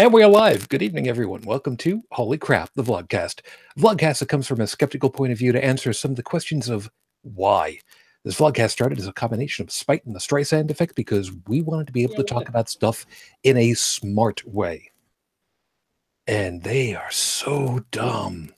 And we're live. Good evening, everyone. Welcome to Holy Crap, the Vlogcast. Vlogcast that comes from a skeptical point of view to answer some of the questions of why. This vlogcast started as a combination of spite and the Streisand effect because we wanted to be able to talk about stuff in a smart way. And they are so dumb.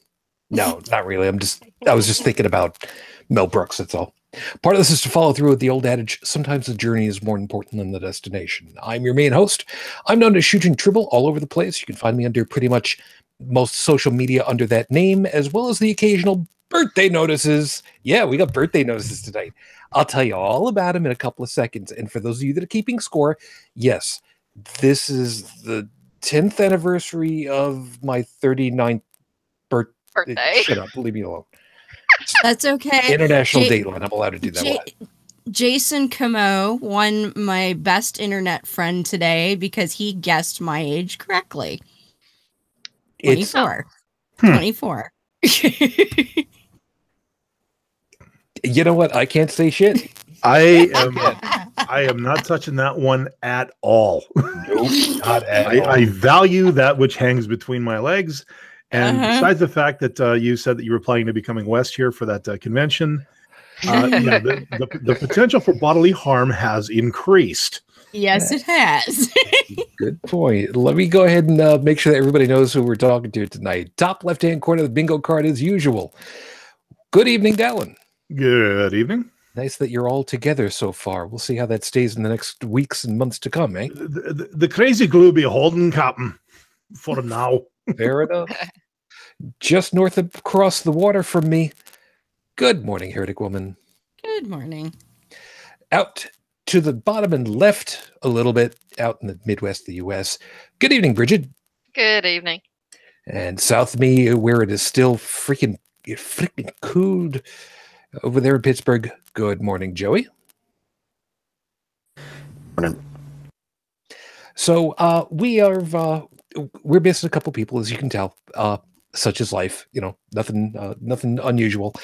No, not really. I was just thinking about Mel Brooks, that's all. Part of this is to follow through with the old adage, sometimes the journey is more important than the destination. I'm your main host. I'm known as Shujin Tribble all over the place. You can find me under pretty much most social media under that name, as well as the occasional birthday notices. Yeah, we got birthday notices tonight. I'll tell you all about them in a couple of seconds. And for those of you that are keeping score, yes, this is the 10th anniversary of my 39th birthday. Shut up, leave me alone. That's okay. International Dateline. I'm allowed to do that. Jason Camo won my best internet friend today because he guessed my age correctly. 24. 24. You know what? I can't say shit. I am not touching that one at all. Nope, not at all. I value that which hangs between my legs. And besides the fact that you said that you were planning to be coming west here for that convention, yeah, the potential for bodily harm has increased. Yes, it has. Good point. Let me go ahead and make sure that everybody knows who we're talking to tonight. Top left-hand corner of the bingo card as usual. Good evening, Dalan. Good evening. Nice that you're all together so far. We'll see how that stays in the next weeks and months to come, eh? The crazy glue be holding, Captain, for now. Fair enough. Just north of across the water from me. Good morning, Heretic Woman. Good morning. Out to the bottom and left a little bit, out in the Midwest of the U.S. Good evening, Brigid. Good evening. And south of me, where it is still freaking cool over there in Pittsburgh. Good morning, Joey. Morning. So we're missing a couple people, as you can tell. Such as life, you know, nothing unusual.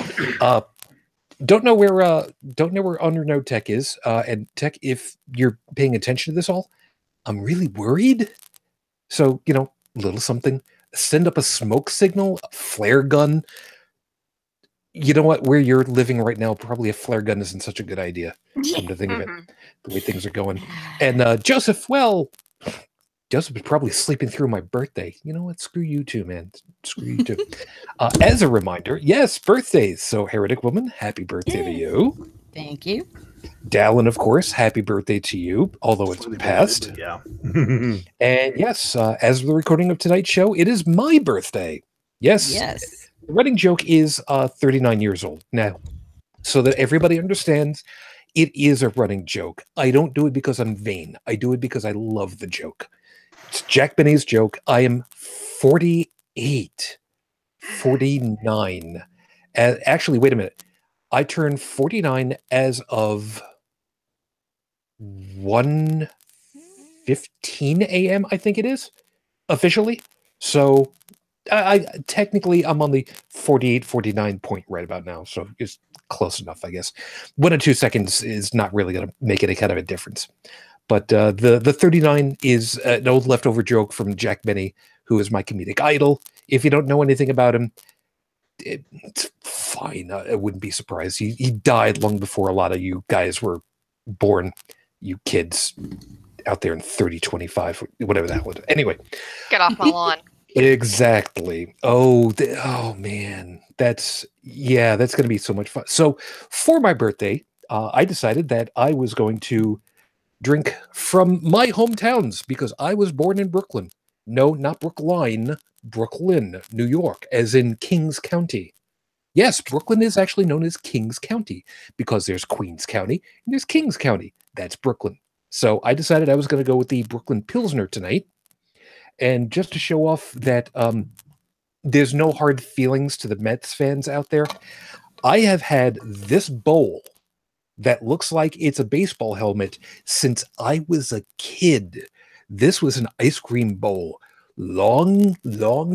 Don't know where UnrenownedTech is. And Tech, if you're paying attention to this all, I'm really worried. So, you know, little something. Send up a smoke signal, a flare gun. You know what? Where you're living right now, probably a flare gun isn't such a good idea. Come to think of it, the way things are going. And Joseph, well, Joseph is probably sleeping through my birthday. You know what? Screw you too, man. Screw you too. As a reminder, yes, birthdays. So, Heretic Woman, happy birthday to you. Thank you. Dalan, of course, happy birthday to you, although it's past. Yeah. And yes, as of the recording of tonight's show, it is my birthday. Yes. Yes. The running joke is 39 years old. Now, so that everybody understands, it is a running joke. I don't do it because I'm vain. I do it because I love the joke. It's Jack Benny's joke. I am 48, 49. Actually, wait a minute. I turned 49 as of 1:15 a.m., I think it is, officially. So I technically, I'm on the 48, 49 point right about now. So it's close enough, I guess. 1 or 2 seconds is not really going to make any kind of a difference. But the 39 is an old leftover joke from Jack Benny, who is my comedic idol. If you don't know anything about him, it's fine. I wouldn't be surprised. He died long before a lot of you guys were born, you kids out there in 3025, whatever that was. Anyway. Get off my lawn. Exactly. Oh man. That's going to be so much fun. So for my birthday, I decided that I was going to drink from my hometowns because I was born in Brooklyn. No, not Brookline, Brooklyn, New York, as in Kings County. Yes, Brooklyn is actually known as Kings County because there's Queens County and there's Kings County. That's Brooklyn. So I decided I was going to go with the Brooklyn Pilsner tonight. And just to show off that there's no hard feelings to the Mets fans out there, I have had this bowl that looks like it's a baseball helmet since I was a kid. This was an ice cream bowl. long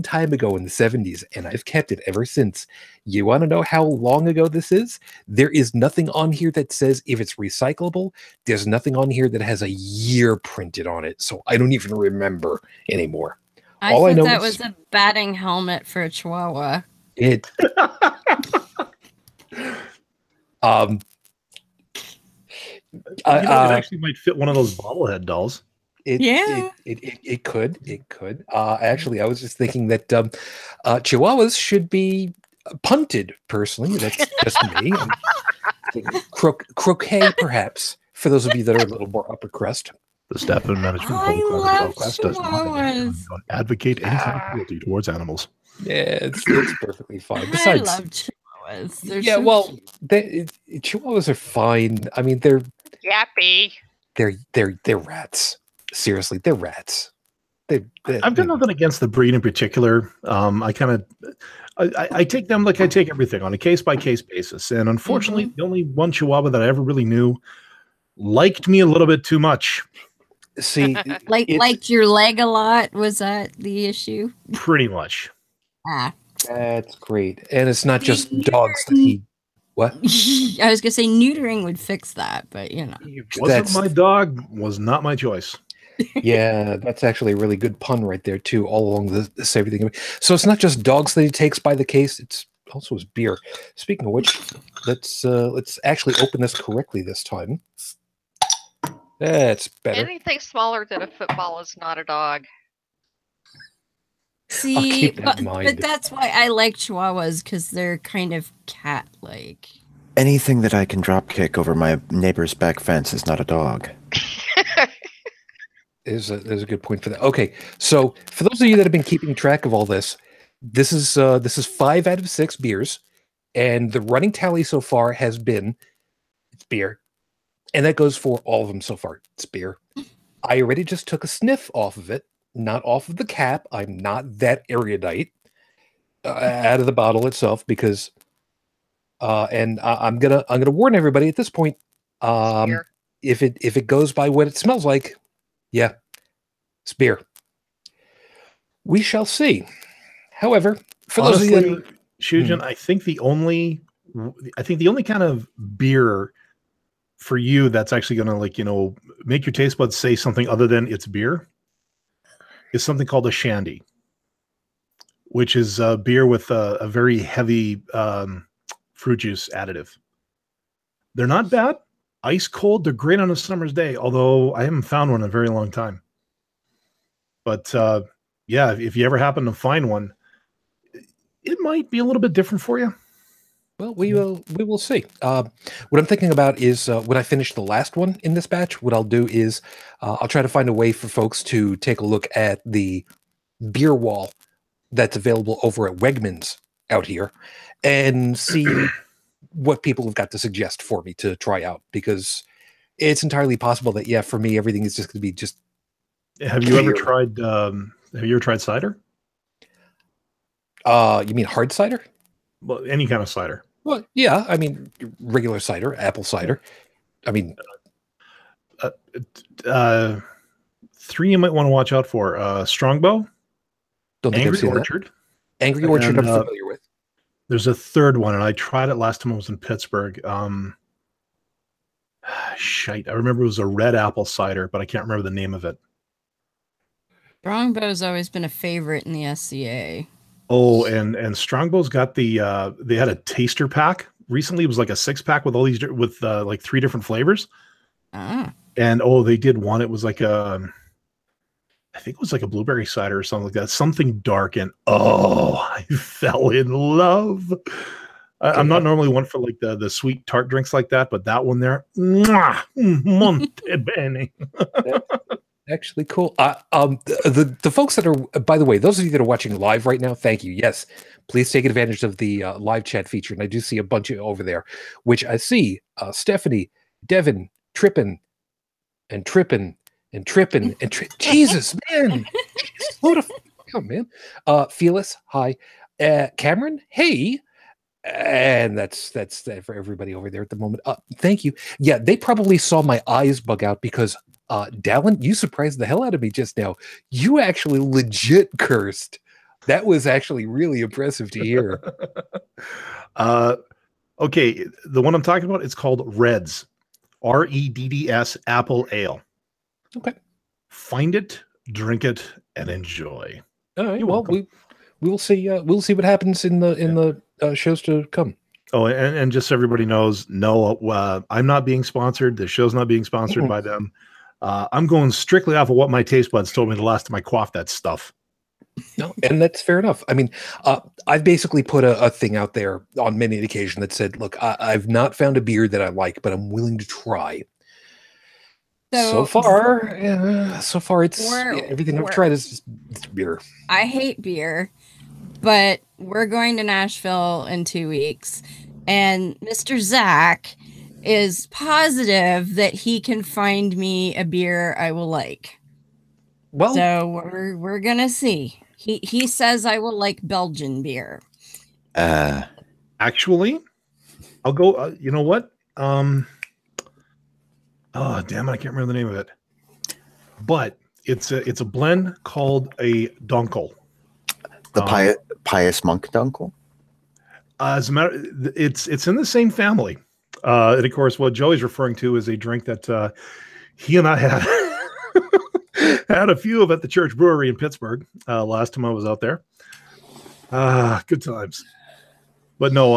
time ago in the 70s, and I've kept it ever since. You want to know how long ago this is? There is nothing on here that says if it's recyclable. There's nothing on here that has a year printed on it, so I don't even remember anymore. All I know that was a batting helmet for a Chihuahua. It actually might fit one of those bobblehead dolls. It could. Actually, I was just thinking that Chihuahuas should be punted. Personally, that's just me. I'm thinking croquet, perhaps, for those of you that are a little more upper crust. The staff and management of Quest does not advocate any kind of cruelty towards animals. Yeah, it's perfectly fine. Besides, I love Chihuahuas. Chihuahuas are fine. I mean, they're yappy. They're rats. Seriously, they're rats. I've got nothing against the breed in particular. I take them like I take everything on a case-by-case basis. And unfortunately, the only one Chihuahua that I ever really knew liked me a little bit too much. See, liked your leg a lot. Was that the issue? Pretty much. That's great. And it's not just dogs that he... What? I was going to say neutering would fix that, but Wasn't my dog, was not my choice. Yeah, that's actually a really good pun right there too, all along this everything. So it's not just dogs that he takes by the case, it's also his beer. Speaking of which, let's actually open this correctly this time. That's better. Anything smaller than a football is not a dog. See, but that's why I like Chihuahuas, because they're kind of cat-like. Anything that I can drop kick over my neighbor's back fence is not a dog. There's a good point for that. Okay, so for those of you that have been keeping track of all this, this is 5 out of 6 beers, and the running tally so far has been it's beer, and that goes for all of them so far. It's beer. I already just took a sniff off of it, not off of the cap. I'm not that erudite. Out of the bottle itself, because and I'm gonna warn everybody at this point. If it goes by what it smells like, yeah, it's beer. We shall see. However, for honestly, those of you, Shujin, I think the only kind of beer for you that's actually going to make your taste buds say something other than it's beer is something called a shandy, which is a beer with a very heavy fruit juice additive. They're not bad. Ice cold, they're great on a summer's day, although I haven't found one in a very long time. But yeah, if you ever happen to find one, it might be a little bit different for you. Well, we will see. What I'm thinking about is when I finish the last one in this batch, what I'll do is I'll try to find a way for folks to take a look at the beer wall that's available over at Wegmans out here and see what people have got to suggest for me to try out, because it's entirely possible that, yeah, for me, everything is just going to be just. Have you ever tried cider? You mean hard cider? Well, any kind of cider. Well, yeah. I mean, regular cider, apple cider. I mean, 3 you might want to watch out for: Strongbow, don't think Angry Orchard. Angry Orchard, I'm familiar with. There's a third one, and I tried it last time I was in Pittsburgh. Shite, I remember it was a red apple cider, but I can't remember the name of it. Strongbow's always been a favorite in the SCA. Oh, and Strongbow's got the they had a taster pack recently. It was like a 6-pack with all these like 3 different flavors. And they did one. It was like I think it was like a blueberry cider or something like that. Something dark, and I fell in love. I'm not normally one for like the sweet tart drinks like that, but that one there, Monte Bene. Actually cool. The folks that are, by the way, those of you that are watching live right now, thank you. Yes, please take advantage of the live chat feature. And I do see a bunch of over there, which I see Stephanie, Devin, Trippin, Jesus, man. Come, man. Felis, hi. Cameron, hey. And that's that for everybody over there at the moment. Thank you. Yeah, they probably saw my eyes bug out because Dalan, you surprised the hell out of me just now. You actually legit cursed. That was actually really impressive to hear. Okay, the one I'm talking about, it's called Reds. REDDS Apple Ale. Okay. Find it, drink it, and enjoy. All right. You're Well, welcome. we'll see. We'll see what happens in the shows to come. Oh, and just so everybody knows, no, I'm not being sponsored. The show's not being sponsored by them. I'm going strictly off of what my taste buds told me the last time I quaffed that stuff. No, and that's fair enough. I mean, I've basically put a thing out there on many occasions that said, look, I've not found a beer that I like, but I'm willing to try. So far, it's everything I've tried is just beer. I hate beer, but we're going to Nashville in 2 weeks, and Mr. Zach is positive that he can find me a beer I will like. Well, so we're gonna see. He says I will like Belgian beer. Actually, I'll go. You know what? Oh damn it! I can't remember the name of it. But it's a blend called a Dunkel. The pious monk Dunkel. As a matter, it's in the same family. And of course, what Joey's referring to is a drink that he and I had. Had a few of at the church brewery in Pittsburgh last time I was out there. Good times. But no,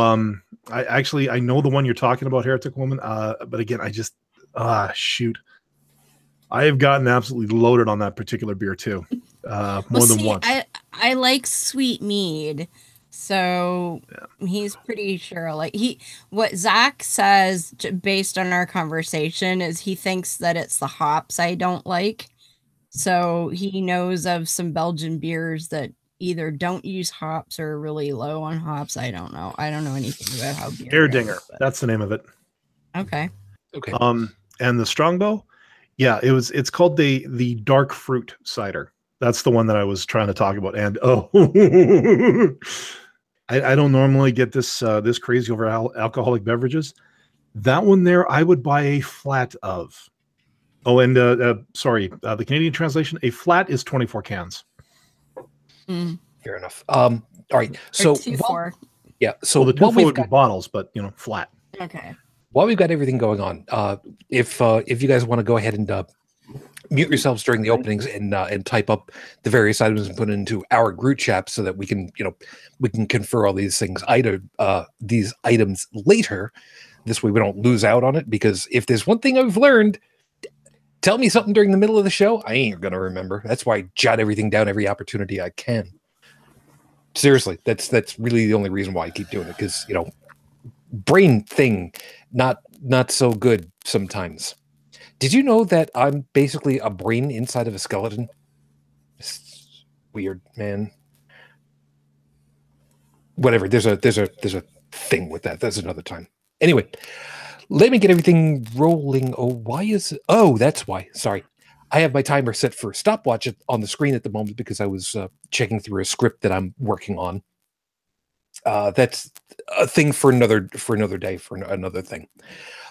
I know the one you're talking about, Heretic Woman. But again, I just shoot. I have gotten absolutely loaded on that particular beer too. More than once. I like sweet mead. So he's pretty sure what Zach says based on our conversation is he thinks that it's the hops I don't like. So he knows of some Belgian beers that either don't use hops or are really low on hops. I don't know. I don't know anything about how beer Erdinger. That's the name of it. Okay. And the Strongbow, it's called the dark fruit cider. That's the one that I was trying to talk about. And I don't normally get this crazy over alcoholic beverages. That one there, I would buy a flat of. Oh, and sorry, the Canadian translation, a flat is 24 cans. Fair enough. All right. So, So the 2 would be bottles, but flat. Okay. While we've got everything going on, if you guys want to go ahead and mute yourselves during the openings and type up the various items and put it into our group chat so that we can confer all these things these items later. This way we don't lose out on it, because if there's one thing I've learned, tell me something during the middle of the show, I ain't gonna remember. That's why I jot everything down every opportunity I can. Seriously, that's really the only reason why I keep doing it, because brain thing not so good sometimes. Did you know that I'm basically a brain inside of a skeleton? It's weird, man. Whatever. There's a thing with that. That's another time. Anyway, let me get everything rolling. Oh, that's why. Sorry. I have my timer set for stopwatch on the screen at the moment because I was checking through a script that I'm working on. That's a thing for another day, for another thing.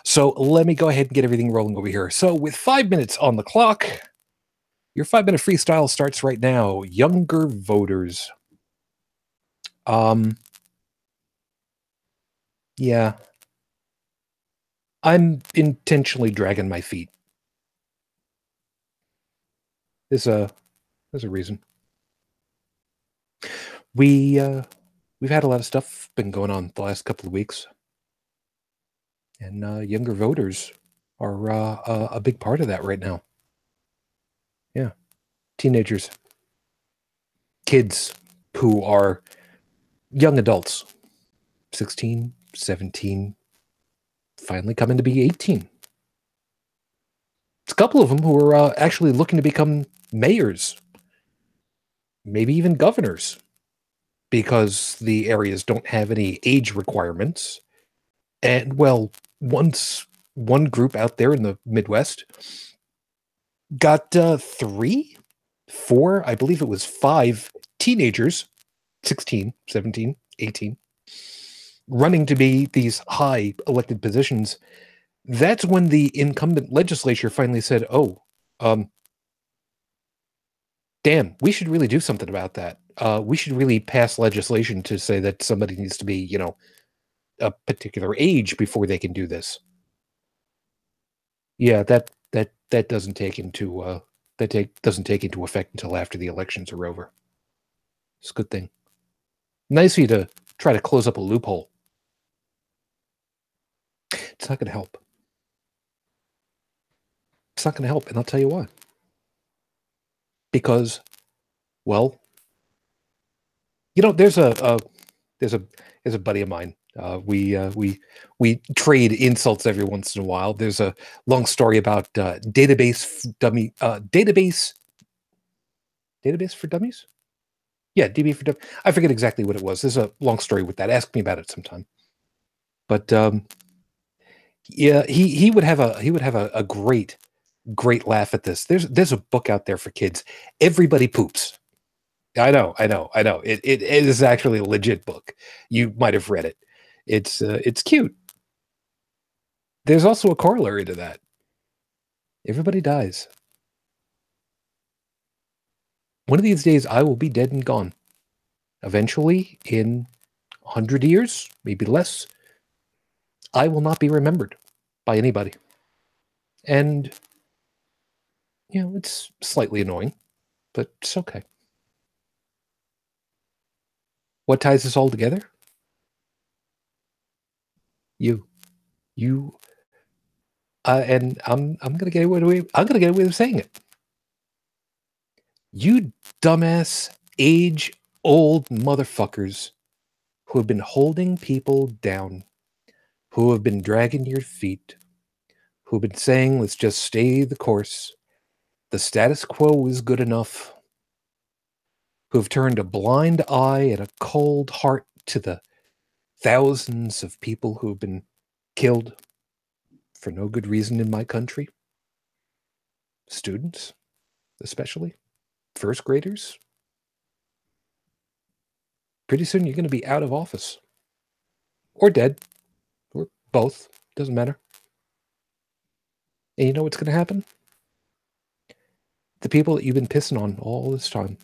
So let me go ahead and get everything rolling over here. So with 5 minutes on the clock, your 5-minute freestyle starts right now. Younger voters. Yeah. I'm intentionally dragging my feet. There's a reason. We've had a lot of stuff been going on the last couple of weeks, and younger voters are a big part of that right now. Yeah, teenagers, kids who are young adults, 16, 17, finally coming to be 18. It's a couple of them who are actually looking to become mayors, maybe even governors, because the areas don't have any age requirements. And, well, once one group out there in the Midwest got 3, 4, I believe it was 5 teenagers, 16, 17, 18, running to be these high elected positions. That's when the incumbent legislature finally said, oh, Damn, we should really do something about that. We should really pass legislation to say that somebody needs to be, you know, a particular age before they can do this. Yeah, that doesn't take into doesn't take into effect until after the elections are over. It's a good thing. Nice of you to try to close up a loophole. It's not going to help. It's not going to help, and I'll tell you why. Because, well, you know, there's a buddy of mine. We trade insults every once in a while. There's a long story about database for dummies. Yeah, DB for dummies. I forget exactly what it was. There's a long story with that. Ask me about it sometime. But yeah, he would have a great laugh at this. There's a book out there for kids. Everybody poops. I know. It is actually a legit book. You might have read it. It's cute. There's also a corollary to that. Everybody dies. One of these days, I will be dead and gone. Eventually, in 100 years, maybe less, I will not be remembered by anybody. And, you know, it's slightly annoying, but it's okay. What ties us all together? You, and I'm gonna get away. I'm gonna get away with saying it. You dumbass, age-old motherfuckers who have been holding people down, who have been dragging your feet, who have been saying, let's just stay the course. The status quo is good enough. Who have turned a blind eye and a cold heart to the thousands of people who have been killed for no good reason in my country. Students, especially. First graders. Pretty soon you're going to be out of office. Or dead. Or both. Doesn't matter. And you know what's going to happen? The people that you've been pissing on all this time.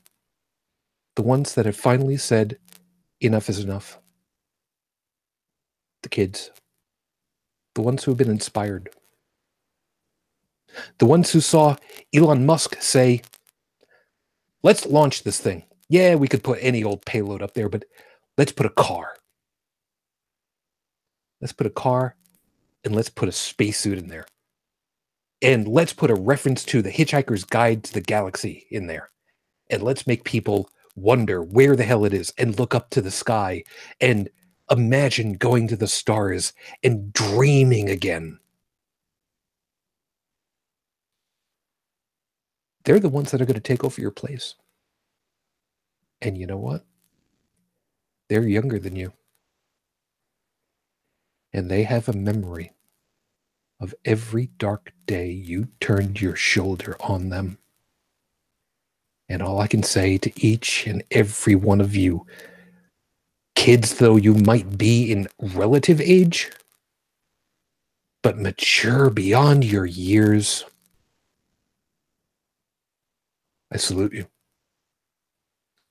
The ones that have finally said, enough is enough. The kids. The ones who have been inspired. The ones who saw Elon Musk say, let's launch this thing. Yeah, we could put any old payload up there, but let's put a car. Let's put a car, and let's put a spacesuit in there. And let's put a reference to The Hitchhiker's Guide to the Galaxy in there. And let's make people wonder where the hell it is and look up to the sky and imagine going to the stars and dreaming again. They're the ones that are going to take over your place. And you know what? They're younger than you. And they have a memory of every dark day you turned your shoulder on them. And all I can say to each and every one of you, kids though you might be in relative age, but mature beyond your years, I salute you.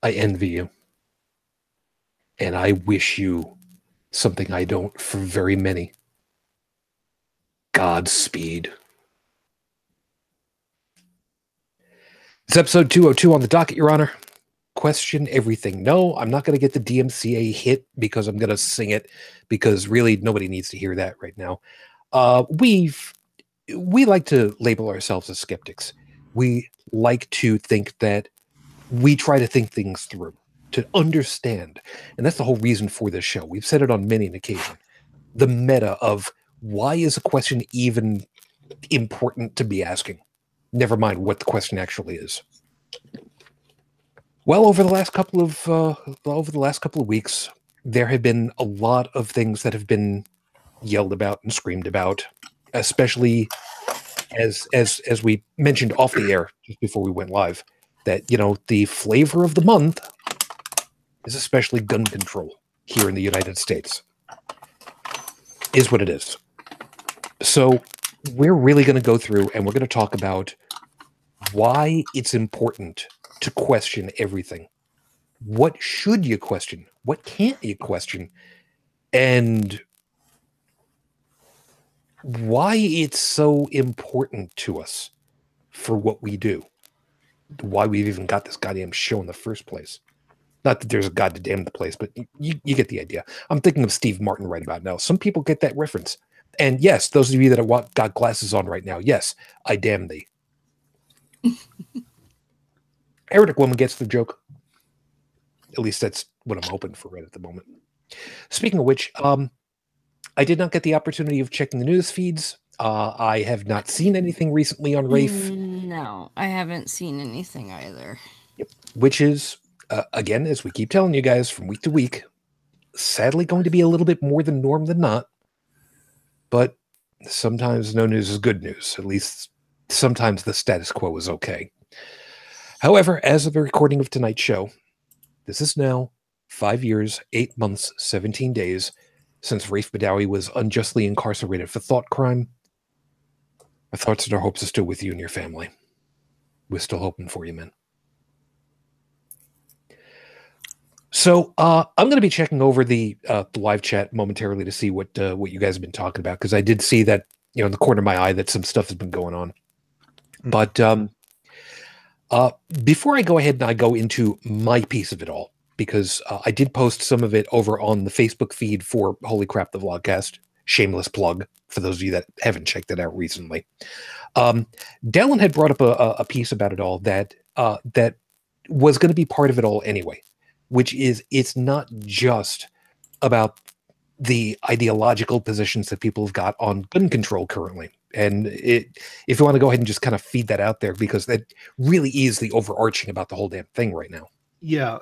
I envy you. And I wish you something I don't for very many. Godspeed. It's episode 202 on the docket, Your Honor. Question everything. No, I'm not going to get the DMCA hit because I'm going to sing it, because really nobody needs to hear that right now. We like to label ourselves as skeptics. We like to think that we try to think things through, to understand. And that's the whole reason for this show. We've said it on many an occasion. The meta of why is a question even important to be asking? Never mind what the question actually is. Well, over the last couple of weeks, there have been a lot of things that have been yelled about and screamed about, especially as we mentioned off the air just before we went live, that, you know, the flavor of the month is especially gun control here in the United States. Is what it is. So we're really going to go through and we're going to talk about why it's important to question everything. What should you question? What can't you question? And why it's so important to us for what we do. Why we've even got this goddamn show in the first place. Not that there's a god to damn the place, but you get the idea. I'm thinking of Steve Martin right about now. Some people get that reference. And yes, those of you that have got glasses on right now, yes, I damn thee. Heretic Woman gets the joke. At least that's what I'm hoping for right at the moment. Speaking of which, I did not get the opportunity of checking the news feeds. I have not seen anything recently on Rafe. No, I haven't seen anything either. Yep. Which is, again, as we keep telling you guys from week to week, sadly going to be a little bit more than norm than not. But sometimes no news is good news. At least sometimes the status quo is okay. However, as of the recording of tonight's show, this is now 5 years, 8 months, 17 days since Rafe Badawi was unjustly incarcerated for thought crime. Our thoughts and our hopes are still with you and your family. We're still hoping for you, man. So I'm going to be checking over the live chat momentarily to see what you guys have been talking about, because I did see that, you know, in the corner of my eye that some stuff has been going on. But before I go ahead and I go into my piece of it all, because I did post some of it over on the Facebook feed for Holy Crap, the Vlogcast. Shameless plug for those of you that haven't checked it out recently. Dalan had brought up a piece about it all that that was going to be part of it all anyway, which is it's not just about the ideological positions that people have got on gun control currently. And if you want to go ahead and just kind of feed that out there, because that really is the overarching about the whole damn thing right now. Yeah,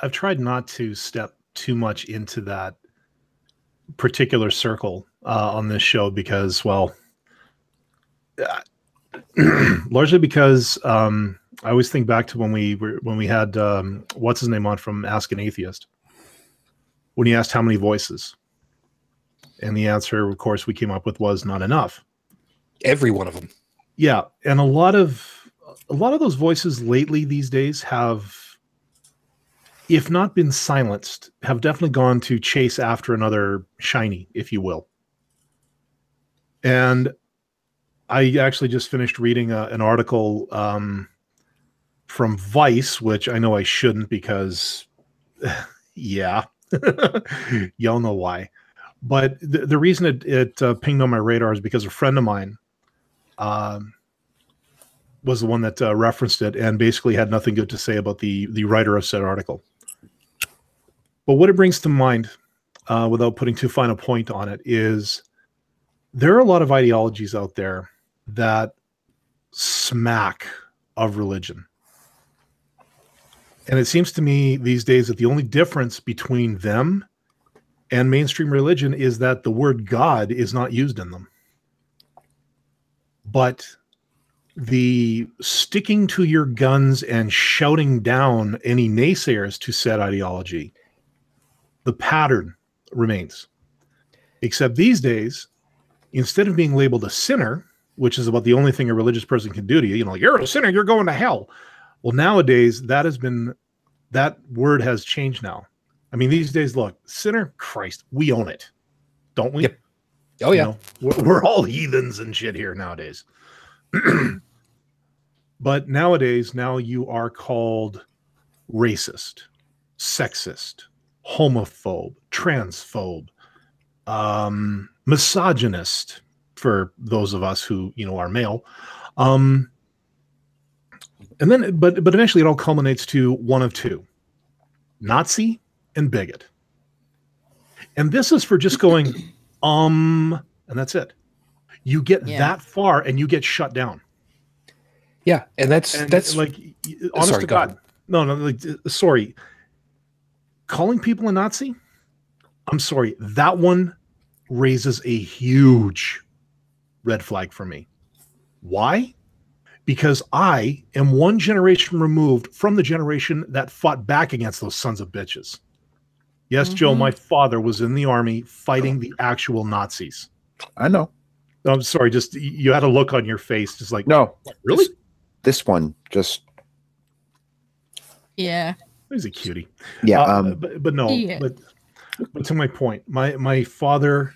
I've tried not to step too much into that particular circle on this show because, well, largely because I always think back to when we had what's his name on from Ask an Atheist, when he asked how many voices, and the answer, of course, we came up with was not enough. Every one of them. Yeah, and a lot of those voices lately these days have, if not been silenced, have definitely gone to chase after another shiny, if you will. And I actually just finished reading an article from Vice, which I know I shouldn't because, yeah, y'all know why. But the reason it pinged on my radar is because a friend of mine was the one that referenced it and basically had nothing good to say about the writer of said article. But what it brings to mind, without putting too fine a point on it, is there are a lot of ideologies out there that smack of religion. And it seems to me these days that the only difference between them and mainstream religion is that the word God is not used in them. But the sticking to your guns and shouting down any naysayers to said ideology, the pattern remains. Except these days, instead of being labeled a sinner, which is about the only thing a religious person can do to you, you know, you're a sinner, you're going to hell. Well, nowadays that word has changed now. I mean, these days, look, sinner, Christ, we own it, don't we? Yep. Oh yeah. You know, we're all heathens and shit here nowadays. But nowadays, now you are called racist, sexist, homophobe, transphobe, misogynist, for those of us who, you know, are male. And then, but eventually it all culminates to one of two: Nazi and bigot. And this is for just going, and that's it. You get that far and you get shut down. Yeah, and that's like, honest sorry, to God. No, like, sorry. Calling people a Nazi, I'm sorry, that one raises a huge red flag for me. Why? Because I am one generation removed from the generation that fought back against those sons of bitches. Yes, Joe, my father was in the army fighting the actual Nazis. I know. I'm sorry, just you had a look on your face, just like, no, really? this one just Yeah. He's a cutie. yeah. But no. Yeah. But to my point, my father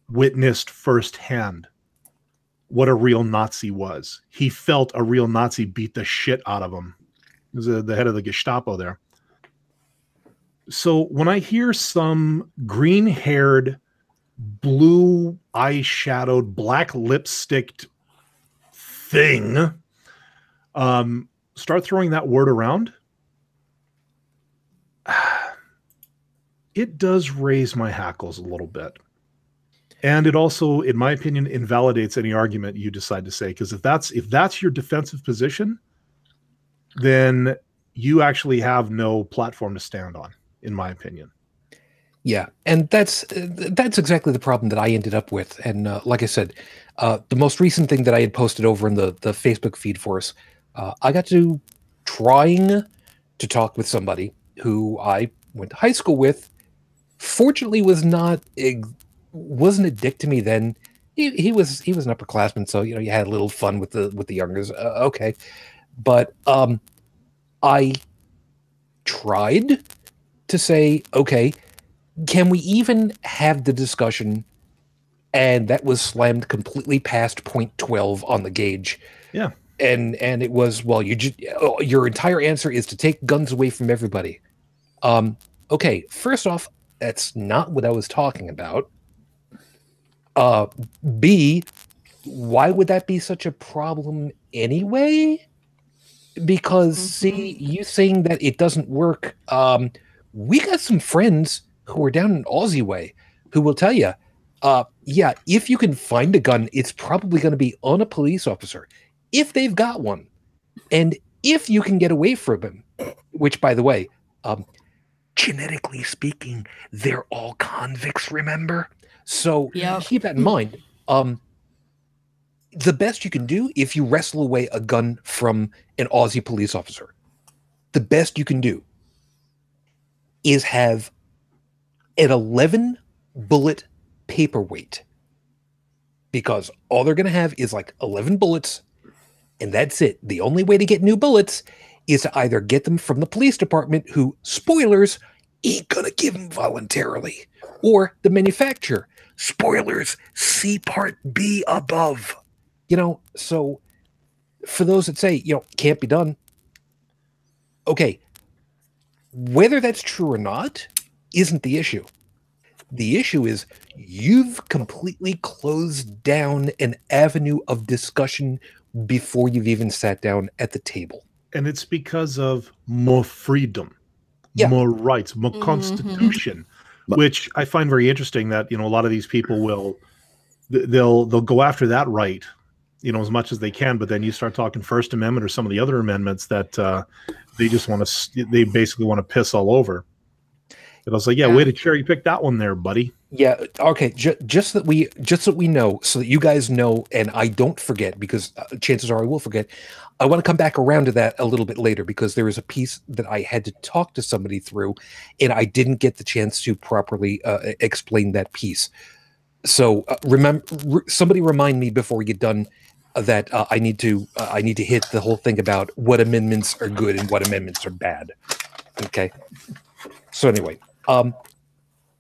witnessed firsthand what a real Nazi was. He felt a real Nazi beat the shit out of him. He was the head of the Gestapo there. So when I hear some green-haired, blue eyeshadowed, black lipsticked thing start throwing that word around, it does raise my hackles a little bit. And it also, in my opinion, invalidates any argument you decide to say. Because if that's your defensive position, then you actually have no platform to stand on, in my opinion. Yeah, and that's exactly the problem that I ended up with. And like I said, the most recent thing that I had posted over in the Facebook feed for us, I got to trying to talk with somebody who I went to high school with. Fortunately, wasn't a dick to me then. He was an upperclassman, so you had a little fun with the youngers. Okay, but I tried to say, okay, can we even have the discussion? And that was slammed completely past point 12 on the gauge. Yeah, and it was, well, your entire answer is to take guns away from everybody. Okay, first off, that's not what I was talking about. B, why would that be such a problem anyway? Because, see, you saying that it doesn't work, we got some friends who are down in Aussie way who will tell you, yeah, if you can find a gun, it's probably going to be on a police officer, if they've got one. And if you can get away from them, which, by the way, genetically speaking, they're all convicts, remember? So keep that in mind. The best you can do, if you wrestle away a gun from an Aussie police officer, the best you can do is have an 11 bullet paperweight, because all they're going to have is like 11 bullets, and that's it. The only way to get new bullets is to either get them from the police department, who, spoilers, ain't going to give them voluntarily, or the manufacturer. Spoilers, see part B above. So for those that say, can't be done, okay, whether that's true or not isn't the issue. The issue is you've completely closed down an avenue of discussion before you've even sat down at the table. And it's because of more freedom, more rights, more constitution, which I find very interesting that, a lot of these people they'll go after that right, as much as they can. But then you start talking First Amendment or some of the other amendments that they basically want to piss all over. And I was like, way to cherry pick that one there, buddy. Yeah. Okay. Just that we know, so that you guys know, and I don't forget, because chances are I will forget. I want to come back around to that a little bit later, because there was a piece that I had to talk to somebody through, and I didn't get the chance to properly explain that piece. So somebody remind me before we get done that I need to hit the whole thing about what amendments are good and what amendments are bad. Okay. So anyway,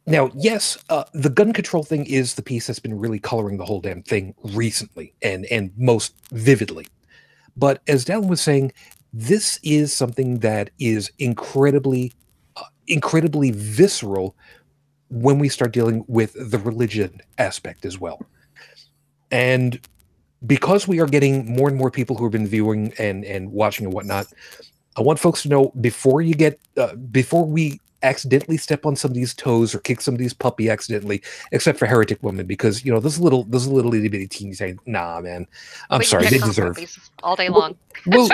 now, yes, the gun control thing is the piece that's been really coloring the whole damn thing recently, and most vividly. But as Dalan was saying, this is something that is incredibly visceral when we start dealing with the religion aspect as well. And because we are getting more and more people who have been viewing and watching and whatnot, I want folks to know, before we accidentally step on somebody's toes or kick somebody's puppy accidentally, except for Heretic Woman, because those little itty bitty teens saying, "Nah, man, I'm sorry, they deserve all day long." Well,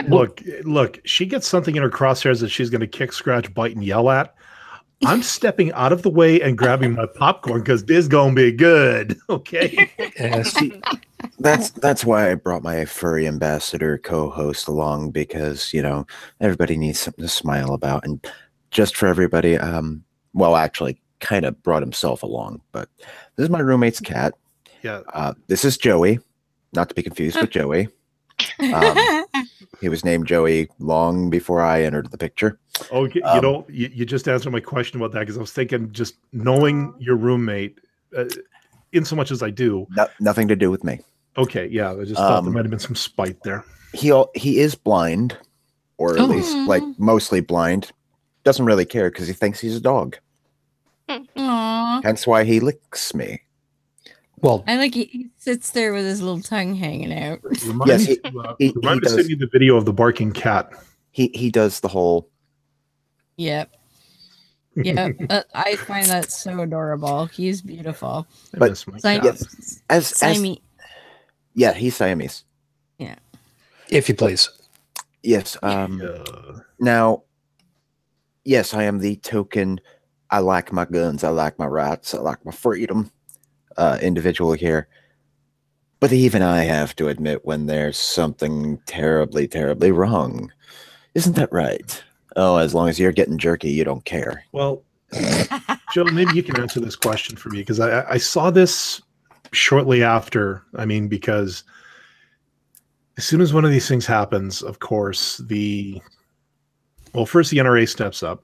look, she gets something in her crosshairs that she's going to kick, scratch, bite, and yell at. I'm stepping out of the way and grabbing my popcorn, because this gonna be good. Okay. See, that's why I brought my furry ambassador co-host along, because everybody needs something to smile about. And just for everybody, well, actually, kind of brought himself along, but this is my roommate's cat. Yeah. This is Joey, not to be confused with Joey. He was named Joey long before I entered the picture. Okay, you just answered my question about that, because I was thinking, just knowing your roommate, in so much as I do, Nothing to do with me. Okay, yeah, I just thought there might have been some spite there. He is blind, or at least like mostly blind. Doesn't really care because he thinks he's a dog. Aww. Hence why he licks me. Well, I like he sits there with his little tongue hanging out. Remind me to send you the video of the barking cat. He does the whole. Yep. Yep. I find that so adorable. He's beautiful. But Siamese. Yeah, he's Siamese. Yeah. If you please. Yes. Now, yes, I am the token. I like my guns. I like my rights. I like my freedom. Individual here. But even I have to admit when there's something terribly, terribly wrong. Isn't that right? Oh, as long as you're getting jerky, you don't care. Well, Joe, maybe you can answer this question for me, because I saw this shortly after. I mean, because as soon as one of these things happens, of course, first the NRA steps up.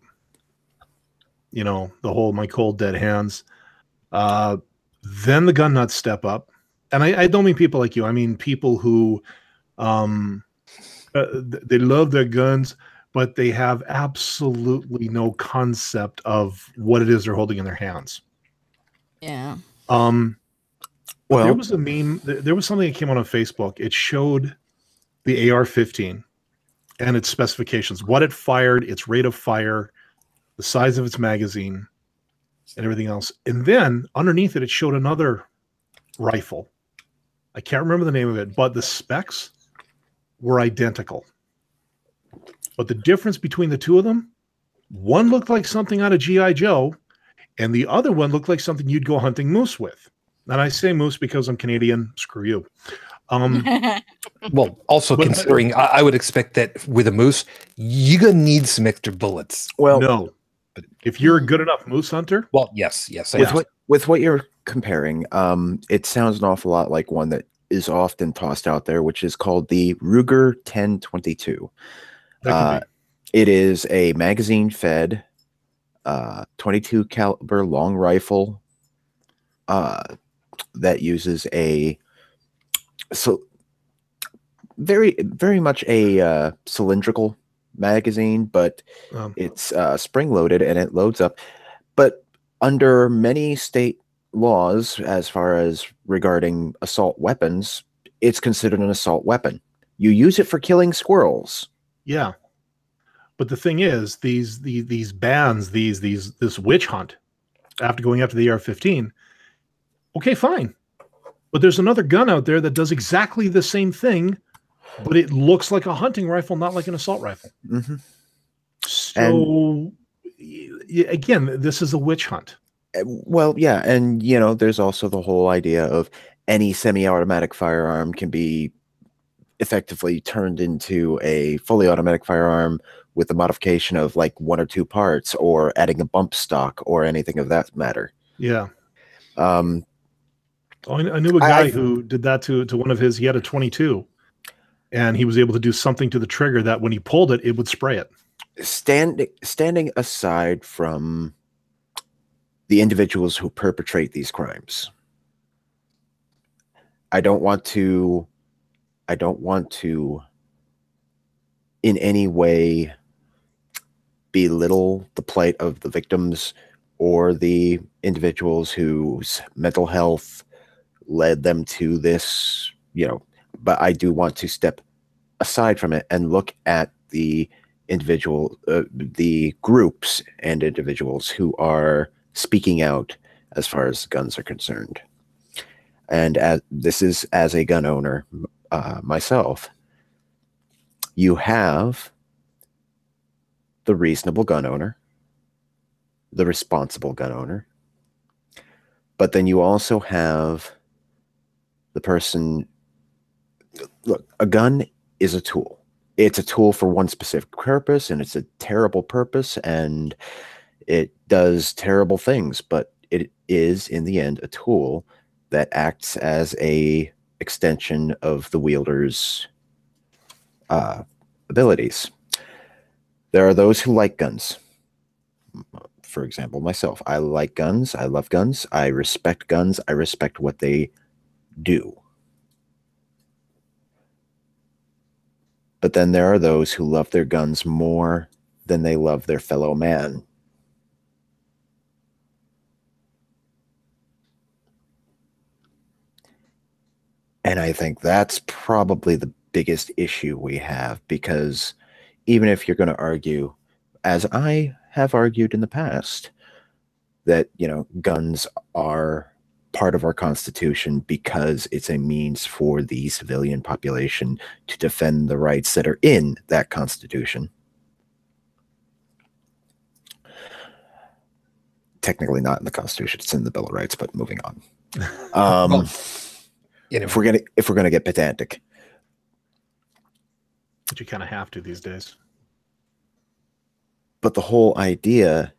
You know, the whole my cold dead hands. Then the gun nuts step up. And I don't mean people like you. I mean people who they love their guns, but they have absolutely no concept of what it is they're holding in their hands. Yeah. Well, there was a meme. There was something that came on Facebook. It showed the AR-15 and its specifications, what it fired, its rate of fire, the size of its magazine, and everything else. And then underneath it, it showed another rifle. I can't remember the name of it, but the specs were identical. But the difference between the two of them, one looked like something out of G.I. Joe, and the other one looked like something you'd go hunting moose with. And I say moose because I'm Canadian. Screw you. Well, also considering I would expect that with a moose, you're going to need some extra bullets. Well, no. If you're a good enough moose hunter. Well, yes. With what you're comparing, it sounds an awful lot like one that is often tossed out there, which is called the Ruger 1022. It is a magazine-fed 22 caliber long rifle that uses very, very much a cylindrical magazine, but it's spring-loaded and it loads up. But under many state laws, as far as regarding assault weapons, it's considered an assault weapon. You use it for killing squirrels. Yeah. But the thing is, these bans, this witch hunt after going after the AR-15, okay, fine. But there's another gun out there that does exactly the same thing, but it looks like a hunting rifle, not like an assault rifle. Mm-hmm. So, again, this is a witch hunt. Well, yeah, and, you know, there's also the whole idea of any semi-automatic firearm can be effectively turned into a fully automatic firearm with a modification of like 1 or 2 parts, or adding a bump stock or anything of that matter. Yeah. I knew a guy who did that to one of his. He had a 22, and he was able to do something to the trigger that when he pulled it, it would spray it. Standing aside from the individuals who perpetrate these crimes, I don't want to in any way belittle the plight of the victims or the individuals whose mental health led them to this, you know, but I do want to step aside from it and look at the groups and individuals who are speaking out as far as guns are concerned. And this is as a gun owner myself, you have the reasonable gun owner, the responsible gun owner, but then you also have the person. Look, a gun is a tool. It's a tool for one specific purpose, and it's a terrible purpose, and it does terrible things, but it is in the end a tool that acts as a extension of the wielder's abilities. There are those who like guns. For example, myself. I like guns. I love guns. I respect guns. I respect what they do. But then there are those who love their guns more than they love their fellow man. And I think that's probably the biggest issue we have, because even if you're going to argue, as I have argued in the past, that, you know, guns are part of our Constitution because it's a means for the civilian population to defend the rights that are in that Constitution. Technically not in the Constitution, it's in the Bill of Rights, but moving on. Well, you know, if we're gonna get pedantic. But you kind of have to these days. But the whole idea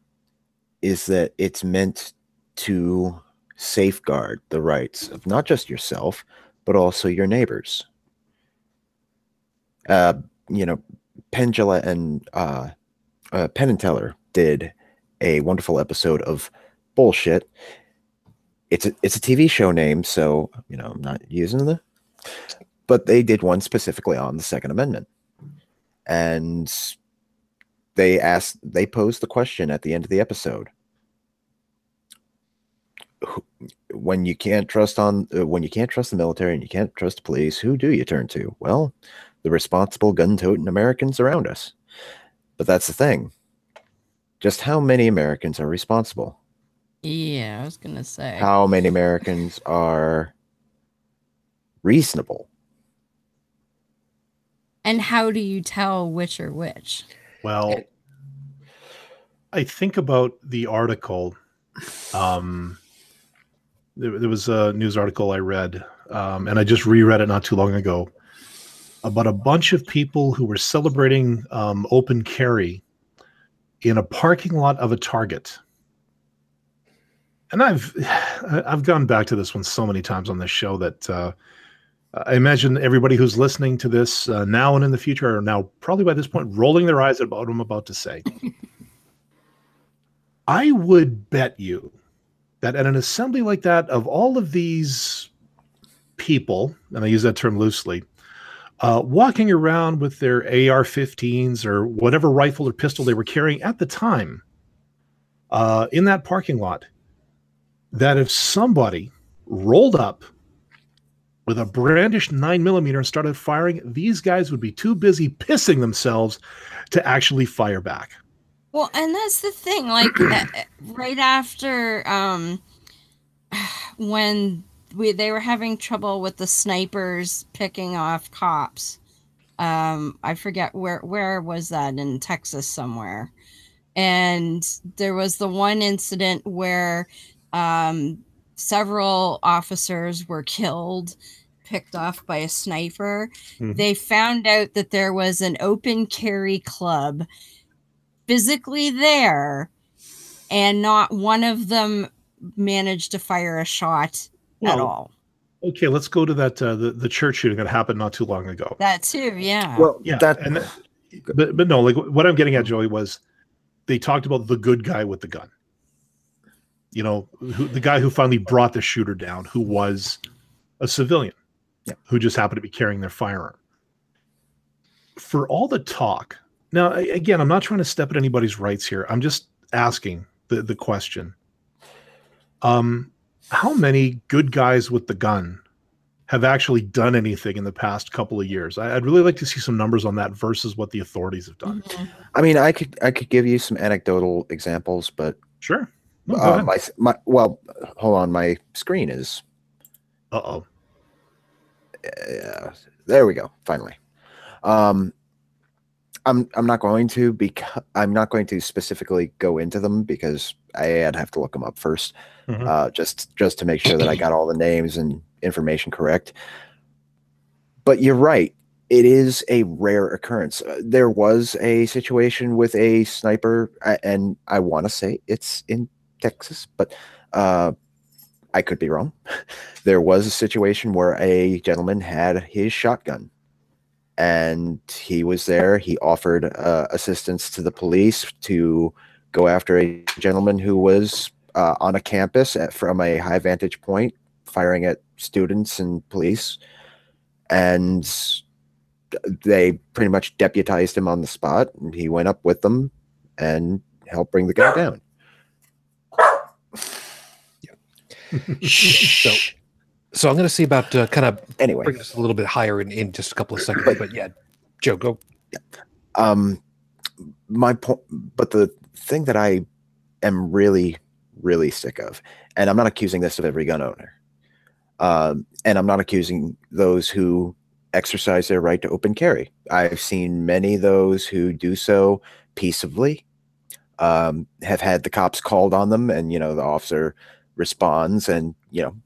is that it's meant to safeguard the rights of not just yourself, but also your neighbors. You know, Pendula and Penn and Teller did a wonderful episode of Bullshit. It's a TV show name, so, you know, I'm not using the, but they did one specifically on the Second Amendment. And they posed the question at the end of the episode: when you can't trust the military and you can't trust the police, who do you turn to? Well, the responsible gun-toting Americans around us. But that's the thing. Just how many Americans are responsible? Yeah, I was gonna say. How many Americans are reasonable? And how do you tell which are which? Well, I think about the article. There was a news article I read, and I just reread it not too long ago, about a bunch of people who were celebrating open carry in a parking lot of a Target. And I've gone back to this one so many times on this show that I imagine everybody who's listening to this now and in the future are now probably by this point rolling their eyes at what I'm about to say. I would bet you that at an assembly like that, of all of these people, and I use that term loosely, walking around with their AR-15s or whatever rifle or pistol they were carrying at the time in that parking lot, that if somebody rolled up with a brandished 9mm and started firing, these guys would be too busy pissing themselves to actually fire back. Well, and that's the thing, like right after when they were having trouble with the snipers picking off cops. I forget where was that, in Texas somewhere. And there was the one incident where several officers were killed, picked off by a sniper. Mm-hmm. They found out that there was an open carry club physically there, and not one of them managed to fire a shot at all. Okay, let's go to that the church shooting that happened not too long ago. That too, yeah. Well, yeah, but no, like what I'm getting at, Joey, was they talked about the good guy with the gun. You know, the guy who finally brought the shooter down, who was a civilian, who just happened to be carrying their firearm. For all the talk, now again, I'm not trying to step at anybody's rights here. I'm just asking the question. How many good guys with the gun have actually done anything in the past couple of years? I'd really like to see some numbers on that versus what the authorities have done. Mm-hmm. I mean, I could give you some anecdotal examples, but sure. No, well, hold on, my screen is. There we go. Finally. I'm not going to specifically go into them because I'd have to look them up first, just to make sure that I got all the names and information correct. But you're right; it is a rare occurrence. There was a situation with a sniper, and I want to say it's in Texas, but I could be wrong. There was a situation where a gentleman had his shotgun and he was there. He offered assistance to the police to go after a gentleman who was on a campus from a high vantage point, firing at students and police. And they pretty much deputized him on the spot, and he went up with them and helped bring the guy down. So I'm going to see about kind of Anyway, bring us a little bit higher in just a couple of seconds. But yeah, Joe, go. My point, but the thing that I am really, really sick of, and I'm not accusing this of every gun owner, and I'm not accusing those who exercise their right to open carry. I've seen many of those who do so peaceably, have had the cops called on them, and the officer responds and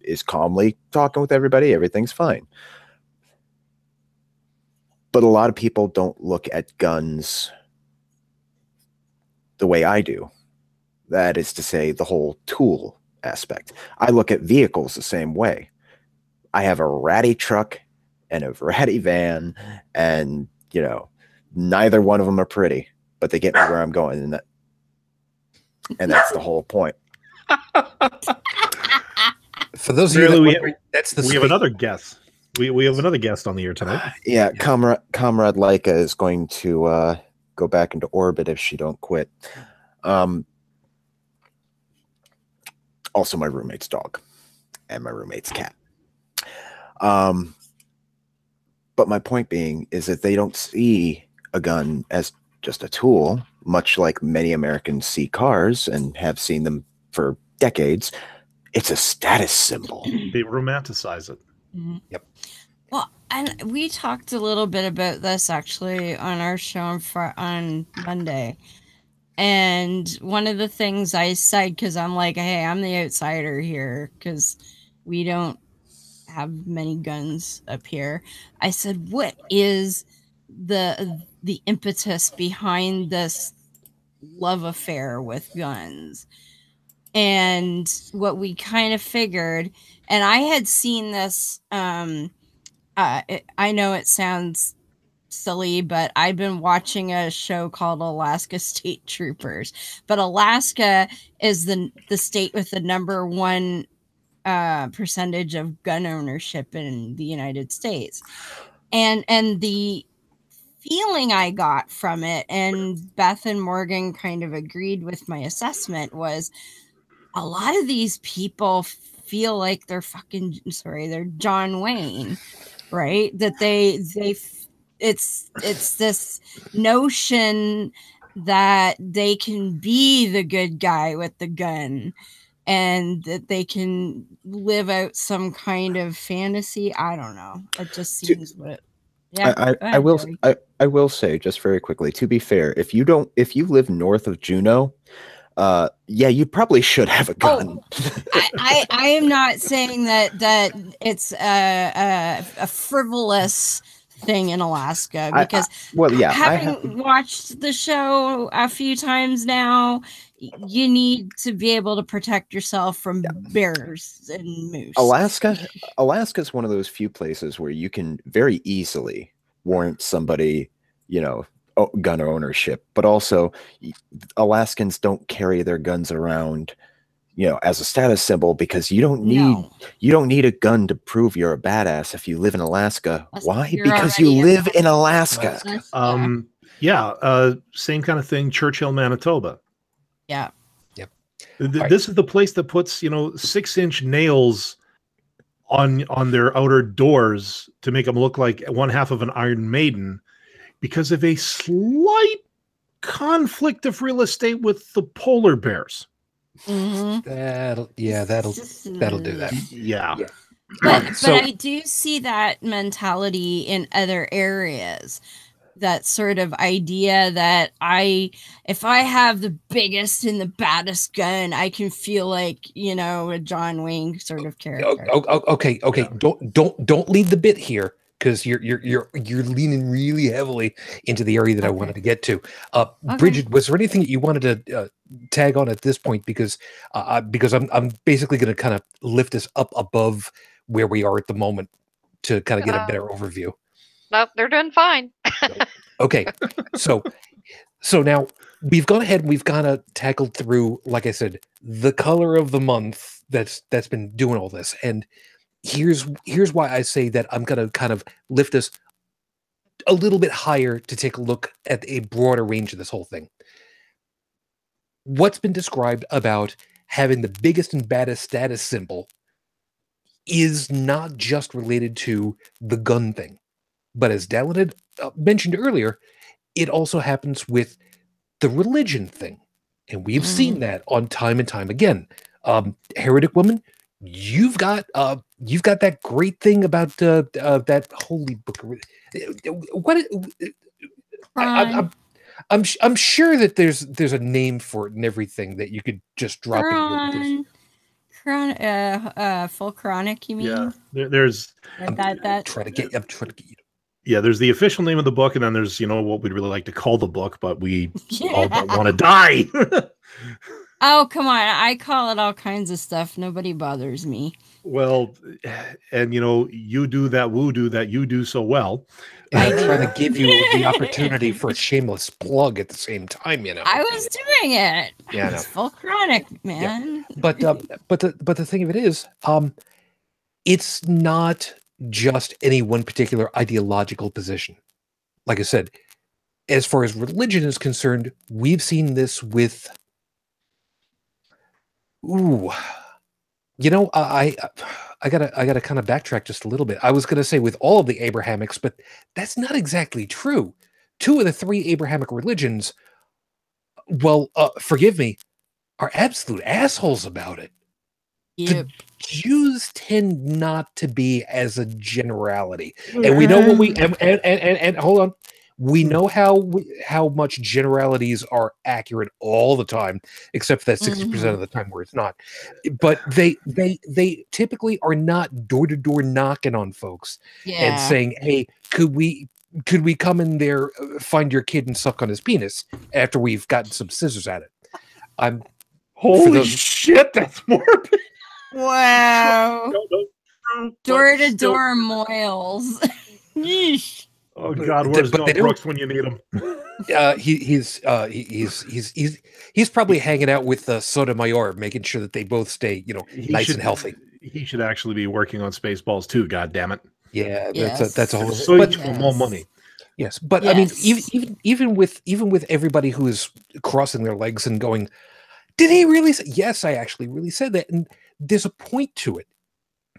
is calmly talking with everybody. Everything's fine. But a lot of people don't look at guns the way I do. That is to say, the whole tool aspect. I look at vehicles the same way. I have a ratty truck and a ratty van, and neither one of them are pretty, but they get me where I'm going, and that's the whole point. For those of you that we have another guest. We have another guest on the air tonight. Yeah, Comrade Leica is going to go back into orbit if she don't quit. Also, my roommate's dog and my roommate's cat. But my point being is that they don't see a gun as just a tool, much like many Americans see cars and have seen them for decades. It's a status symbol. They romanticize it. Mm-hmm. Yep. Well, and we talked a little bit about this actually on our show on Monday. And one of the things I said, because I'm like, hey, I'm the outsider here because we don't have many guns up here. I said, what is the impetus behind this love affair with guns? And what we kind of figured, and I had seen this, I know it sounds silly, but I've been watching a show called Alaska State Troopers. But Alaska is the state with the #1 percentage of gun ownership in the United States. And the feeling I got from it, and Beth and Morgan kind of agreed with my assessment, was a lot of these people feel like they're they're John Wayne, right? That it's this notion that they can be the good guy with the gun and that they can live out some kind of fantasy. I don't know. It just seems what. Yeah, I will say just very quickly, to be fair, if you live north of Juneau, yeah, you probably should have a gun. I am not saying that it's a frivolous thing in Alaska, because having watched the show a few times now, you need to be able to protect yourself from bears and moose. Alaska is one of those few places where you can very easily warrant somebody, gun ownership, but also Alaskans don't carry their guns around, as a status symbol, because you don't need a gun to prove you're a badass if you live in Alaska. Why? Because you live in Alaska. Same kind of thing. Churchill, Manitoba. Yeah. Yep. This is the place that puts 6-inch nails on their outer doors to make them look like one half of an Iron Maiden, because of a slight conflict of real estate with the polar bears. Mm-hmm. That'll do that. Yeah. But I do see that mentality in other areas. That sort of idea that if I have the biggest and the baddest gun, I can feel like, a John Wayne sort of character. Okay. Yeah. Don't lead the bit here, because you're leaning really heavily into the area that I wanted to get to. Brigid, was there anything that you wanted to tag on at this point? Because I'm basically going to kind of lift us up above where we are at the moment to kind of get a better overview. Nope, they're doing fine. Okay, so now we've gone ahead and we've kind of tackled through, like I said, the color of the month that's been doing all this. And here's why I say that I'm gonna kind of lift us a little bit higher to take a look at a broader range of this whole thing. What's been described about having the biggest and baddest status symbol is not just related to the gun thing, but as Dalan had mentioned earlier, it also happens with the religion thing. And we've seen that on time and time again. Heretic Woman, you've got that great thing about that holy book. What? I'm sure that there's a name for it and everything that you could just drop in. Full Quranic, you mean? Yeah, there's. I'm trying to get you. Yeah, there's the official name of the book, and then there's what we'd really like to call the book, but we all don't want to die. Oh, come on. I call it all kinds of stuff. Nobody bothers me. Well, and you do that voodoo that you do so well. And I'm trying to give you the opportunity for a shameless plug at the same time, I was doing it. Yeah, it's full chronic, man. Yeah. But the thing of it is, it's not just any one particular ideological position. Like I said, as far as religion is concerned, we've seen this with I gotta kind of backtrack just a little bit. I was gonna say with all of the Abrahamics, but that's not exactly true. 2 of the 3 Abrahamic religions, well, forgive me, are absolute assholes about it. Yep. The Jews tend not to be as a generality, and we know what we and hold on. We know how much generalities are accurate all the time, except for that 60% of the time where it's not. But they typically are not door to door knocking on folks and saying, "Hey, could we come in there, find your kid and suck on his penis after we've gotten some scissors at it?" Holy shit, that's morbid. Wow. Door to door moils. Yeesh. Oh God, where's Mel Brooks when you need him? He's probably hanging out with Sotomayor, making sure that they both stay, nice and healthy. He should actually be working on Spaceballs too. God damn it! Yeah, that's a whole. So much for more money. Yes, but I mean, even with everybody who is crossing their legs and going, did he really say? Yes, I actually really said that, and there's a point to it.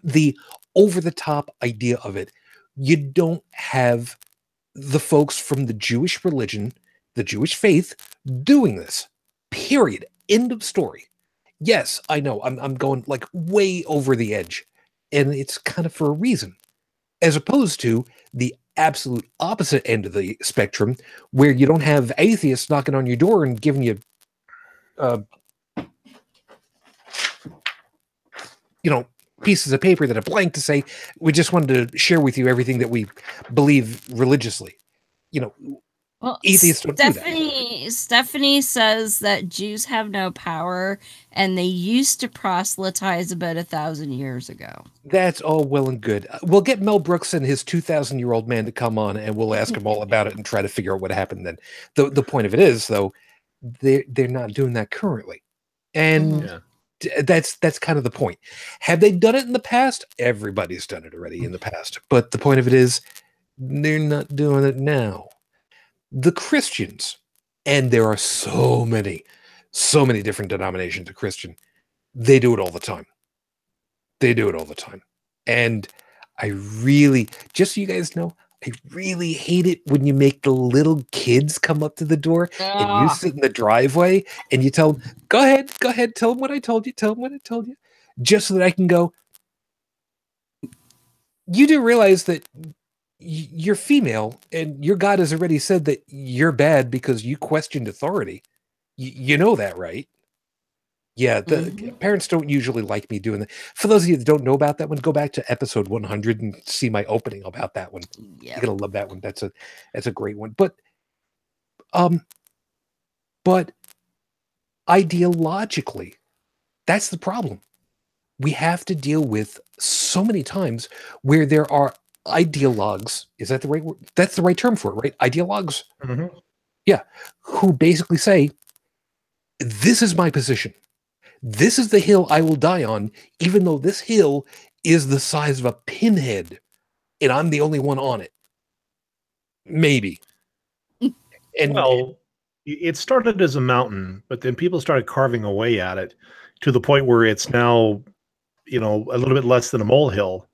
The over the top idea of it. You don't have the folks from the Jewish religion, the Jewish faith, doing this. Period. End of story. Yes, I know. I'm going like way over the edge, and it's kind of for a reason, as opposed to the absolute opposite end of the spectrum, where you don't have atheists knocking on your door and giving you, pieces of paper that are blank to say, we just wanted to share with you everything that we believe religiously. Well, atheists don't do that. Stephanie says that Jews have no power and they used to proselytize about 1,000 years ago. That's all well and good. We'll get Mel Brooks and his 2,000-year-old man to come on and we'll ask him all about it and try to figure out what happened then. The point of it is, though, they're not doing that currently. And that's kind of the point. Have they done it in the past? Everybody's done it already in the past. But the point of it is, they're not doing it now. The Christians, and there are so many different denominations of Christian, they do it all the time. They do it all the time. And I really, just so you guys know, I really hate it when you make the little kids come up to the door and you sit in the driveway and you tell them, go ahead, tell them what I told you, just so that I can go, you do realize that you're female and your God has already said that you're bad because you questioned authority. You know that, right? Yeah, the parents don't usually like me doing that. For those of you that don't know about that one, go back to episode 100 and see my opening about that one. You're gonna love that one. That's a great one. But ideologically, that's the problem. We have to deal with so many times where there are ideologues, is that the right word? That's the right term for it, right? Ideologues? Mm-hmm. Yeah. Who basically say, this is my position. This is the hill I will die on, even though this hill is the size of a pinhead, and I'm the only one on it. Maybe. And well, it started as a mountain, but then people started carving away at it to the point where it's now, a little bit less than a molehill.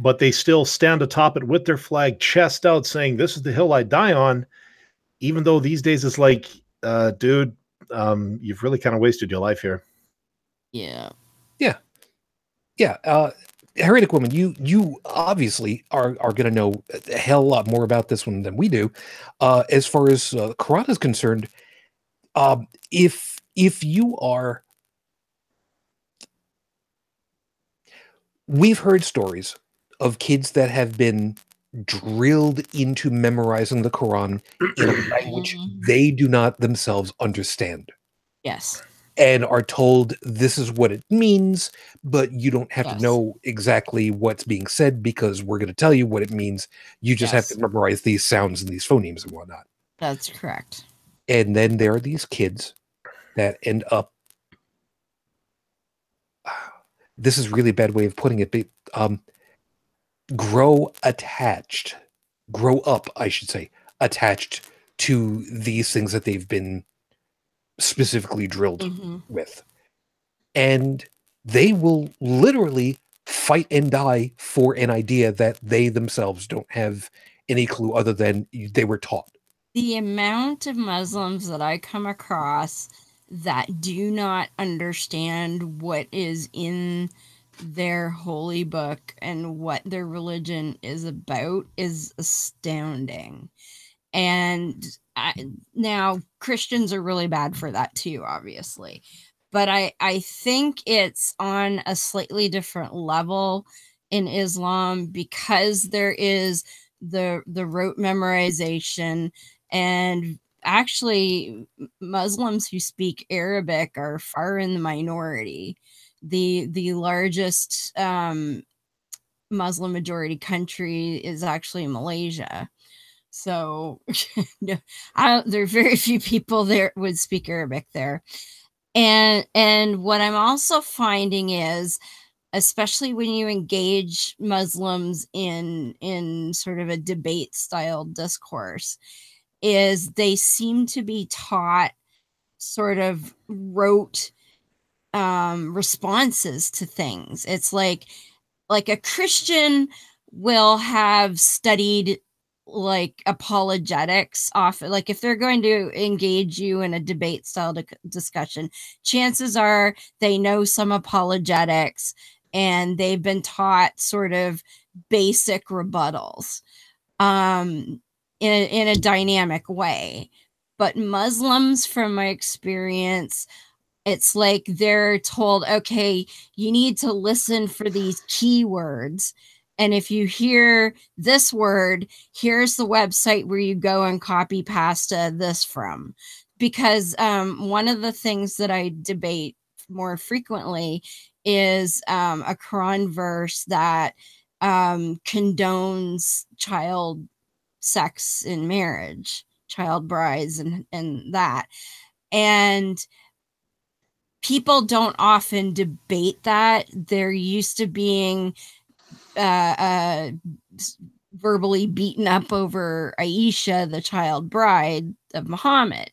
But they still stand atop it with their flag, chest out, saying, "This is the hill I die on." Even though these days it's like, dude, you've really kind of wasted your life here. Yeah. Heretic Woman, you obviously are going to know a hell lot more about this one than we do. As far as Quran is concerned, if you are, we've heard stories of kids that have been drilled into memorizing the Quran in a language they do not themselves understand. Yes. And are told this is what it means, but you don't have to know exactly what's being said because we're going to tell you what it means. You just have to memorize these sounds and these phonemes and whatnot. That's correct. And then there are these kids that end up, this is a really bad way of putting it, but grow up, I should say, attached to these things that they've been specifically drilled with. And they will literally fight and die for an idea that they themselves don't have any clue other than they were taught. The amount of Muslims that I come across that do not understand what is in their holy book and what their religion is about is astounding. And now Christians are really bad for that too, obviously. But I think it's on a slightly different level in Islam because there is the rote memorization, and actually Muslims who speak Arabic are far in the minority. The largest Muslim majority country is actually Malaysia. So there are very few people there would speak Arabic there. And what I'm also finding is, especially when you engage Muslims in sort of a debate style discourse, is they seem to be taught sort of rote responses to things. It's like a Christian will have studied like apologetics off, like if they're going to engage you in a debate style discussion, chances are they know some apologetics and they've been taught sort of basic rebuttals in a dynamic way. But Muslims, from my experience, it's like they're told, okay, you need to listen for these keywords. And if you hear this word, here's the website where you go and copy pasta this from. Because one of the things that I debate more frequently is a Quran verse that condones child sex in marriage, child brides and that. And people don't often debate that. They're used to being verbally beaten up over Aisha, the child bride of Muhammad.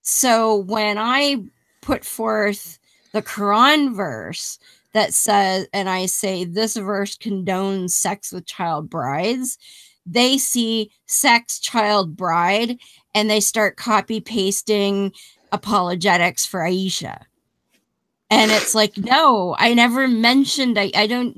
So when I put forth the Quran verse that says, and I say this verse condones sex with child brides, they see sex, child, bride, and they start copy pasting apologetics for Aisha. And it's like, no, I never mentioned, I don't,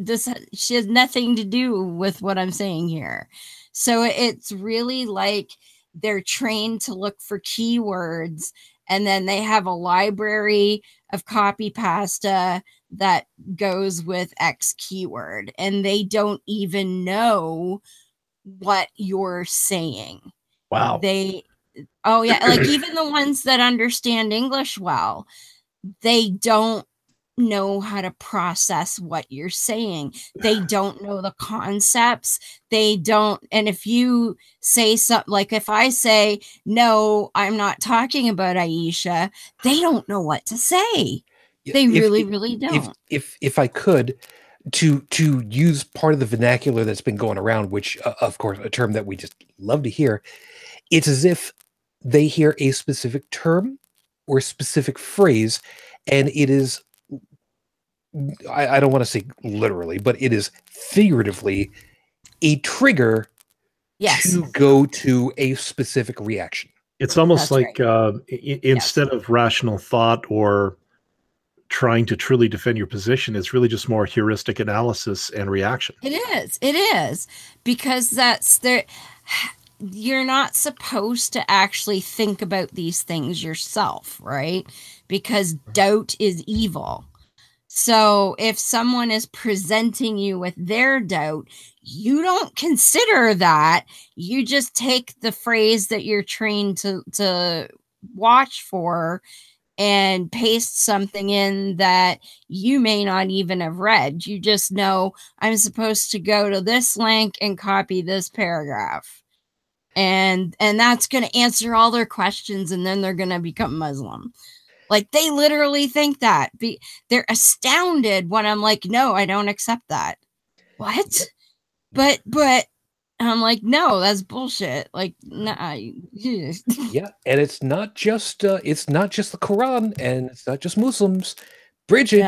she has nothing to do with what I'm saying here. So it's really like they're trained to look for keywords, and then they have a library of copy pasta that goes with X keyword, and they don't even know what you're saying. Wow. Oh yeah, like even the ones that understand English well, they don't know how to process what you're saying. They don't know the concepts. They don't. And if you say something, like if I say, no, I'm not talking about Aisha, they don't know what to say. They really don't. If I could, to use part of the vernacular that's been going around, which of course a term that we just love to hear, it's as if they hear a specific term or specific phrase, and it is, I don't want to say literally, but it is figuratively a trigger to go to a specific reaction. It's almost like instead of rational thought or trying to truly defend your position, it's really just more heuristic analysis and reaction. It is because you're not supposed to actually think about these things yourself, right? Because doubt is evil. So if someone is presenting you with their doubt, you don't consider that. You just take the phrase that you're trained to watch for and paste something in that you may not even have read. You just know, I'm supposed to go to this link and copy this paragraph. And that's going to answer all their questions, and then they're going to become Muslim. Like, they literally think that. They're astounded when I'm like, no, I don't accept that. What? But I'm like, no, that's bullshit. Like, nah. Yeah, and it's not just the Quran, and it's not just Muslims. Brigid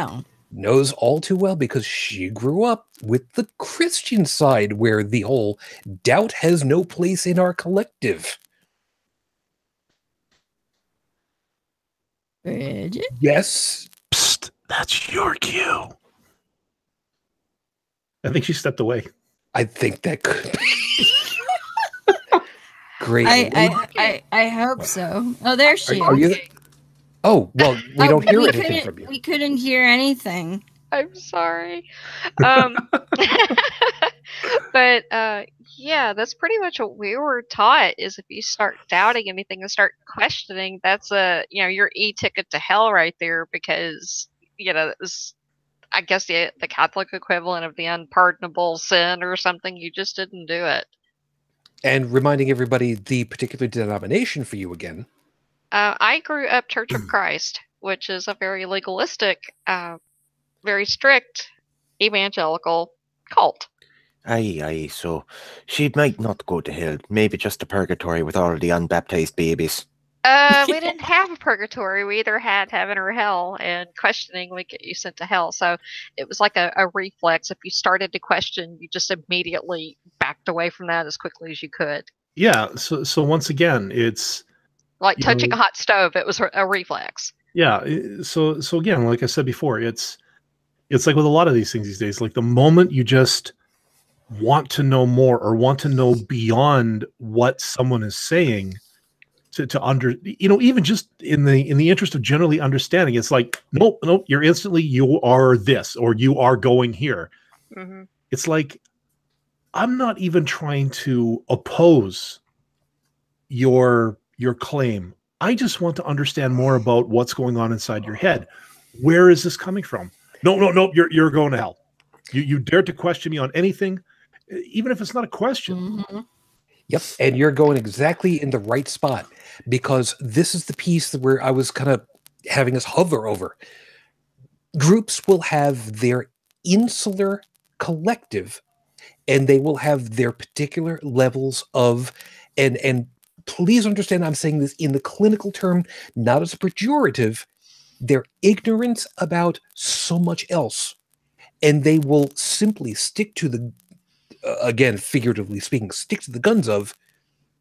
knows all too well, because she grew up with the Christian side, where the whole doubt has no place in our collective. Brigid? Yes. Psst, that's your cue. I think she stepped away. I think that could be. Great. I hope so. Oh, there she is. Are you? Oh, well, we don't hear anything from you. We couldn't hear anything. I'm sorry. But yeah, that's pretty much what we were taught, is if you start doubting anything and start questioning, that's your e-ticket to hell right there, because it's, I guess, the Catholic equivalent of the unpardonable sin or something. You just didn't do it. And reminding everybody the particular denomination for you again. I grew up Church of Christ, which is a very legalistic, very strict evangelical cult. Aye, so she might not go to hell, maybe just to purgatory with all the unbaptized babies. We didn't have a purgatory. We either had heaven or hell, and questioning would get you sent to hell. So it was like a reflex. If you started to question, you just immediately backed away from that as quickly as you could. Yeah, so once again, it's like touching a hot stove. It was a reflex. Yeah, so again, like I said before, it's like with a lot of these things these days, like the moment you just want to know more or want to know beyond what someone is saying, to even just in the interest of generally understanding, it's like, nope, you're instantly, you are this, or you are going here. Mm-hmm. It's like, I'm not even trying to oppose your claim. I just want to understand more about what's going on inside your head. Where is this coming from? No, you're going to hell. You dare to question me on anything, even if it's not a question. Mm-hmm. Yep, and you're going exactly in the right spot, because this is the piece where I was kind of having us hover over. Groups will have their insular collective, and they will have their particular levels of, and please understand, I'm saying this in the clinical term, not as a pejorative, their ignorance about so much else. And they will simply stick to the, again, figuratively speaking, stick to the guns of,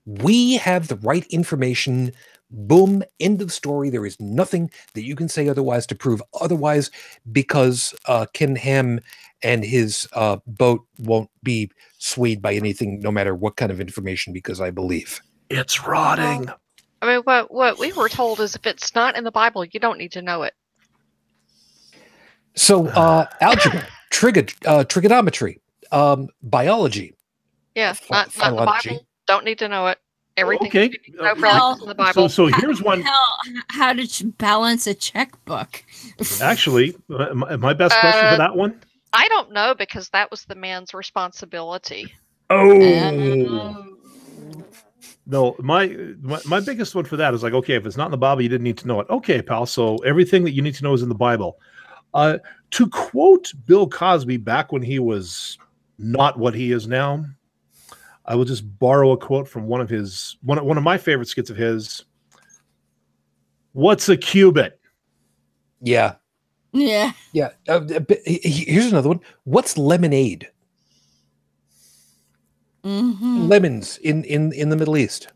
we have the right information, boom, end of story. There is nothing that you can say otherwise to prove otherwise, because Ken Ham and his boat won't be swayed by anything, no matter what kind of information, because I believe. It's rotting. I mean, what we were told is, if it's not in the Bible, you don't need to know it. So algebra, trigonometry, biology. Yeah, not the Bible. Don't need to know it. Everything Okay. in the Bible. So here's one. How did you balance a checkbook? Actually, my best question for that one. I don't know, because that was the man's responsibility. Oh. No, my biggest one for that is like, okay, if it's not in the Bible, you didn't need to know it. Okay, pal. So everything that you need to know is in the Bible. To quote Bill Cosby back when he was not what he is now, I will just borrow a quote from one of my favorite skits of his. What's a cubit? Yeah. Yeah. Yeah. Here's another one. What's lemonade? Mm-hmm. Lemons in the Middle East.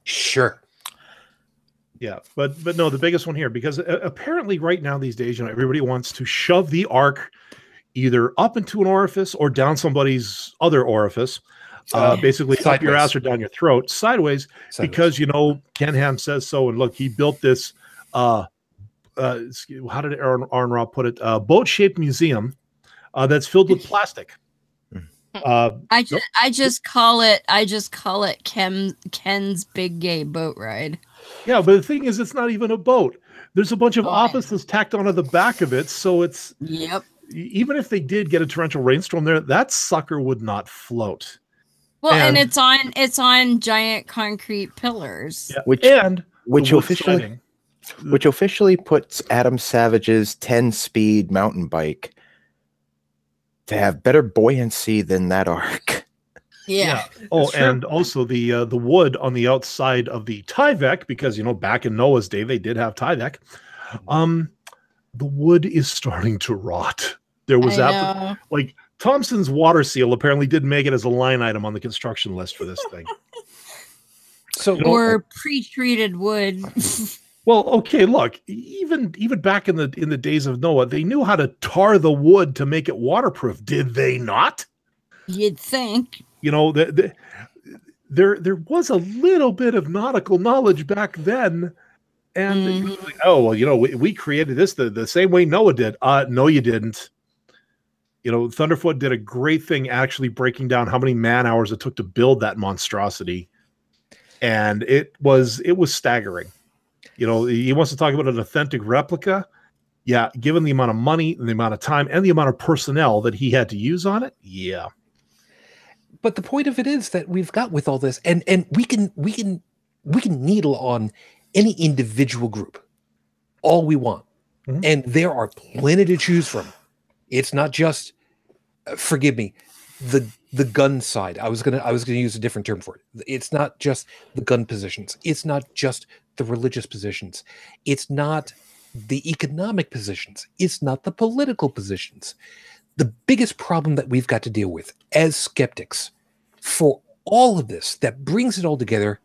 Sure. Yeah, but no, the biggest one here, because apparently right now these days, everybody wants to shove the ark either up into an orifice or down somebody's other orifice, basically sideways. Up your ass or down your throat, sideways. Because Ken Ham says so, and look, he built this. How did Aron Robb put it? Boat-shaped museum that's filled with plastic. I just call it Ken's big gay boat ride. Yeah, but the thing is, it's not even a boat. There's a bunch of offices tacked onto the back of it, so it's even if they did get a torrential rainstorm there, that sucker would not float. Well, and it's on giant concrete pillars. Yeah, which officially puts Adam Savage's 10-speed mountain bike to have better buoyancy than that ark. Yeah. Oh, and also the wood on the outside of the Tyvek, because back in Noah's day they did have Tyvek. The wood is starting to rot. There was like Thompson's water seal apparently didn't make it as a line item on the construction list for this thing. Or pre-treated wood. Well, okay, look, even back in the days of Noah, they knew how to tar the wood to make it waterproof, did they not? You'd think. There was a little bit of nautical knowledge back then, and we created this the same way Noah did. No, you didn't. Thunderfoot did a great thing actually breaking down how many man hours it took to build that monstrosity, and it was staggering. He wants to talk about an authentic replica. Yeah, given the amount of money and the amount of time and the amount of personnel that he had to use on it, yeah. But the point of it is that we've got with all this, and we can needle on any individual group all we want, and there are plenty to choose from. It's not just, forgive me, the gun side. I was gonna use a different term for it. It's not just the gun positions. It's not just the religious positions. It's not the economic positions. It's not the political positions. The biggest problem that we've got to deal with as skeptics for all of this that brings it all together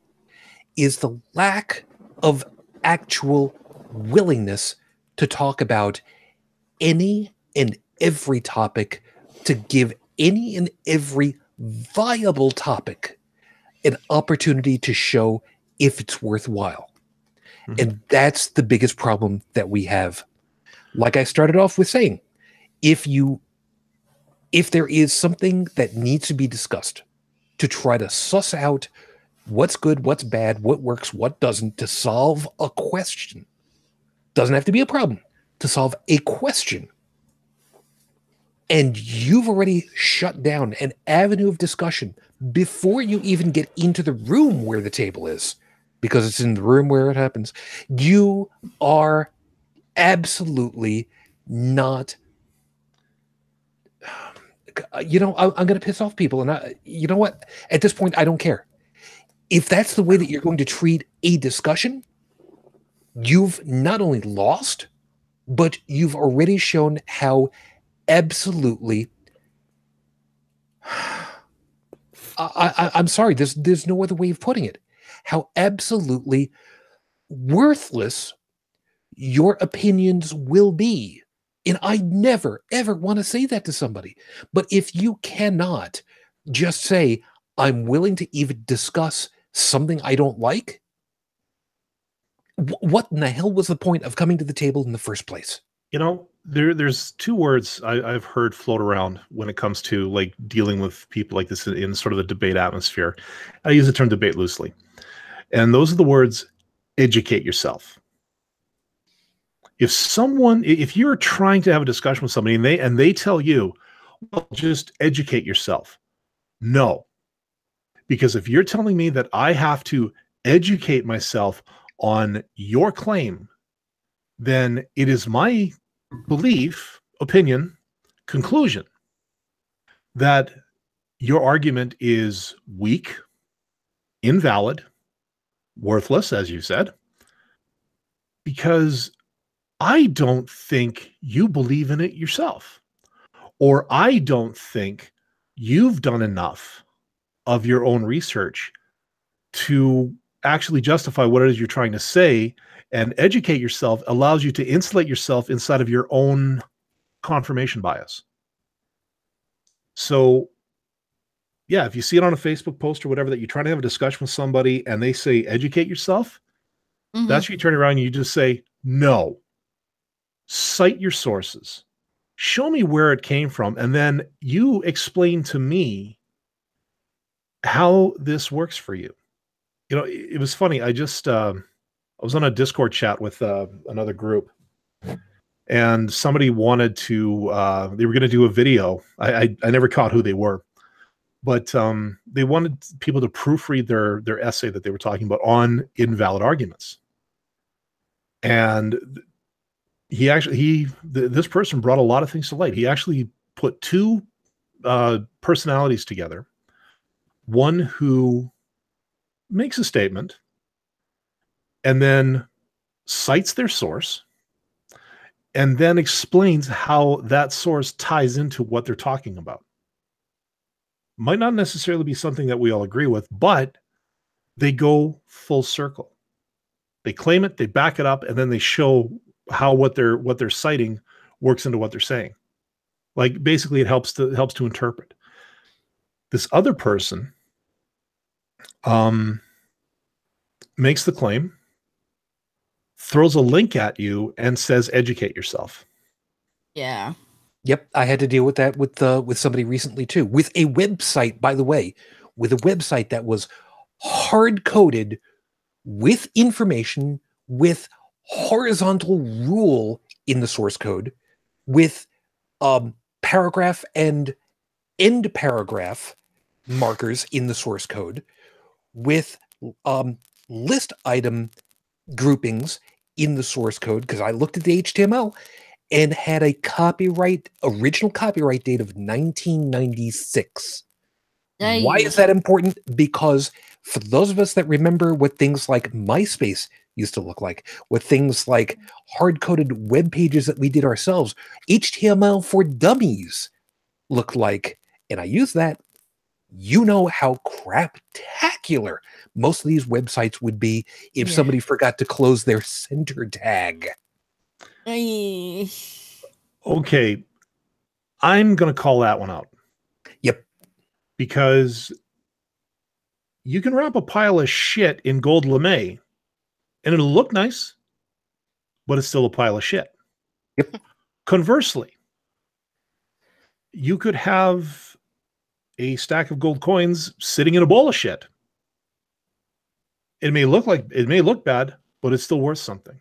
is the lack of actual willingness to talk about any and every topic, to give any and every viable topic an opportunity to show if it's worthwhile. And that's the biggest problem that we have. Like I started off with saying, if there is something that needs to be discussed to try to suss out what's good, what's bad, what works, what doesn't, to solve a question, doesn't have to be a problem, to solve a question, and you've already shut down an avenue of discussion before you even get into the room where the table is, because it's in the room where it happens, you are absolutely not. I'm going to piss off people, and you know what? At this point, I don't care. If that's the way that you're going to treat a discussion, you've not only lost, but you've already shown how absolutely. I'm sorry. There's no other way of putting it. How absolutely worthless your opinions will be. And I never, ever want to say that to somebody. But if you cannot just say, I'm willing to even discuss something I don't like, what in the hell was the point of coming to the table in the first place? There's two words I've heard float around when it comes to like dealing with people like this in sort of a debate atmosphere. I use the term debate loosely. And those are the words, educate yourself. If you're trying to have a discussion with somebody and they tell you, well, just educate yourself. No. Because if you're telling me that I have to educate myself on your claim, then it is my belief, opinion, conclusion that your argument is weak, invalid, worthless, as you said, because I don't think you believe in it yourself, or I don't think you've done enough of your own research to actually justify what it is you're trying to say. And educate yourself allows you to insulate yourself inside of your own confirmation bias. So, yeah, if you see it on a Facebook post or whatever that you're trying to have a discussion with somebody and they say, educate yourself, that's when you turn around and you just say, no. Cite your sources. Show me where it came from. And then you explain to me how this works for you. You know, it was funny. I was on a Discord chat with another group, and somebody wanted to, they were going to do a video. I never caught who they were, but they wanted people to proofread their essay that they were talking about on invalid arguments. And this person brought a lot of things to light. He actually put two personalities together, one who makes a statement and then cites their source, and then explains how that source ties into what they're talking about. Might not necessarily be something that we all agree with, but they go full circle. They claim it, they back it up, and then they show how what they're citing works into what they're saying. Like, basically, it helps to interpret. This other person makes the claim, throws a link at you, and says, educate yourself. Yeah. Yep, I had to deal with that with somebody recently too, with a website, by the way, with a website that was hard-coded with information, with horizontal rule in the source code, with paragraph and end paragraph markers in the source code, with list item groupings in the source code, because I looked at the HTML and had a original copyright date of 1996. Nice. Why is that important? Because for those of us that remember what things like MySpace used to look like, what things like hard-coded web pages that we did ourselves, HTML for dummies looked like, and I use that, you know how craptacular most of these websites would be if somebody forgot to close their center tag. Okay, I'm going to call that one out. Yep. Because you can wrap a pile of shit in gold lame and it'll look nice, but it's still a pile of shit. Yep. Conversely, you could have a stack of gold coins sitting in a bowl of shit. It may look bad, but it's still worth something.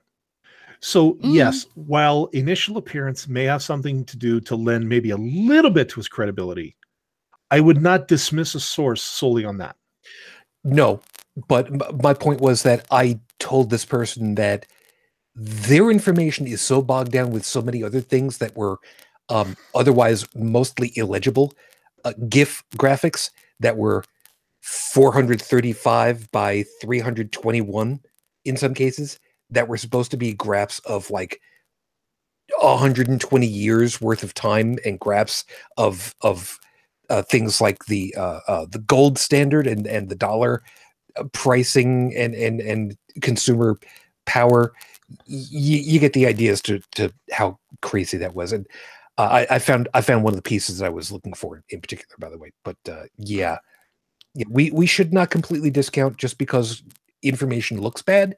So yes, while initial appearance may have something to do to lend maybe a little bit to his credibility, I would not dismiss a source solely on that. No, but my point was that I told this person that their information is so bogged down with so many other things that were otherwise mostly illegible. GIF graphics that were 435 by 321 in some cases, that were supposed to be graphs of like 120 years worth of time, and graphs of things like the gold standard and the dollar pricing and consumer power. You get the idea as to how crazy that was. And I found one of the pieces that I was looking for in particular, by the way. But yeah, we should not completely discount just because information looks bad,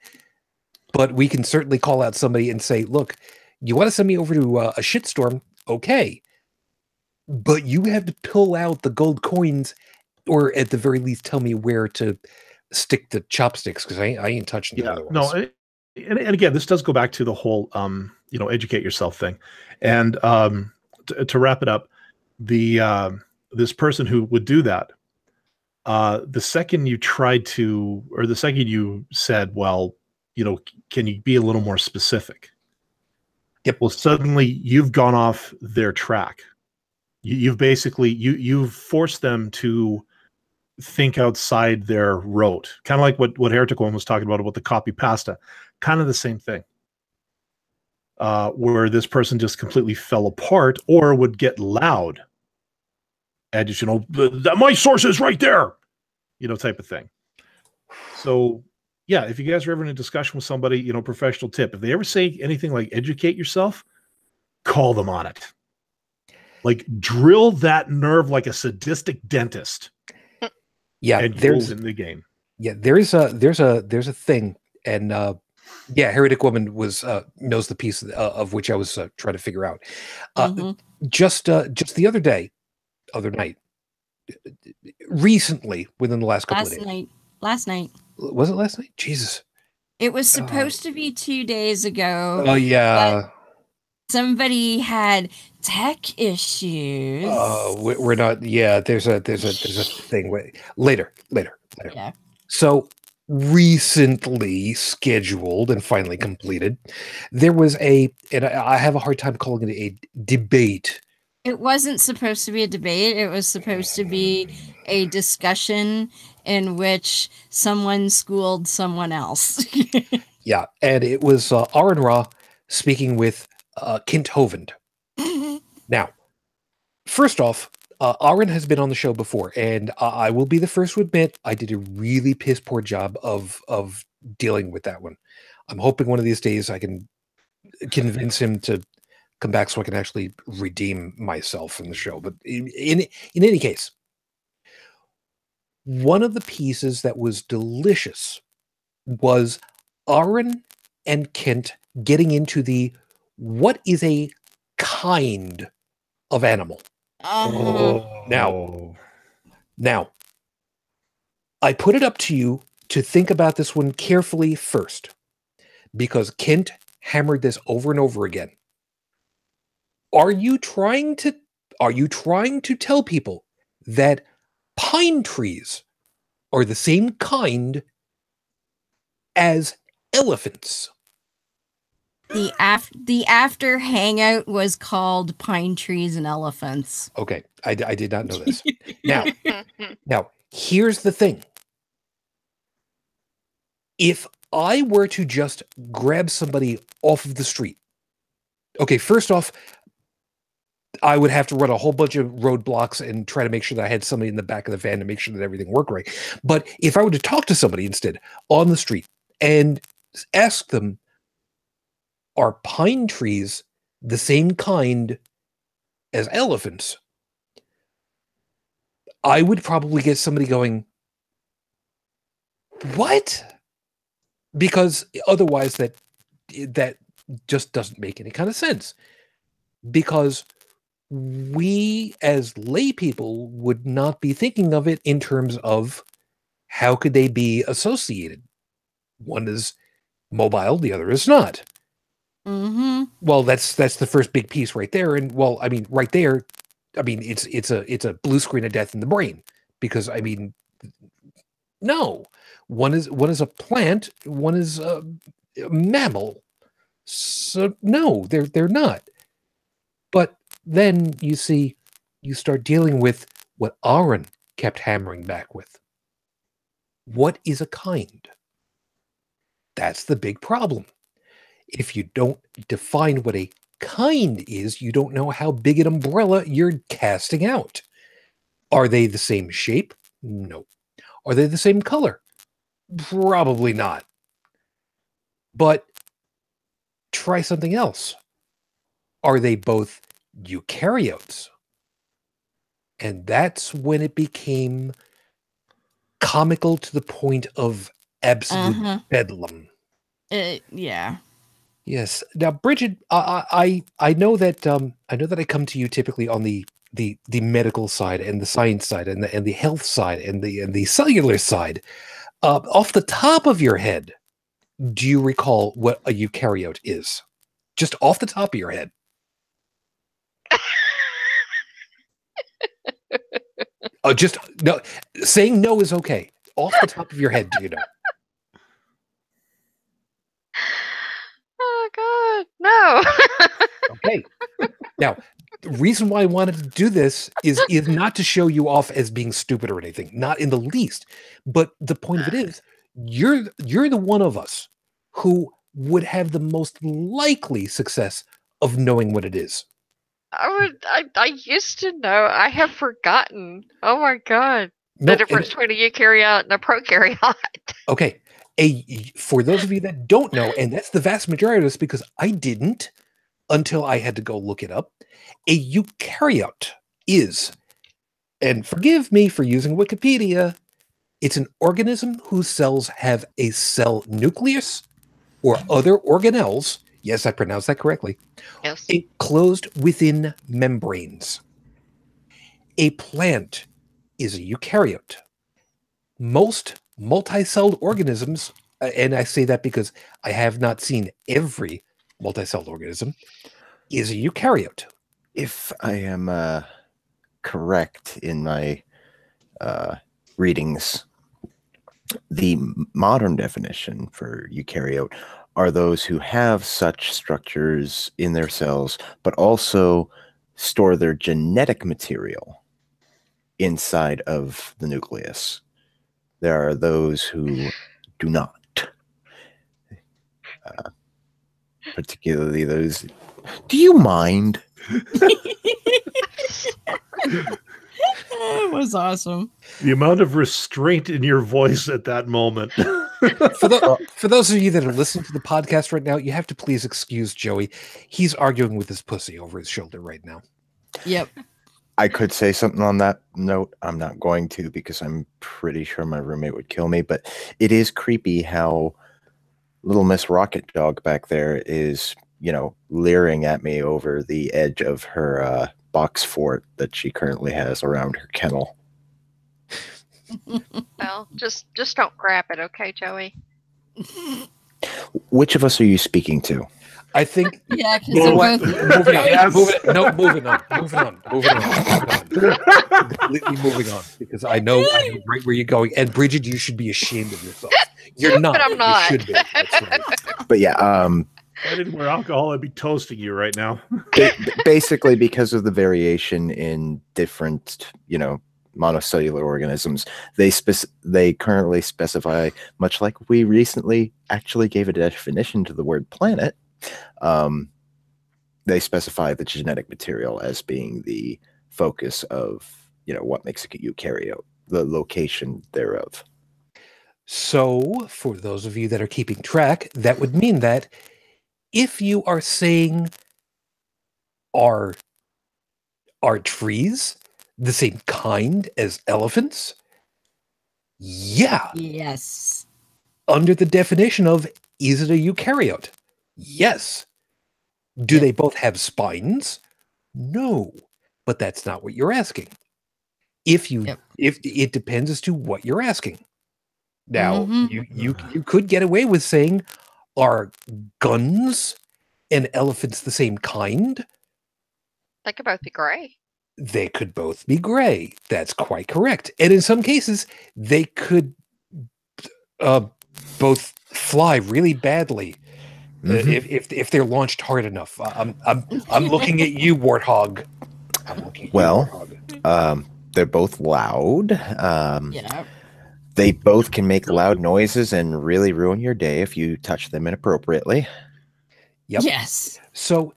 but we can certainly call out somebody and say, look, You want to send me over to a shitstorm? Okay. But you have to pull out the gold coins, or at the very least tell me where to stick the chopsticks, because I ain't touching it otherwise. No, and again, this does go back to the whole educate yourself thing. And to wrap it up, this person who would do that, the second you tried to, or the second you said, well, can you be a little more specific? Yep. Well, suddenly you've gone off their track. You've basically you've forced them to think outside their rote, kind of like what Heretic Woman was talking about the copy pasta, kind of the same thing. Where this person just completely fell apart, or would get loud, and just my source is right there, type of thing. So yeah, if you guys are ever in a discussion with somebody, professional tip, if they ever say anything like educate yourself, call them on it. Like, drill that nerve like a sadistic dentist. Yeah, and there's in the game. Yeah, there's a thing, and Heretic Woman knows the piece of which I was trying to figure out. Just the other night, recently, within the last couple of days. Last night. Was it last night? Jesus. It was supposed to be 2 days ago. Oh yeah. Somebody had tech issues. We're not. Yeah, there's a thing. Later. Yeah. So recently scheduled and finally completed, there was and I have a hard time calling it a debate. It wasn't supposed to be a debate. It was supposed to be a discussion in which someone schooled someone else. Yeah, and it was Aron speaking with Kint Hovind. Now, first off, Aron has been on the show before, and I will be the first to admit I did a really piss poor job of dealing with that one. I'm hoping one of these days I can convince him to come back so I can actually redeem myself in the show. But in any case, one of the pieces that was delicious was Aron and Kint getting into the what is a kind of animal. Now, I put it up to you to think about this one carefully first, because Kint hammered this over and over again. Are you trying to tell people that pine trees are the same kind as elephants? The after hangout was called Pine Trees and Elephants. Okay, I did not know this. Now, here's the thing. If I were to just grab somebody off of the street, okay, first off, I would have to run a whole bunch of roadblocks and try to make sure that I had somebody in the back of the van to make sure that everything worked right. But if I were to talk to somebody instead on the street and ask them, are pine trees the same kind as elephants? I would probably get somebody going, what? Because otherwise that just doesn't make any kind of sense. Because we as lay people would not be thinking of it in terms of how could they be associated. One is mobile, the other is not. Well, that's the first big piece right there. And well, I mean, right there, I mean, it's a blue screen of death in the brain, because I mean, no, one is a plant, one is a mammal. So no, they're not. But then you start dealing with what Aron kept hammering back with. What is a kind? That's the big problem. If you don't define what a kind is, you don't know how big an umbrella you're casting out. Are they the same shape? No. Are they the same color? Probably not. But try something else. Are they both eukaryotes? And that's when it became comical to the point of absolute bedlam. Yeah. Yes. Now, Brigid, I know that I come to you typically on the medical side and the science side and the health side and the cellular side. Off the top of your head, do you recall what a eukaryote is? Just off the top of your head. Just no. Saying no is okay. Off the top of your head, do you know? Oh God, no. Okay. Now, the reason why I wanted to do this is not to show you off as being stupid or anything, not in the least. But the point of it is, you're the one of us who would have the most likely success of knowing what it is. I used to know. I have forgotten. Oh my God. No, The difference between a eukaryote and a prokaryote. Okay. For those of you that don't know, and that's the vast majority of us, because I didn't until I had to go look it up, a eukaryote is, and forgive me for using Wikipedia, it's an organism whose cells have a cell nucleus or other organelles. Yes, I pronounced that correctly. Yes. Enclosed within membranes. A plant is a eukaryote. Most multicelled organisms, and I say that because I have not seen every multicelled organism, is a eukaryote. If I am correct in my readings, the modern definition for eukaryote are those who have such structures in their cells, but also store their genetic material inside of the nucleus. There are those who do not. Particularly those. Do you mind? It was awesome. The amount of restraint in your voice at that moment. For those of you that are listening to the podcast right now, you have to please excuse Joey. He's arguing with his pussy over his shoulder right now. Yep. I could say something on that note. I'm not going to because I'm pretty sure my roommate would kill me. But it is creepy how little Miss Rocket Dog back there is, leering at me over the edge of her box fort that she currently has around her kennel. Well, just don't grab it, okay, Joey? Which of us are you speaking to? I think. Yeah, because moving on. Completely moving on, because I know right where you're going. And Brigid, you should be ashamed of yourself. You're not. But I'm not. You should be. That's right. But yeah, If I didn't wear alcohol, I'd be toasting you right now. basically because of the variation in different, monocellular organisms, they currently specify, much like we recently actually gave a definition to the word planet, they specify the genetic material as being the focus of, what makes a eukaryote, the location thereof. So, for those of you that are keeping track, that would mean that if you are saying are trees the same kind as elephants? Yeah. Yes. Under the definition of, is it a eukaryote? Yes. Do they both have spines? No. But that's not what you're asking. If it depends as to what you're asking. Now, you could get away with saying, are guns and elephants the same kind? They could both be gray. They could both be gray. That's quite correct. And in some cases, they could both fly really badly if they're launched hard enough. I'm looking at you, Warthog. They're both loud. Yeah. They both can make loud noises and really ruin your day if you touch them inappropriately. Yep. Yes. So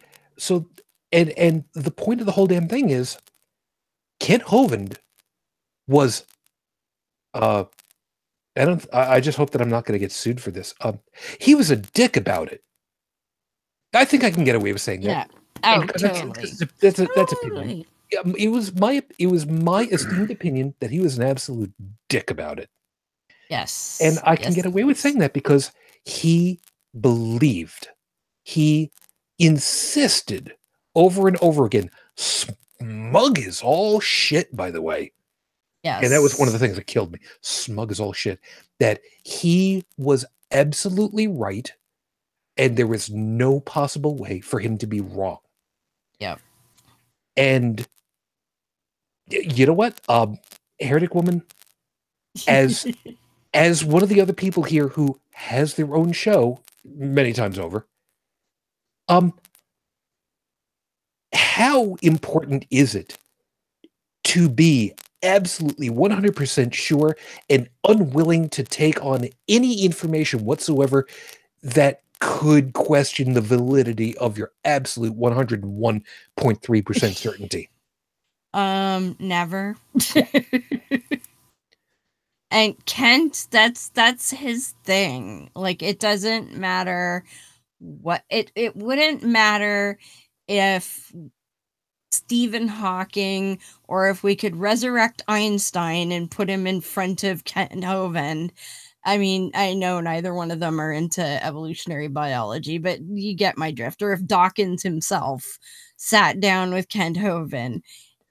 and the point of the whole damn thing is, Kent Hovind was I just hope that I'm not going to get sued for this. He was a dick about it. I think I can get away with saying that. Yeah. Oh, Totally. totally. That's opinion. It was my esteemed opinion that he was an absolute dick about it. Yes. And I can get away with saying that because he believed he insisted over and over again. Smug is all shit, by the way. Yes. And that was one of the things that killed me. Smug is all shit. That he was absolutely right, and there was no possible way for him to be wrong. Yep. And you know what? Heretic Woman, as one of the other people here who has their own show many times over, how important is it to be absolutely 100% sure and unwilling to take on any information whatsoever that could question the validity of your absolute 101.3% certainty? Never. And Kent, that's his thing. Like, it doesn't matter what it wouldn't matter if Stephen Hawking, or if we could resurrect Einstein and put him in front of Kent Hovind. I mean, I know neither one of them are into evolutionary biology, but you get my drift. Or if Dawkins himself sat down with Kent Hovind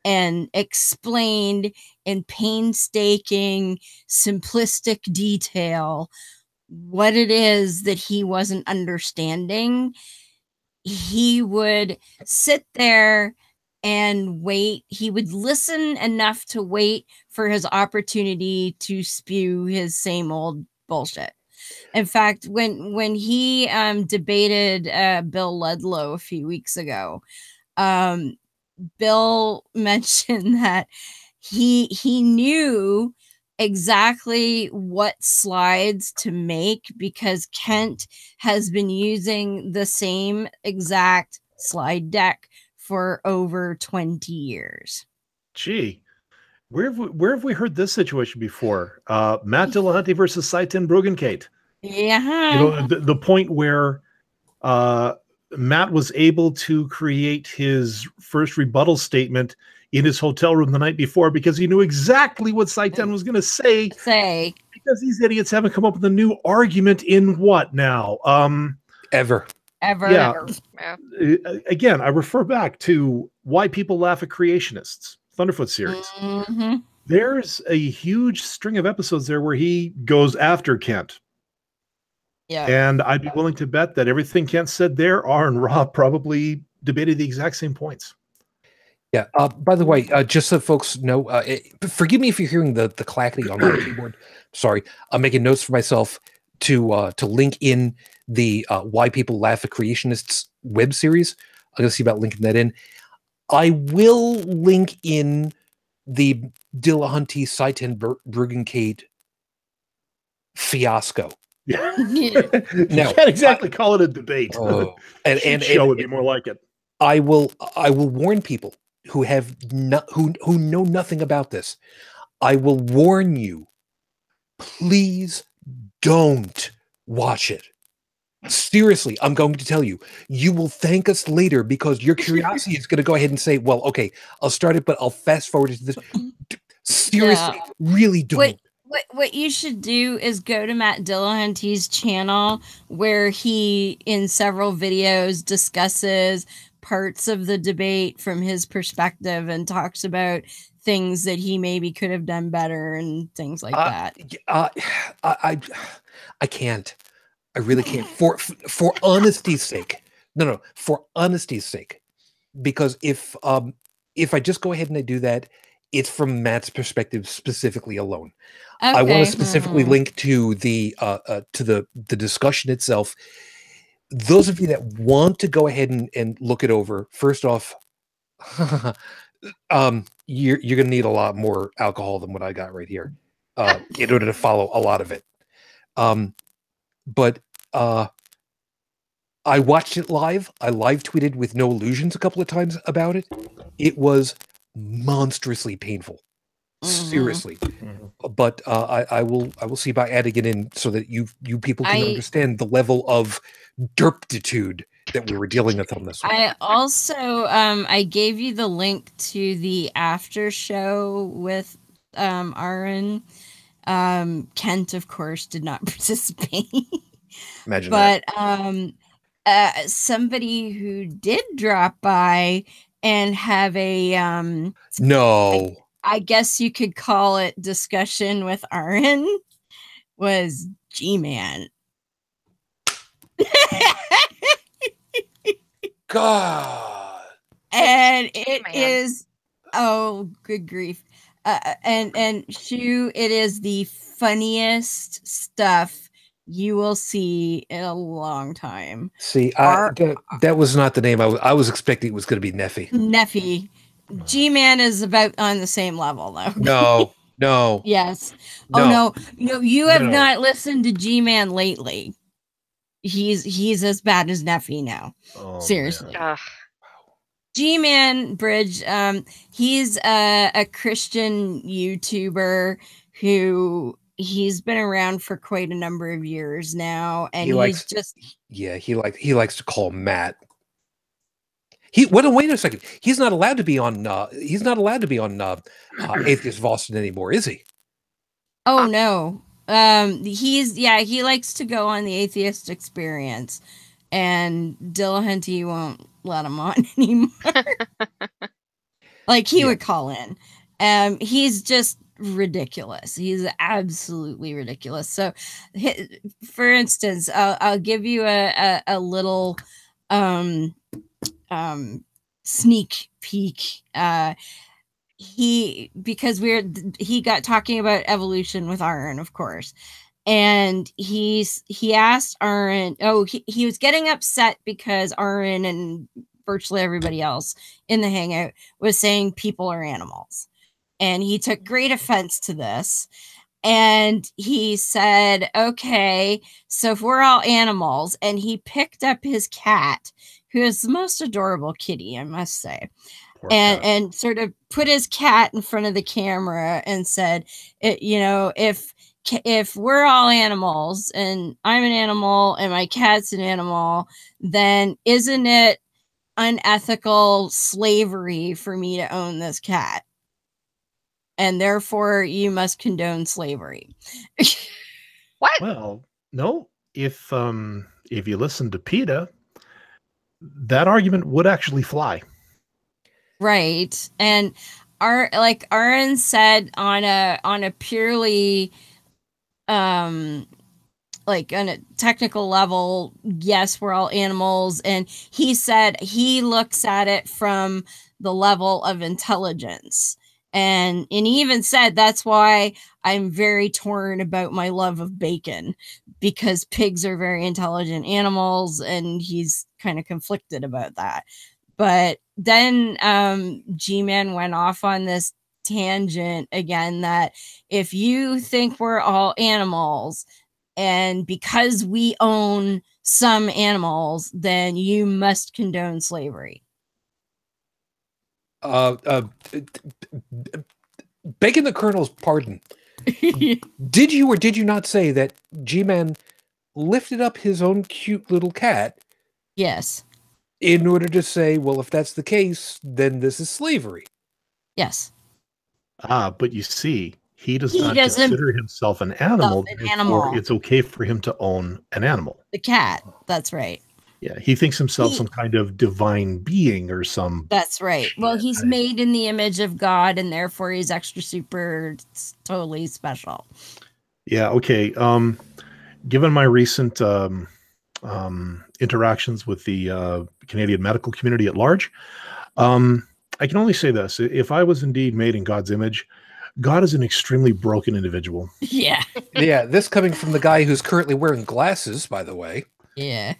and explained in painstaking, simplistic detail what it is that he wasn't understanding, he would sit there and wait. He would listen enough to wait for his opportunity to spew his same old bullshit. In fact, when he debated Bill Ludlow a few weeks ago, Bill mentioned that he knew exactly what slides to make because Kent has been using the same exact slide deck for over 20 years. Gee, where have we heard this situation before? Matt Dillahunty versus Saitin Bruggencate. Yeah. You know, the point where Matt was able to create his first rebuttal statement in his hotel room the night before because he knew exactly what Saitin was going to say. Because these idiots haven't come up with a new argument in what now? Ever. Yeah. Again, I refer back to Why People Laugh at Creationists, Thunderfoot series. Mm-hmm. There's a huge string of episodes there where he goes after Kent. Yeah. And I'd be willing to bet that everything Kent said there, Aron and Rob probably debated the exact same points. Yeah. By the way, just so folks know, forgive me if you're hearing the clacking on my keyboard. Sorry, I'm making notes for myself to link in the Why People Laugh at Creationists web series. I'm going to see about linking that in. I will link in the Dillahunty Saitin Bruggencate fiasco. Yeah. No, you can't exactly call it a debate. And show would be more like it. I will warn people who have who know nothing about this. I will warn you, please don't watch it. Seriously, I'm going to tell you, you will thank us later because your curiosity is going to go ahead and say, well, okay, I'll start it, but I'll fast forward to this. Seriously, really don't. What you should do is go to Matt Dillahunty's channel where he, in several videos, discusses parts of the debate from his perspective and talks about things that he maybe could have done better and things like that. I can't. I really can't. For honesty's sake. No, for honesty's sake. Because if I just go ahead and I do that, it's from Matt's perspective specifically alone. Okay. I want to specifically link to the discussion itself. Those of you that want to go ahead and look it over, first off, you're going to need a lot more alcohol than what I got right here in order to follow a lot of it. But I watched it live. I live tweeted with no illusions a couple of times about it. It was monstrously painful. Seriously. But I will see by adding it in so that you people can understand the level of derptitude that we were dealing with on this one. I also I gave you the link to the after show with Aron. Kent, of course, did not participate. Imagine but that. somebody who did drop by and have a No. I guess you could call it discussion with Aron was G-Man. God. And it G-Man. is, oh, good grief. And Shu, it is the funniest stuff you will see in a long time. See, that was not the name I was expecting. It was going to be Neffy. Neffy. G-Man is about on the same level, though. No. Yes. No. Oh no, you have No. not listened to G-Man lately. He's as bad as Neffy now. Oh, Seriously. man. Ugh. G-Man Bridge, he's a Christian YouTuber who he's been around for quite a number of years now, and He likes- he likes to call Matt. Wait a second. He's not allowed to be on Atheist Boston anymore, is he? Oh no. He likes to go on the Atheist Experience, and Dillahunty won't let him on anymore. Like he would call in. He's just ridiculous. He's absolutely ridiculous. So, for instance, I'll give you a little sneak peek. He got talking about evolution with Aron, of course, and he asked Aron. Oh, he was getting upset because Aron and virtually everybody else in the Hangout was saying people are animals, and he took great offense to this. And he said, "Okay, so if we're all animals," and he picked up his cat, who is the most adorable kitty, I must say. And sort of put his cat in front of the camera and said, if we're all animals and I'm an animal and my cat's an animal, then isn't it unethical slavery for me to own this cat? And therefore you must condone slavery. What? Well, no. If you listen to PETA, that argument would actually fly. Right. And Aron said on a purely on a technical level, yes, we're all animals. And he said he looks at it from the level of intelligence. And he even said that's why I'm very torn about my love of bacon, because pigs are very intelligent animals, and he's kind of conflicted about that. But then G-Man went off on this tangent again that if you think we're all animals, and because we own some animals, then you must condone slavery. Begging the Colonel's pardon. Did you or did you not say that G-Man lifted up his own cute little cat? Yes. In order to say, well, if that's the case, then this is slavery. Yes. But you see, he doesn't consider himself an animal. It's okay for him to own an animal. The cat. That's right. Yeah, he thinks himself some kind of divine being or some. That's right. Well, he's made in the image of God, and therefore he's extra super, totally special. Yeah. Okay. Given my recent interactions with the Canadian medical community at large, I can only say this: if I was indeed made in God's image, God is an extremely broken individual. Yeah. Yeah. This coming from the guy who's currently wearing glasses, by the way. Yeah.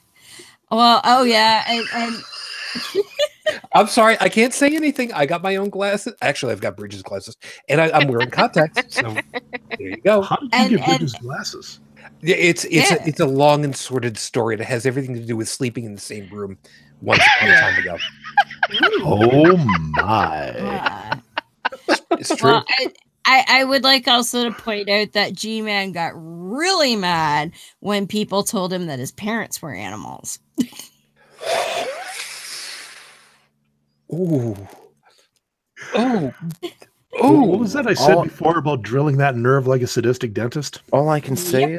Well, oh yeah, and I'm sorry, I can't say anything. I got my own glasses. Actually, I've got Brigid's glasses, and I'm wearing contacts. So there you go. How did you get Brigid's glasses? Yeah, it's a long and sordid story. It has everything to do with sleeping in the same room once upon a time ago. Oh my! It's true. Well, I would like also to point out that G-Man got really mad when people told him that his parents were animals. Ooh. Oh. Oh, what was that I said before about drilling that nerve like a sadistic dentist? All I can say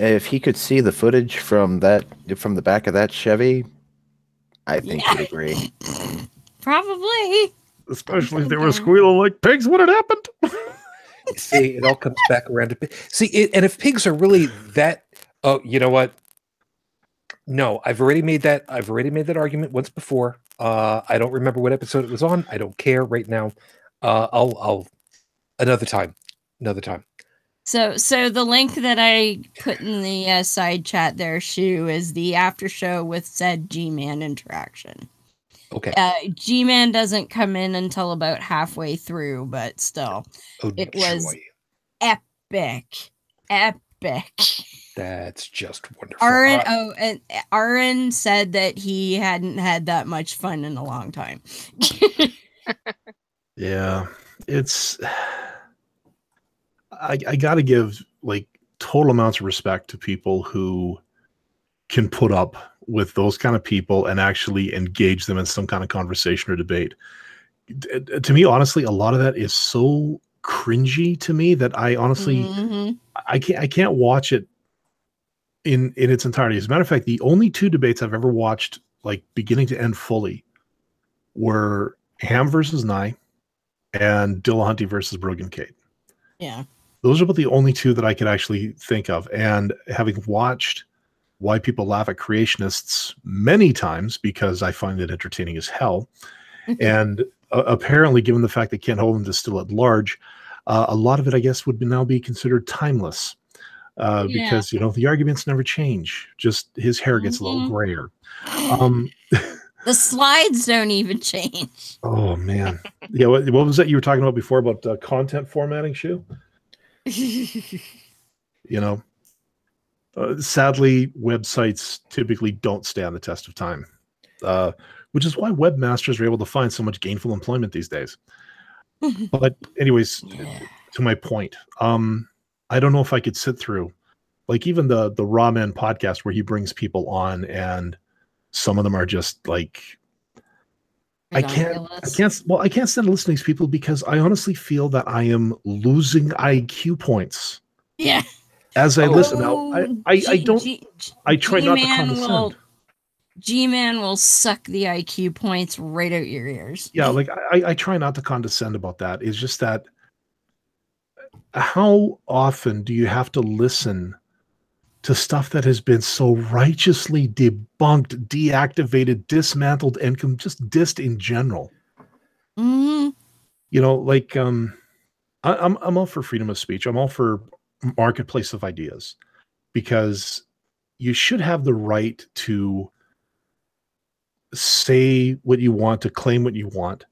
if he could see the footage from the back of that Chevy, I think he'd agree. Probably. Especially if they were squealing like pigs when it happened. See, it all comes back around to and if pigs are really that, oh, you know what? No, I've already made that argument once before. I don't remember what episode it was on. I don't care right now. I'll another time. So the link that I put in the side chat there, Shu, is the after show with said G-Man interaction. Okay. G-Man doesn't come in until about halfway through, but still, it was epic. That's just wonderful. And Aron said that he hadn't had that much fun in a long time. Yeah, it's. I got to give like total amounts of respect to people who can put up with those kind of people and actually engage them in some kind of conversation or debate. To me, honestly, a lot of that is so cringy to me that I honestly I can't watch it in its entirety. As a matter of fact, the only two debates I've ever watched like beginning to end fully were Ham versus Nye and Dillahunty versus Bruggencate. Yeah. Those are about the only two that I could actually think of. And having watched Why People Laugh at Creationists many times, because I find it entertaining as hell, and apparently, given the fact that Ken Hovind is still at large, a lot of it, I guess, would now be considered timeless. Because, the arguments never change. Just his hair gets a little grayer. The slides don't even change. Oh, man. Yeah, what was that you were talking about before about content formatting, Shu? Sadly, websites typically don't stand the test of time, which is why webmasters are able to find so much gainful employment these days. But anyways, to my point, I don't know if I could sit through like even the Raw Man podcast where he brings people on and some of them are just like I can't stand listening to these people because I honestly feel that I am losing IQ points. Yeah. As I listen now, I try not to condescend. G-Man will suck the IQ points right out your ears. Yeah, like I try not to condescend about that. It's just that how often do you have to listen to stuff that has been so righteously debunked, deactivated, dismantled, and just dissed in general? Mm-hmm. I'm all for freedom of speech. I'm all for marketplace of ideas because you should have the right to say what you want, to claim what you want,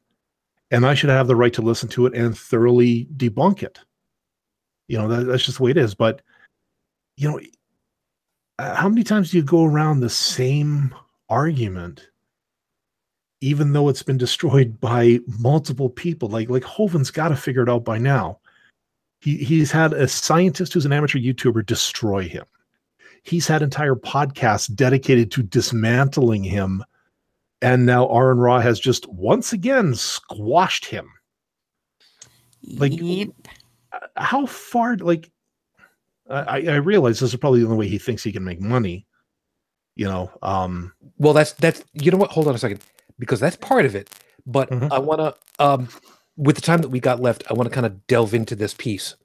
and I should have the right to listen to it and thoroughly debunk it. That's just the way it is. But how many times do you go around the same argument, even though it's been destroyed by multiple people? Like Hovind's got to figure it out by now. He's had a scientist who's an amateur YouTuber destroy him. He's had entire podcasts dedicated to dismantling him. And now Aron Ra has just once again squashed him. Like, how far, I realize this is probably the only way he thinks he can make money, Well, that's, you know what? Hold on a second, because that's part of it. But I want to, with the time that we got left, I want to kind of delve into this piece,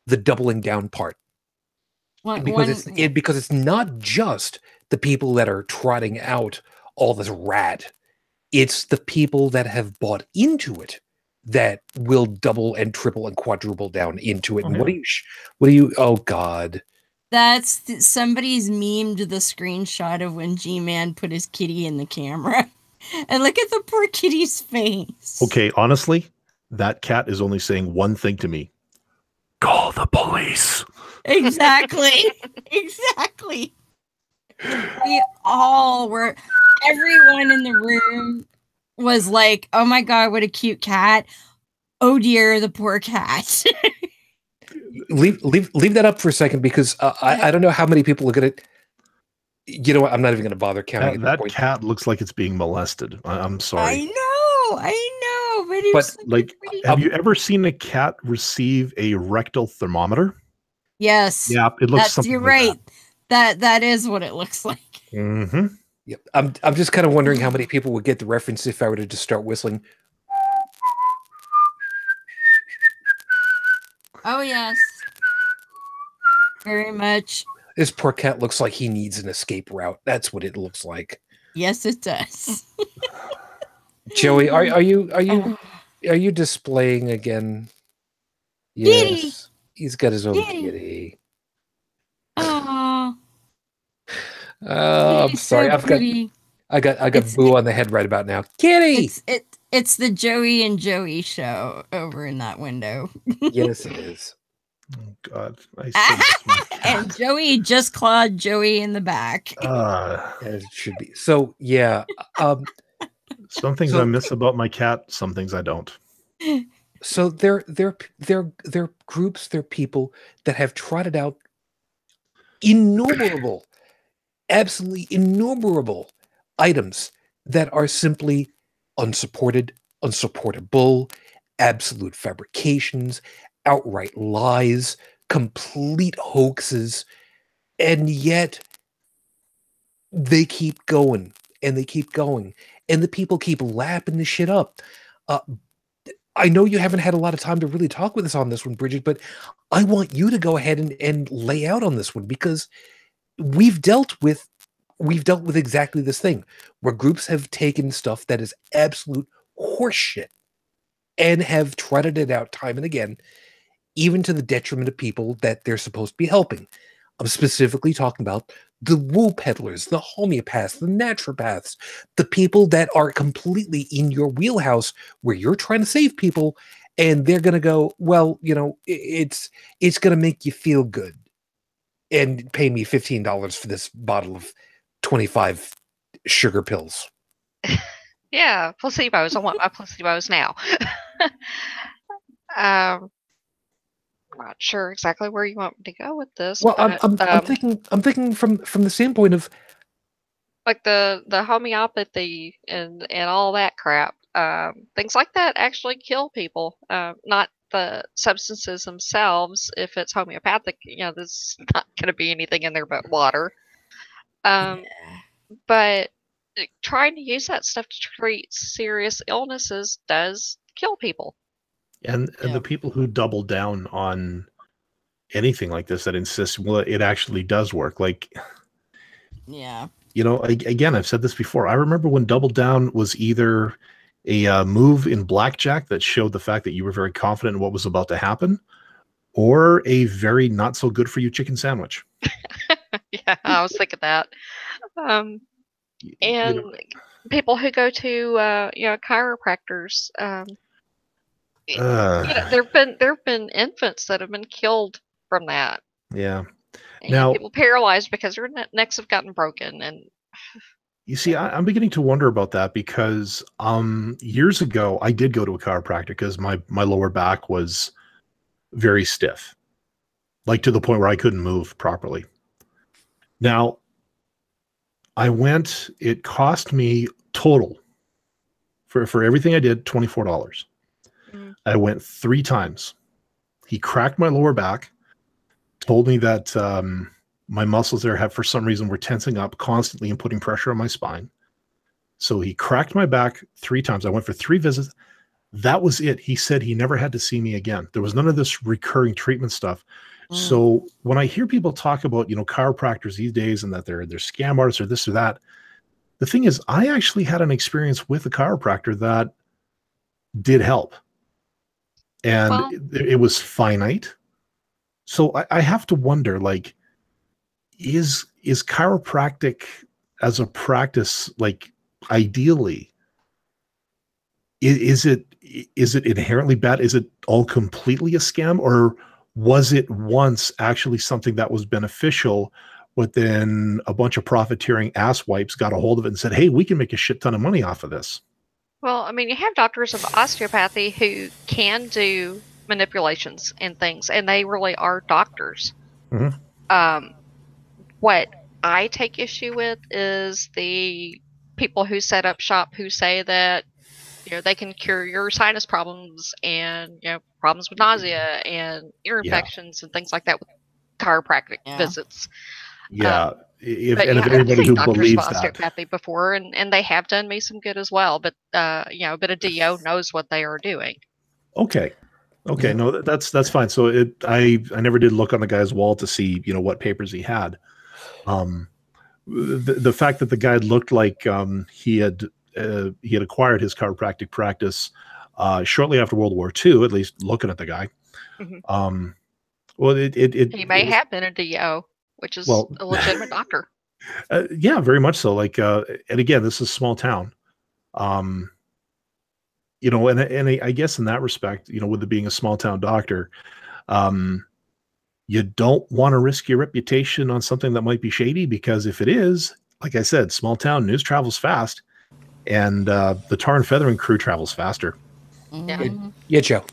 the doubling down part. Because it's not just the people that are trotting out all this rat. It's the people that have bought into it that will double and triple and quadruple down into it. And what do you, oh God. That's somebody's memed the screenshot of when G-Man put his kitty in the camera. And look at the poor kitty's face. Okay, honestly, that cat is only saying one thing to me. Call the police. Exactly. Exactly. We all were, everyone in the room was like, oh my God, what a cute cat. Oh dear, the poor cat. leave that up for a second because I don't know how many people look at it. You know what? I'm not even going to bother counting. That cat looks like it's being molested. I'm sorry. I know. But have you ever seen a cat receive a rectal thermometer? Yes. Yeah, it looks something You're like right. That is what it looks like. that. Mm-hmm. Yep. I'm just kind of wondering how many people would get the reference if I were to just start whistling. Oh yes. Very much. This poor cat looks like he needs an escape route. That's what it looks like. Yes, it does. Joey, are you displaying again? Yes. Kitty. He's got his own Kitty. kitty. Oh, I'm sorry. So I got Boo on the head right about now. Kitty. It's the Joey and Joey show over in that window. Yes, it is. Oh God, I see this one. And Joey just clawed Joey in the back. As it should be. So yeah. Some things I miss about my cat. Some things I don't. So they're groups, they're people that have trotted out absolutely innumerable items that are simply unsupported, unsupportable, absolute fabrications, outright lies, complete hoaxes, and yet they keep going and they keep going, and the people keep lapping this shit up. I know you haven't had a lot of time to really talk with us on this one, Brigid, but I want you to go ahead and lay out on this one, because we've dealt with exactly this thing where groups have taken stuff that is absolute horseshit and have trotted it out time and again, even to the detriment of people that they're supposed to be helping. I'm specifically talking about the woo peddlers, the homeopaths, the naturopaths, the people that are completely in your wheelhouse where you're trying to save people, and they're going to go, well, it's going to make you feel good, and pay me $15 for this bottle of 25 sugar pills. Yeah, placebos. I want my placebos now. I'm not sure exactly where you want me to go with this. Well, but, I'm thinking from the standpoint of like the homeopathy and all that crap. Things like that actually kill people. Not the substances themselves. If it's homeopathic, there's not going to be anything in there but water. But trying to use that stuff to treat serious illnesses does kill people. And the people who double down on anything like this, that insist, well, it actually does work. Like, again, I've said this before. I remember when Double Down was either a move in blackjack that showed the fact that you were very confident in what was about to happen, or a very not so good for you chicken sandwich. Yeah, I was thinking that. And people who go to chiropractors. There've been infants that have been killed from that. Yeah. And now people paralyzed because their necks have gotten broken. And you see, I'm beginning to wonder about that, because years ago I did go to a chiropractor because my lower back was very stiff, like to the point where I couldn't move properly. Now I went. It cost me total for everything I did $24. I went 3 times. He cracked my lower back, told me that my muscles there for some reason were tensing up constantly and putting pressure on my spine. So he cracked my back 3 times. I went for 3 visits. That was it. He said he never had to see me again. There was none of this recurring treatment stuff. So when I hear people talk about, chiropractors these days and that they're scam artists or this or that, the thing is, I actually had an experience with a chiropractor that did help. And it was finite. So I have to wonder, like, is chiropractic as a practice, like, ideally, is it inherently bad? Is it all completely a scam, or was it once actually something that was beneficial, but then a bunch of profiteering asswipes got a hold of it and said, hey, we can make a shit ton of money off of this? Well, I mean, you have doctors of osteopathy who can do manipulations and things, and they really are doctors. What I take issue with is the people who set up shop who say that they can cure your sinus problems and problems with nausea and ear infections and things like that with chiropractic Yeah. visits. Yeah. If But anybody I've who seen doctors believes with that. osteopathy before, and they have done me some good as well. But a bit of DO knows what they are doing. Okay. Okay. Yeah. No, that's fine. So I never did look on the guy's wall to see, what papers he had. The fact that the guy looked like he had acquired his chiropractic practice shortly after World War II, at least looking at the guy. Mhm. Well, He may have been a DO, which is a legitimate doctor. Yeah, very much so. Like, and again, this is a small town. And I guess in that respect, with it being a small town doctor, you don't want to risk your reputation on something that might be shady, because if it is, like I said, small town news travels fast, and the tar and feathering crew travels faster. Yeah, Joe.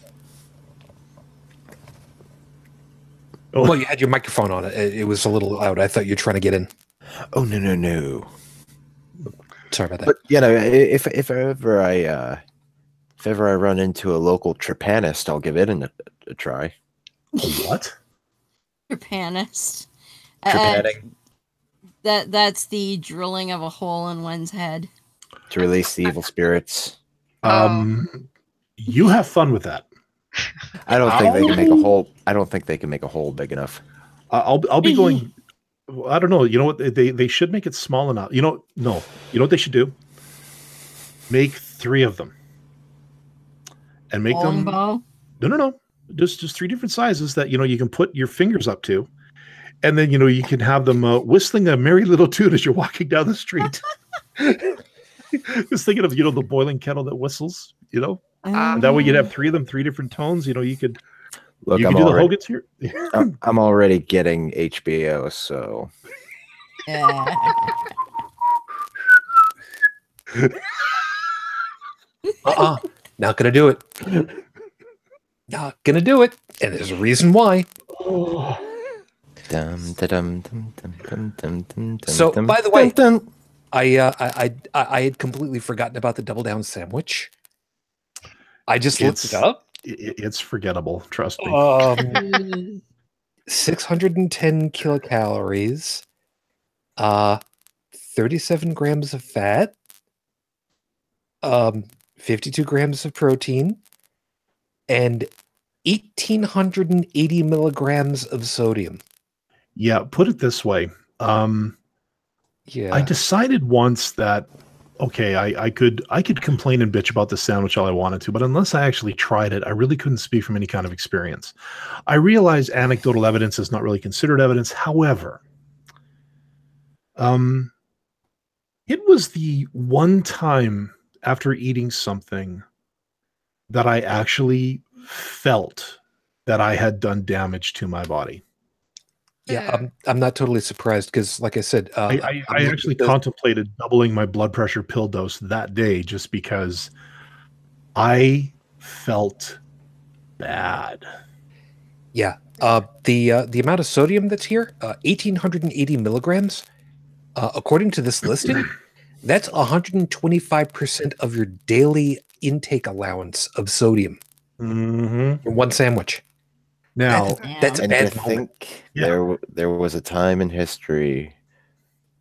Oh. Well, you had your microphone on. It was a little loud. I thought you were trying to get in. Oh, no. Sorry about that. But if ever I run into a local trepanist, I'll give it a try. What? Trepanist. Trepanning That's the drilling of a hole in one's head. to release the evil spirits. You have fun with that. I don't think they can make a hole. I don't think they can make a hole big enough. I'll be going. I don't know. You know what? They should make it small enough. No. You know what they should do? Make 3 of them, and make them. Bow? No. Just 3 different sizes that you can put your fingers up to, and then you can have them whistling a merry little tune as you're walking down the street. Just thinking of the boiling kettle that whistles. And that way you'd have 3 of them, 3 different tones. You could. Look, you I'm could do already, the Hogans here. I'm already getting HBO, so. Yeah. Not gonna do it. Not gonna do it, and there's a reason why. So, by the way, I had completely forgotten about the double down sandwich. I just looked it up. It's forgettable. Trust me. 610 kilocalories, 37 grams of fat, 52 grams of protein, and 1,880 milligrams of sodium. Yeah, put it this way. Yeah, I decided once that I could complain and bitch about the sandwich all I wanted to, but unless I actually tried it, I really couldn't speak from any kind of experience. I realize anecdotal evidence is not really considered evidence. However, it was the one time after eating something that I actually felt that I had done damage to my body. Yeah, I'm not totally surprised because, like I said, I actually contemplated doubling my blood pressure pill dose that day just because I felt bad. Yeah, the amount of sodium that's here, 1,880 milligrams, according to this listing, that's 125% of your daily intake allowance of sodium in one sandwich. Now, that's a and bad to moment. think there was a time in history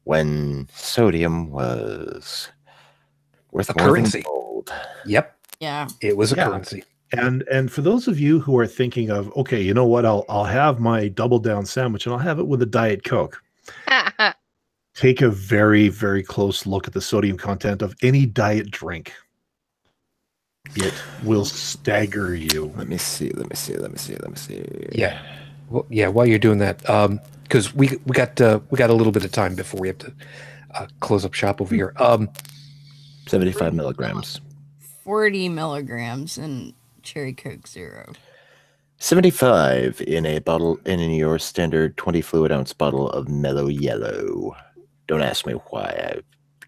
when sodium was worth A more currency. than gold. Yep, Yeah. it was a currency. And for those of you who are thinking of, okay, you know what, I'll have my double down sandwich and I'll have it with a Diet Coke. Take a very, very close look at the sodium content of any diet drink. It will stagger you. Let me see. Yeah, well, yeah. While you're doing that, because we got a little bit of time before we have to close up shop over here. 75 milligrams. 40 milligrams in Cherry Coke Zero. 75 in your standard 20 fluid ounce bottle of Mellow Yellow. Don't ask me why I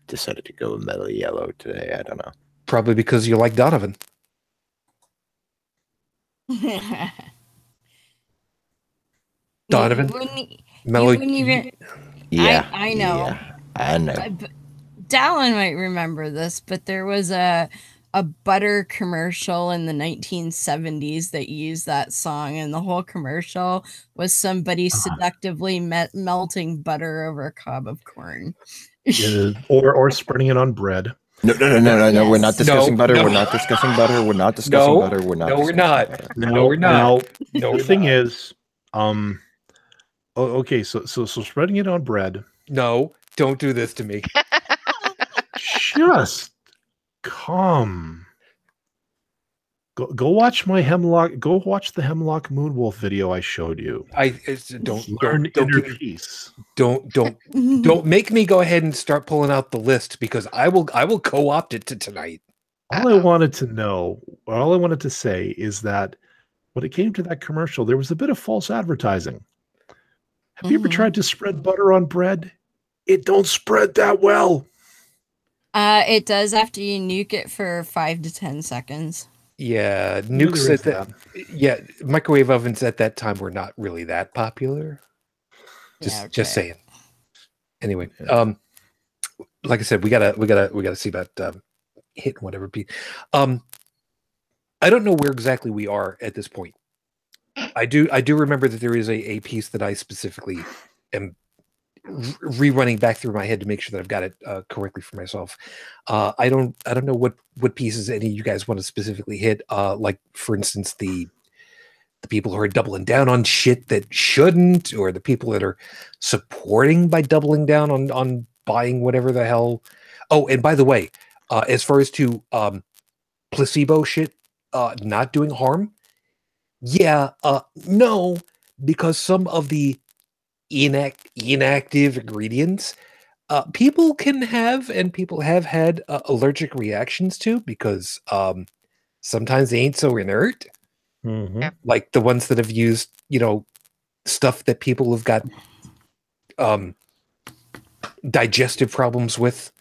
decided to go with Mellow Yellow today. I don't know. Probably because you like Donovan. Donovan? Mellow. You wouldn't even. Yeah, I know. Yeah, I know. Dalan might remember this, but there was a a butter commercial in the 1970s that used that song, and the whole commercial was somebody seductively melting butter over a cob of corn. or spreading it on bread. No. Yes. We're not discussing butter. No. We're not discussing butter. We're not discussing butter. We're not. No, we're not. Butter. No, we're not. The thing is, okay, so spreading it on bread. No, don't do this to me. Just come. Go watch my hemlock. Go watch the Hemlock Moonwolf video I showed you. Don't Learn inner peace. Don't make me go ahead and start pulling out the list, because I will co-opt it to tonight. All I wanted to say is that when it came to that commercial, there was a bit of false advertising. Have you ever tried to spread butter on bread? It don't spread that well. It does after you nuke it for 5 to 10 seconds. Yeah, nukes at that. Yeah, microwave ovens at that time were not really that popular. Just saying. Anyway, like I said, we gotta see about hitting whatever piece. I don't know where exactly we are at this point. I do remember that there is a piece that I specifically am rerunning back through my head to make sure that I've got it correctly for myself. I don't know what pieces any of you guys want to specifically hit. Like, for instance, the people who are doubling down on shit that shouldn't, or the people that are supporting by doubling down on buying whatever the hell. Oh, and by the way, as far as to placebo shit not doing harm, yeah, no, because some of the inactive ingredients people can have, and people have had allergic reactions to, because sometimes they ain't so inert. Like the ones that have used, stuff that people have got digestive problems with.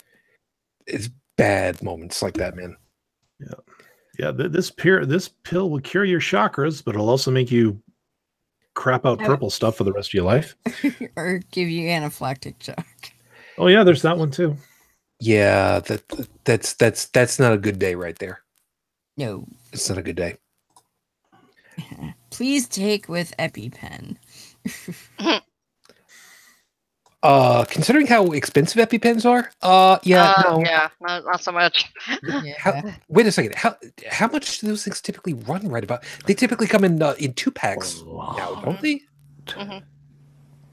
It's bad moments like that, man. Yeah. This pill will cure your chakras, but it'll also make you crap out purple stuff for the rest of your life, or give you anaphylactic shock. Oh yeah, there's that one too. Yeah, that's not a good day right there. No, it's not a good day. Please take with EpiPen. Considering how expensive EpiPens are, not so much. Wait a second. How much do those things typically run right about? They typically come in 2 packs now, don't they?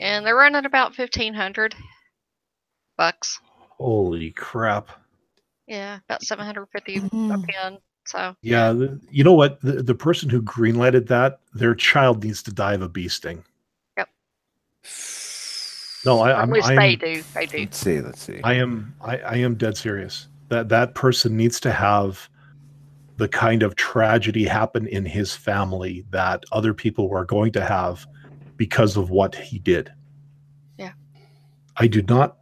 And they're running about $1,500. Holy crap! Yeah, about $750 a pen. So yeah, you know what? The person who greenlighted that, their child needs to die of a bee sting. Yep. No, they do. Let's see. I am dead serious. That person needs to have the kind of tragedy happen in his family that other people were going to have because of what he did. Yeah. I do not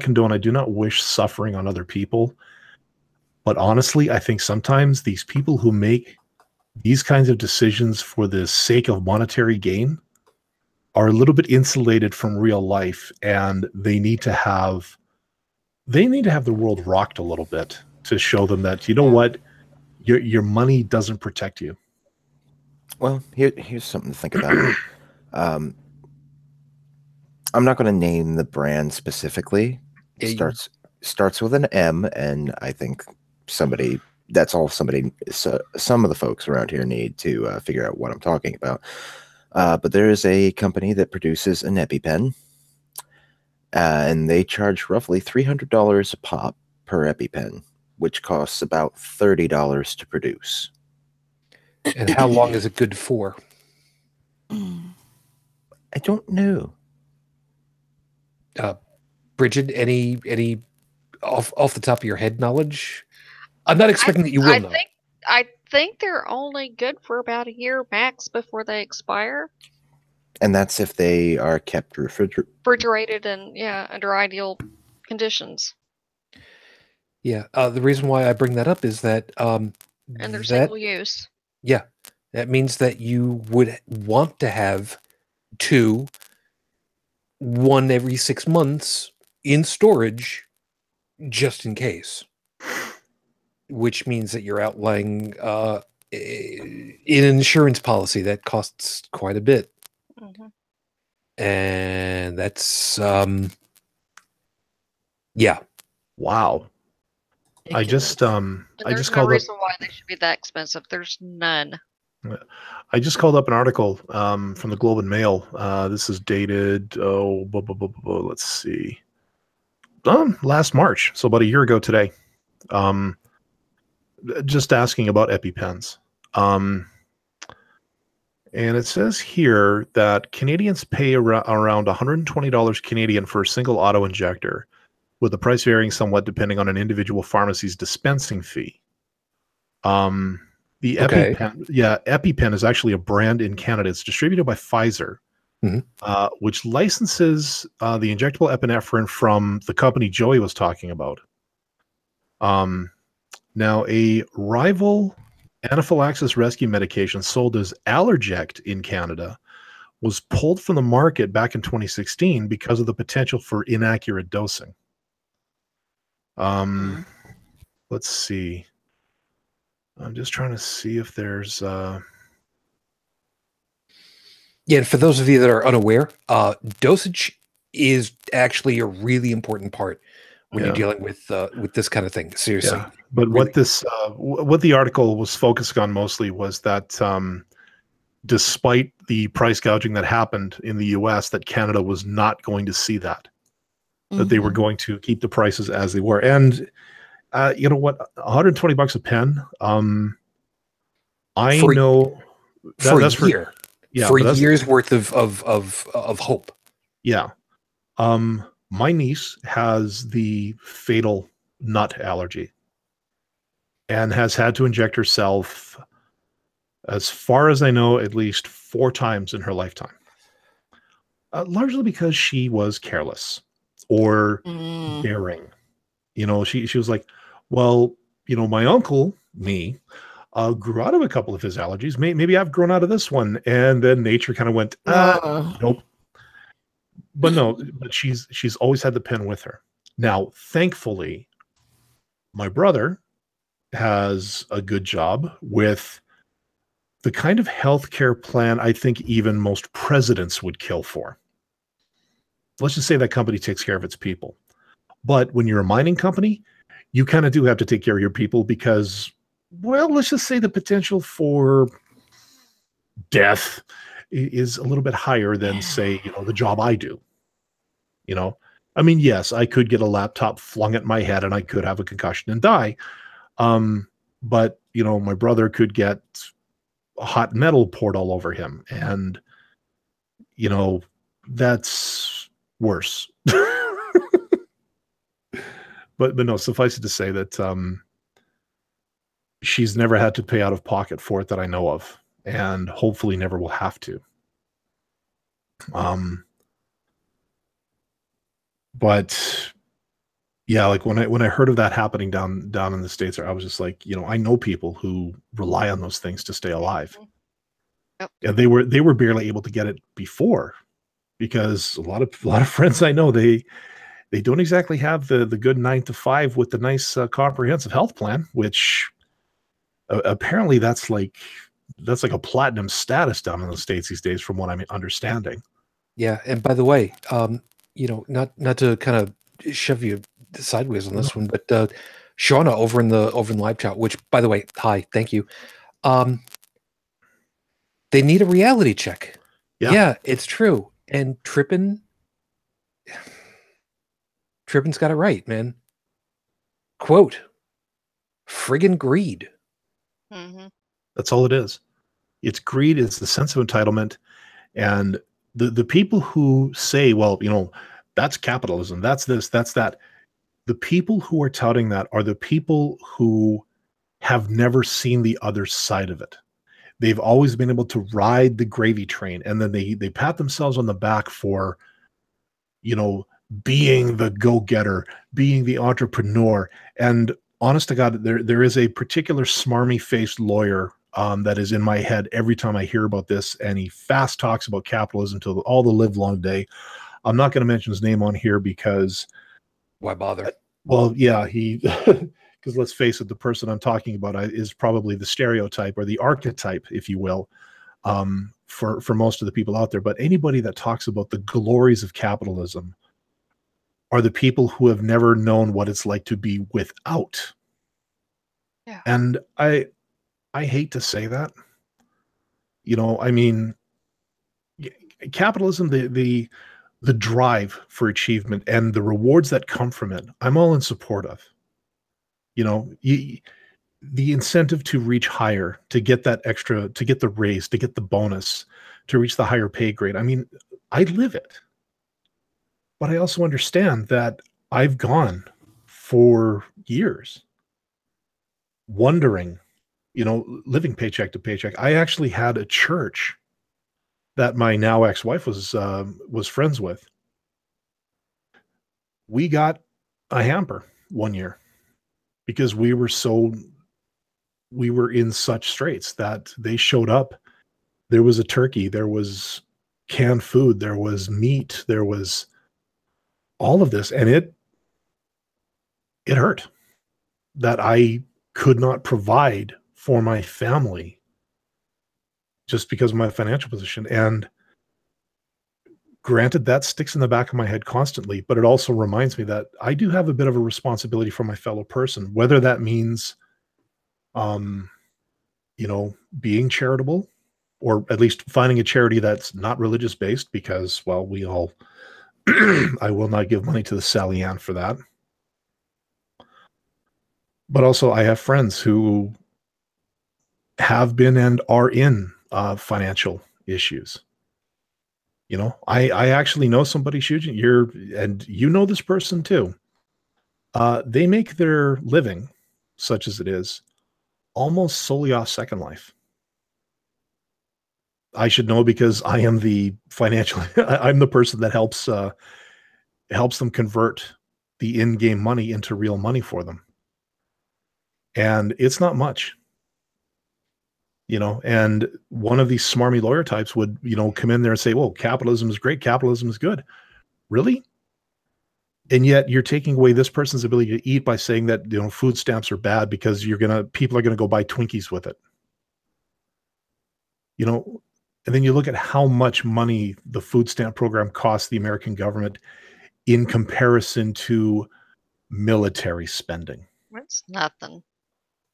condone, I do not wish suffering on other people. But honestly, I think sometimes these people who make these kinds of decisions for the sake of monetary gain are a little bit insulated from real life, and they need to have the world rocked a little bit to show them that, you know what, your money doesn't protect you. Well, here's something to think about. I'm not going to name the brand specifically. It starts with an M, and I think some of the folks around here need to figure out what I'm talking about. But there is a company that produces an EpiPen, and they charge roughly $300 a pop per EpiPen, which costs about $30 to produce. And how long is it good for? I don't know. Brigid, any off the top of your head knowledge? I'm not expecting that you will know. I think they're only good for about a year max before they expire. And that's if they are kept refrigerated and under ideal conditions. Yeah, the reason why I bring that up is that and they're single use. Yeah, that means that you would want to have 2, 1 every 6 months in storage, just in case. which means that you're outlaying an insurance policy that costs quite a bit. Mhm. And that's, yeah. Wow. I just And I there's just no called up reason why they should be that expensive. There's none. I just called up an article from the Globe and Mail. This is dated let's see. Last March, so about a year ago today. Just asking about EpiPens. And it says here that Canadians pay around $120 Canadian for a single auto injector, with the price varying somewhat depending on an individual pharmacy's dispensing fee. The Okay. EpiPen is actually a brand in Canada. It's distributed by Pfizer, which licenses the injectable epinephrine from the company Joey was talking about. Now, a rival anaphylaxis rescue medication sold as Allerject in Canada was pulled from the market back in 2016 because of the potential for inaccurate dosing. Let's see. I'm just trying to see if there's Yeah, and for those of you that are unaware, dosage is actually a really important part when you're dealing with this kind of thing. Seriously. Yeah. But really. what the article was focusing on mostly was that despite the price gouging that happened in the US, that Canada was not going to see that. That they were going to keep the prices as they were. And you know what? $120 a pen. I know for a year. Yeah, for a year's worth of hope. Yeah. My niece has the fatal nut allergy and has had to inject herself, as far as I know, at least 4 times in her lifetime. Largely because she was careless or daring. You know, she was like, well, you know, my uncle, me, grew out of a couple of his allergies. Maybe I've grown out of this one. And then nature kind of went, nope. But no, but she's always had the pen with her. Now, thankfully, my brother has a good job with the kind of healthcare plan I think even most presidents would kill for. Let's just say that company takes care of its people. But when you're a mining company, you kind of do have to take care of your people because, well, let's just say the potential for death is a little bit higher than, say, you know, the job I do. You know, I mean, yes, I could get a laptop flung at my head and I could have a concussion and die. But, you know, my brother could get hot metal poured all over him. And, you know, that's worse. But no, suffice it to say that she's never had to pay out of pocket for it that I know of, and hopefully never will have to. But yeah, like when I heard of that happening down in the States, I was just like, you know, I know people who rely on those things to stay alive. Yep. And they were barely able to get it before, because a lot of friends I know, they don't exactly have the good 9 to 5 with the nice comprehensive health plan, which apparently that's like a platinum status down in the States these days, from what I'm understanding. Yeah, and by the way, you know, not to kind of shove you sideways on this one, but Shauna over in the live chat, which, by the way, hi, thank you. They need a reality check. Yeah, it's true. And Trippin's got it right, man. Quote, friggin' greed. That's all it is. It's greed. It's the sense of entitlement. And the people who say, well, you know, that's capitalism, that's this, that's that. The people who are touting that are the people who have never seen the other side of it. They've always been able to ride the gravy train, and then they pat themselves on the back for, you know, being the go-getter, being the entrepreneur. And honest to God, there is a particular smarmy-faced lawyer that is in my head every time I hear about this, and he fast talks about capitalism till all the live long day. I'm not going to mention his name on here because why bother? Well, yeah, he because let's face it, the person I'm talking about is probably the stereotype or the archetype, if you will, for most of the people out there. But anybody that talks about the glories of capitalism are the people who have never known what it's like to be without. Yeah. And I hate to say that. You know, I mean, capitalism, the drive for achievement and the rewards that come from it, I'm all in support of. You know, the incentive to reach higher, to get that extra, to get the raise, to get the bonus, to reach the higher pay grade. I mean, I live it. But I also understand that I've gone for years wondering, you know, living paycheck to paycheck. I actually had a church that my now ex-wife was friends with. We got a hamper one year because we were in such straits that they showed up. There was a turkey, there was canned food, there was meat, there was all of this, and it hurt that I could not provide for my family just because of my financial position. And granted, that sticks in the back of my head constantly, but it also reminds me that I do have a bit of a responsibility for my fellow person, whether that means, you know, being charitable, or at least finding a charity that's not religious based, because, well, we all, I will not give money to the Sally Ann for that. But also I have friends who have been and are in financial issues. You know, I actually know somebody, Shujin, and you know this person too. They make their living, such as it is, almost solely off Second Life. I should know because I am the financial, I'm the person that helps them convert the in-game money into real money for them. And it's not much. You know, and one of these smarmy lawyer types would, you know, come in there and say, well, capitalism is great, capitalism is good. Really? And yet you're taking away this person's ability to eat by saying that, you know, food stamps are bad because people are going to go buy Twinkies with it. You know, and then you look at how much money the food stamp program costs the American government in comparison to military spending. It's nothing.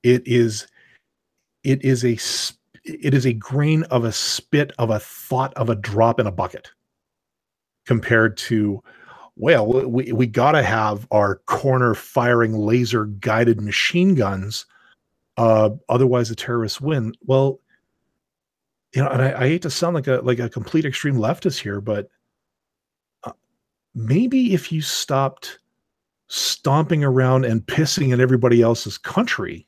It is a grain of a spit of a thought of a drop in a bucket compared to, well, we got to have our corner firing laser guided machine guns. Otherwise the terrorists win. Well, you know, and I hate to sound like a complete extreme leftist here, but maybe if you stopped stomping around and pissing in everybody else's country,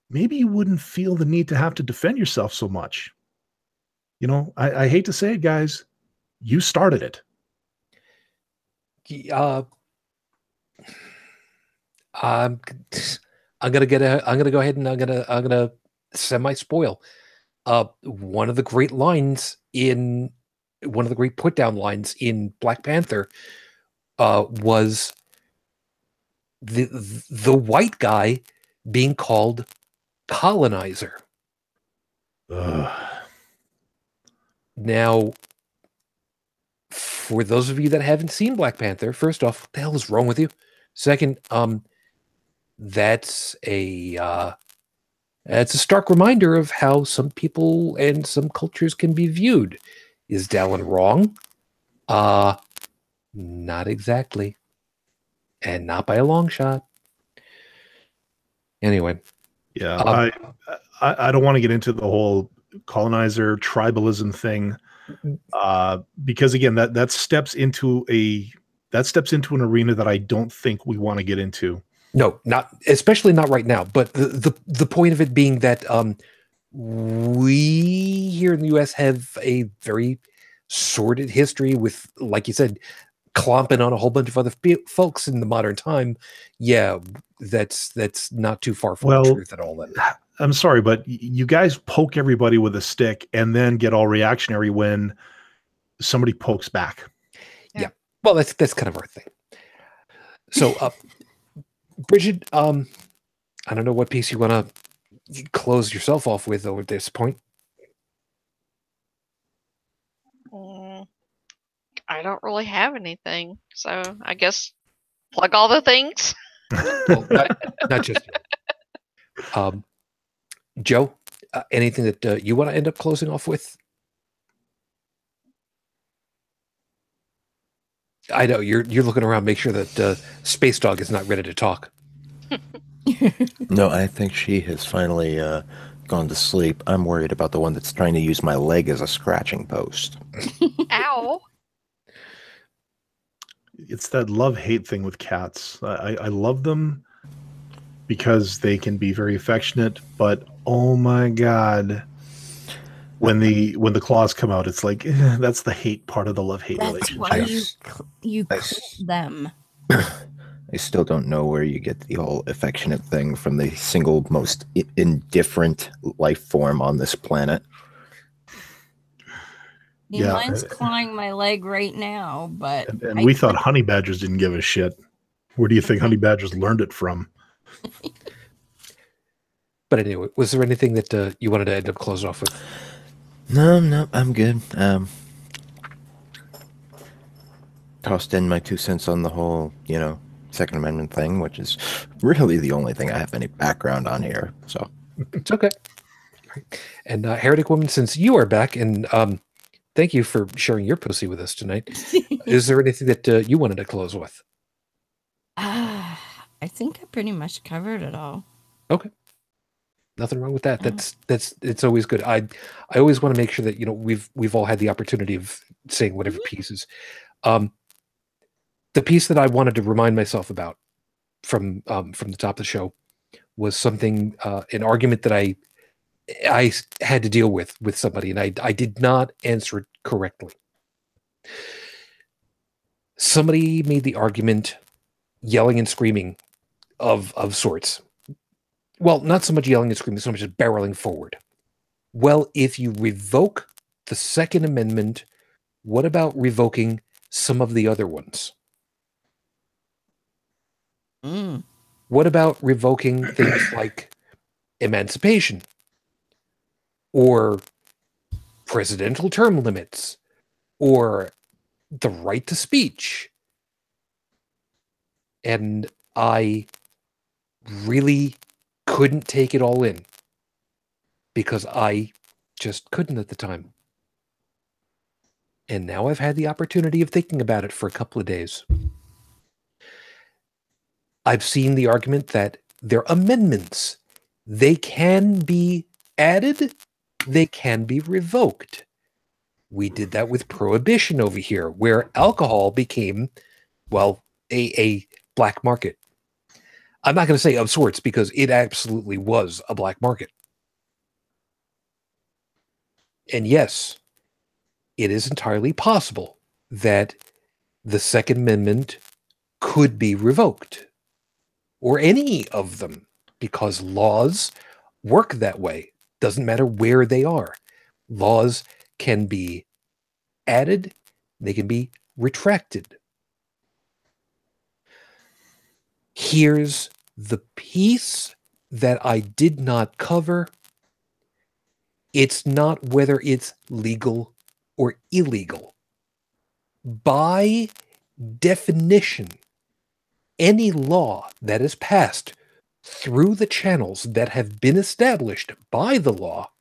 maybe you wouldn't feel the need to have to defend yourself so much. You know, I hate to say it, guys, you started it. I'm gonna go ahead and I'm gonna semi-spoil. One of the great put down lines in Black Panther was the white guy being called colonizer. Now, for those of you that haven't seen Black Panther, first off, what the hell is wrong with you? Second, that's a stark reminder of how some people and some cultures can be viewed. Is Dalan wrong? Not exactly. And not by a long shot. Anyway. Yeah, I don't want to get into the whole colonizer tribalism thing, because again, that steps into an arena that I don't think we want to get into. No, especially not right now. But the point of it being that we here in the U.S. have a very sordid history with, like you said, clomping on a whole bunch of other folks in the modern time. Yeah, that's not too far from the truth at all. Then I'm sorry, but you guys poke everybody with a stick and then get all reactionary when somebody pokes back. Yeah. Well, that's kind of our thing. So Brigid, I don't know what piece you want to close yourself off with, though, at this point. I don't really have anything, so I guess plug all the things. Well, not just you. Joe, anything that you want to end up closing off with? I know you're looking around, make sure that Space Dog is not ready to talk. No, I think she has finally gone to sleep. I'm worried about the one that's trying to use my leg as a scratching post. Ow. It's that love-hate thing with cats. I love them because they can be very affectionate, but oh my god, when the claws come out, it's like that's the hate part of the love-hate That's relationship. why you clip them. I still don't know where you get the whole affectionate thing from the single most indifferent life form on this planet. Yeah, mine's clawing my leg right now, but and we thought honey badgers didn't give a shit. Where do you think honey badgers learned it from? But anyway, was there anything that you wanted to end up closing off with? No, I'm good. Tossed in my 2 cents on the whole, Second Amendment thing, which is really the only thing I have any background on here. So it's okay. Right. And Heretic Woman, since you are back, and thank you for sharing your pussy with us tonight. Is there anything that you wanted to close with? I think I pretty much covered it all. Okay. Nothing wrong with that. It's always good. I always want to make sure that we've all had the opportunity of saying whatever pieces. The piece that I wanted to remind myself about from the top of the show was something, an argument that I had to deal with somebody, and I did not answer it correctly. Somebody made the argument, yelling and screaming of sorts. Well, not so much yelling and screaming, so much as barreling forward. Well, if you revoke the Second Amendment, what about revoking some of the other ones? What about revoking things like emancipation or presidential term limits or the right to speech? And I really couldn't take it all in because I just couldn't at the time. And now I've had the opportunity of thinking about it for a couple of days. I've seen the argument that they're amendments. They can be added. They can be revoked. We did that with prohibition over here, where alcohol became, well, a black market. I'm not going to say of sorts because it absolutely was a black market. And yes, it is entirely possible that the Second Amendment could be revoked, or any of them, because laws work that way. Doesn't matter where they are. Laws can be added, they can be retracted. Here's the piece that I did not cover. It's not whether it's legal or illegal. By definition, any law that is passed through the channels that have been established by the law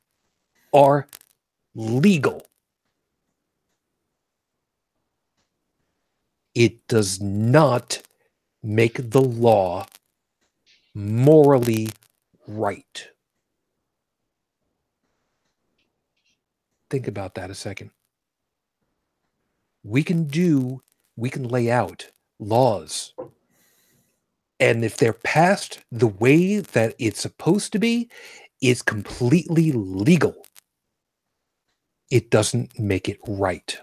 are legal. It does not make the law morally right. Think about that a second. We can lay out laws, and if they're passed the way that it's supposed to be, it's completely legal. It doesn't make it right.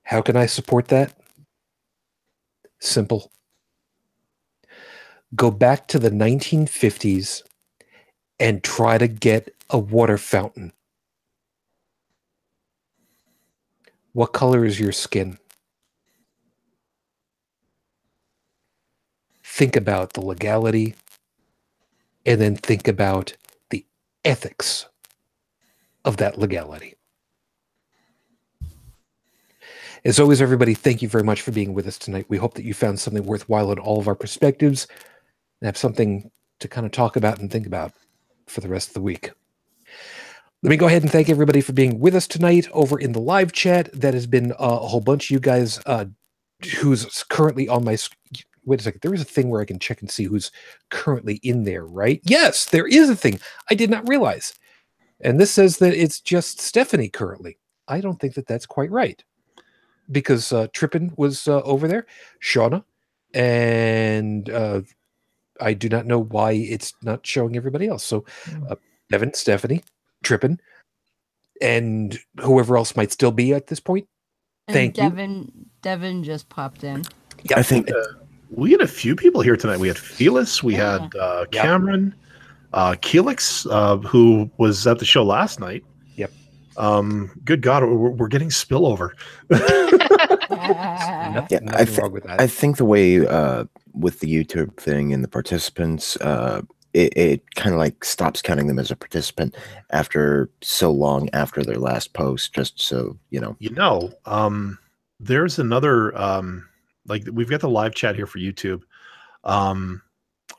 How can I support that? Simple. Go back to the 1950s and try to get a water fountain. What color is your skin? think about the legality, and then think about the ethics of that legality. As always, everybody, thank you very much for being with us tonight. We hope that you found something worthwhile in all of our perspectives and have something to kind of talk about and think about for the rest of the week. Let me go ahead and thank everybody for being with us tonight over in the live chat. That has been a whole bunch of you guys who's currently on my... Wait a second. There is a thing where I can check and see who's currently in there, right? Yes, there is a thing. I did not realize. And this says that it's just Stephanie currently. I don't think that that's quite right. Because Trippin was over there, Shauna, and I do not know why it's not showing everybody else. So Evan, Stephanie, Trippin, and whoever else might still be at this point. Thank you. Devin just popped in. Yeah, I think we had a few people here tonight. We had Felix, we had Cameron, Keelix, who was at the show last night. Yep. Good God, we're getting spillover. Nothing wrong with that. I think the way with the YouTube thing and the participants, it kind of like stops counting them as a participant after so long after their last post. Just so you know. There's another like we've got the live chat here for YouTube.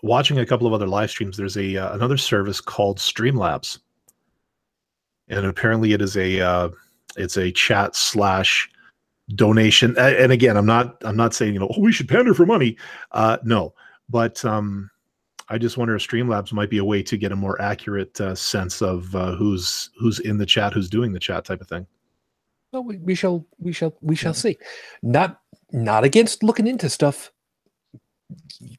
Watching a couple of other live streams, there's another service called Streamlabs. And apparently it is it's a chat / donation. And again, I'm not saying, oh, we should pander for money. No, but I just wonder if Streamlabs might be a way to get a more accurate sense of who's in the chat, who's doing the chat type of thing. Well, we shall see. Not against looking into stuff.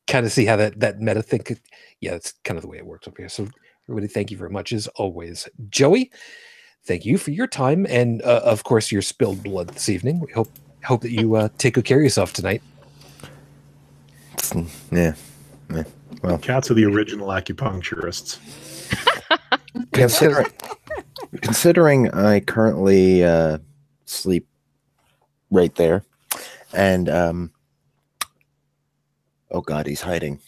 Kind of see how that meta thing could, it's kind of the way it works up here. So everybody, thank you very much as always. Joey, thank you for your time and of course your spilled blood this evening. We hope that you take good care of yourself tonight. Yeah. Well, cats are the original acupuncturists. Considering I currently sleep right there, and oh God, he's hiding.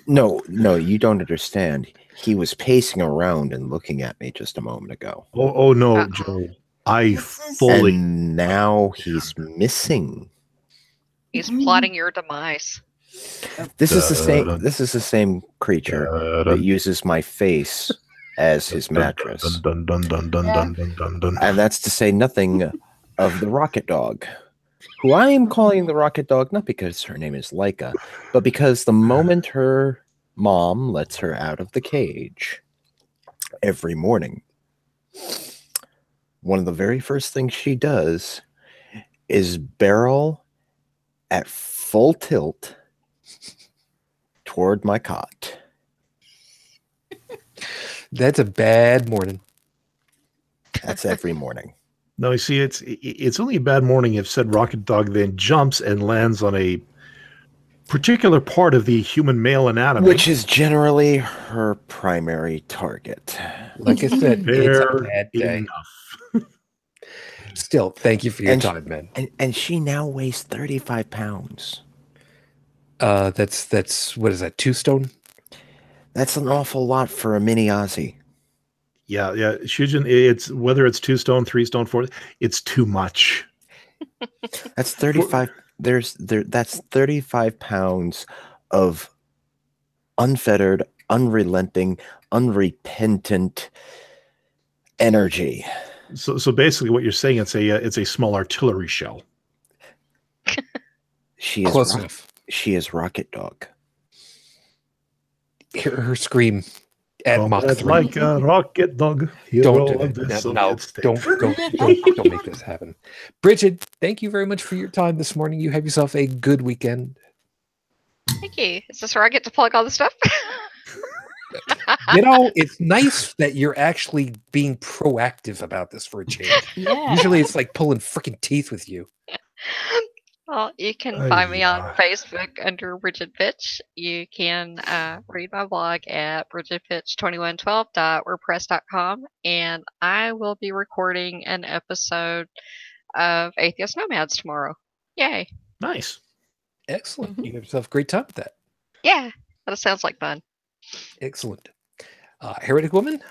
No, you don't understand. He was pacing around and looking at me just a moment ago. Oh no, Joe. I fully. And now he's missing. He's plotting your demise. This is the same creature that uses my face as his mattress. And that's to say nothing of the Rocket Dog, who I am calling the Rocket Dog not because her name is Laika, but because the moment her mom lets her out of the cage every morning, one of the very first things she does is barrel at full tilt toward my cot. That's a bad morning. That's every morning. No, you see, it's only a bad morning if said Rocket Dog then jumps and lands on a particular part of the human male anatomy, which is generally her primary target. Like I said, it's a bad day. Enough. Still, thank you for your time, man. And she now weighs 35 pounds. That's what is that? 2 stone? That's an awful lot for a mini Aussie. Yeah. Shujin, it's whether it's 2 stone, 3 stone, 4, it's too much. That's 35. That's 35 pounds of unfettered, unrelenting, unrepentant energy. So basically, what you're saying, it's a small artillery shell. She is close enough. She is Rocket Dog. Hear her scream at Mach 3. Like a rocket dog. Don't do that. Don't make this happen. Brigid, thank you very much for your time this morning. You have yourself a good weekend. Thank you. Is this where I get to plug all the stuff? It's nice that you're actually being proactive about this for a change. Yeah. Usually it's like pulling freaking teeth with you. Well, you can find me on Facebook under Brigid Pitch. You can read my blog at brigidpitch2112.wordpress.com, and I will be recording an episode of Atheist Nomads tomorrow. Yay! Nice. Excellent. Mhm. You have yourself a great time with that. Yeah, that sounds like fun. Excellent. Heretic Woman,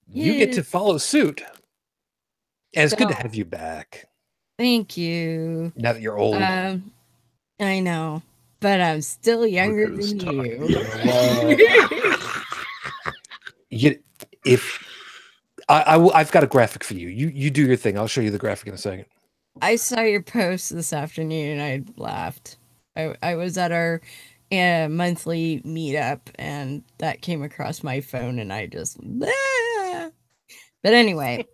you get to Yes. follow suit. And it's good to So- have you back. Thank you. Now that you're old. I know, but I'm still younger Look who's than talking. you. I've got a graphic for you. You do your thing. I'll show you the graphic in a second. I saw your post this afternoon and I laughed. I was at our monthly meetup and that came across my phone and I just But anyway,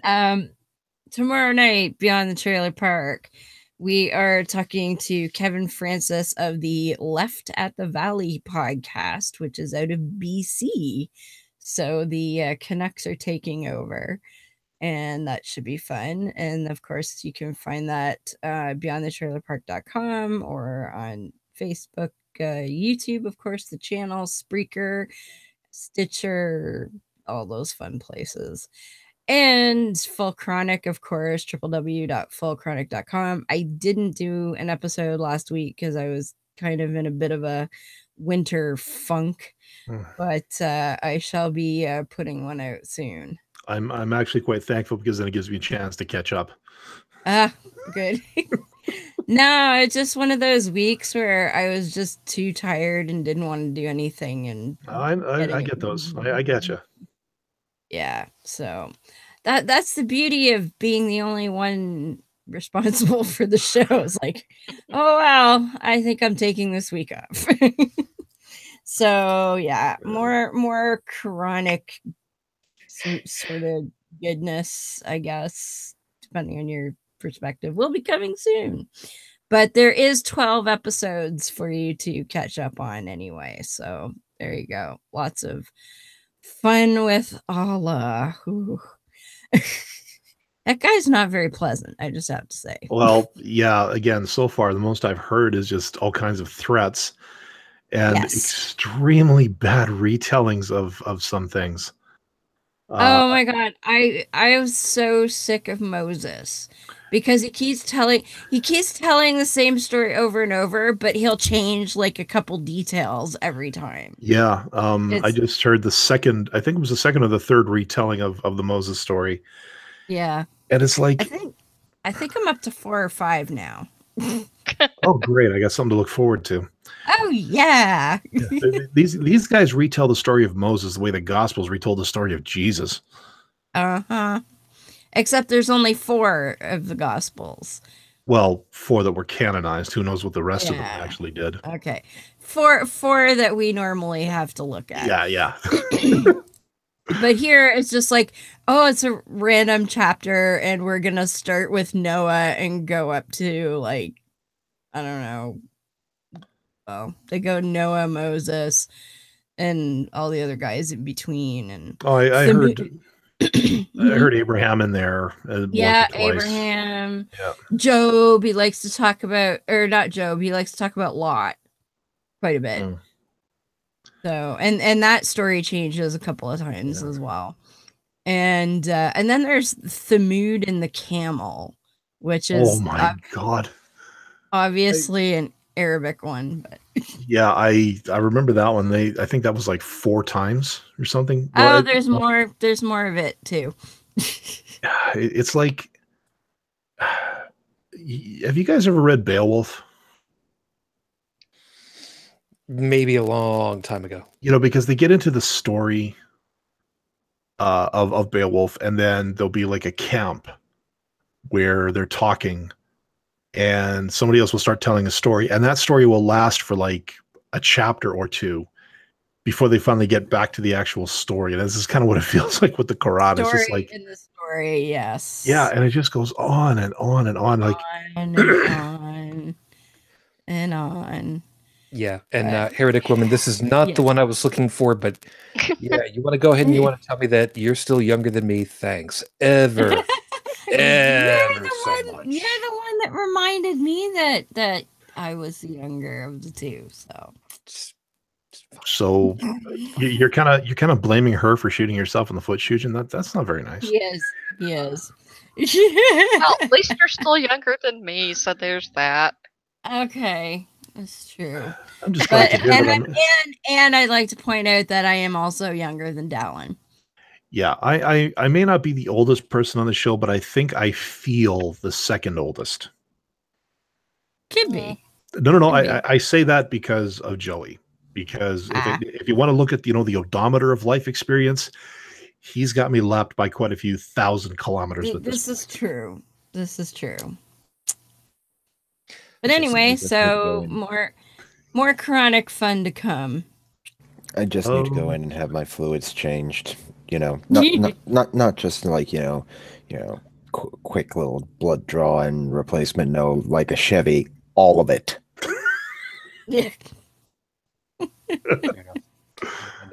tomorrow night beyond the trailer park, we are talking to Kevin Francis of the Left at the Valley podcast, which is out of BC. So the Canucks are taking over. And that should be fun. And of course, you can find that beyondthetrailerpark.com or on Facebook, YouTube, of course, the channel, Spreaker, Stitcher, all those fun places. And Full Chronic, of course, www.fullchronic.com. I didn't do an episode last week because I was kind of in a bit of a winter funk, but I shall be putting one out soon. I'm actually quite thankful because then it gives me a chance to catch up. Good. No, it's just one of those weeks where I was just too tired and didn't want to do anything. And I get those. I get you. Yeah, so that's the beauty of being the only one responsible for the show. It's like, oh wow, I think I'm taking this week off. So yeah, more chronic sort of goodness, I guess, depending on your perspective, will be coming soon. But there is 12 episodes for you to catch up on anyway. So there you go. Lots of fun with Allah. That guy's not very pleasant, I just have to say. Well, yeah, again, so far the most I've heard is just all kinds of threats and extremely bad retellings of some things. Oh my god, I was so sick of Moses because he keeps telling the same story over and over, but he'll change like a couple details every time. Yeah, I just heard the second, I think it was the second or the third retelling of the Moses story. Yeah, and it's like I think I'm up to 4 or 5 now. Oh, great! I got something to look forward to. Oh yeah. These guys retell the story of Moses the way the Gospels retold the story of Jesus. Except there's only 4 of the Gospels. Well, 4 that were canonized. Who knows what the rest of them actually did? Okay, 4 that we normally have to look at. Yeah. But here it's just like, oh, it's a random chapter, and we're gonna start with Noah and go up to like, I don't know. Well, they go Noah, Moses, and all the other guys in between. And I heard Abraham in there. Yeah, Abraham. Yeah. Job. He likes to talk about, or not Job. He likes to talk about Lot quite a bit. So, and that story changes a couple of times as well. And then there's Thamud and the camel, which is oh my god, obviously an Arabic one. But yeah, I remember that one. I think that was like 4 times or something. Oh, there's more. There's more of it too. It's like, have you guys ever read Beowulf? Maybe a long time ago. You know, because they get into the story of Beowulf, and then there'll be like a camp where they're talking, and somebody else will start telling a story, and that story will last for like a chapter or 2 before they finally get back to the actual story. And this is kind of what it feels like with the Quran. It's just like in the story, yes. Yeah, and it just goes on and on and on, like on and on and on. Yeah, and Heretic Woman, this is not the one I was looking for, but yeah, you want to go ahead and you want to tell me that you're still younger than me? Thanks. Ever so much. You're the one that reminded me that I was the younger of the 2. So you're kind of blaming her for shooting yourself in the foot, Shujin. That's not very nice. He is. Well, at least you're still younger than me, so there's that. Okay. That's true. I'm just glad to hear that. And I'd like to point out that I am also younger than Dalan. Yeah, I may not be the oldest person on the show, but I think I feel the second oldest. Could be. No. I say that because of Joey. Because if you want to look at the odometer of life experience, he's got me lapped by quite a few thousand kilometers. This is true. This is true. But anyway, so more chronic fun to come. I just need to go in and have my fluids changed. Not just like quick little blood draw and replacement. No, like a Chevy, all of it. Yeah.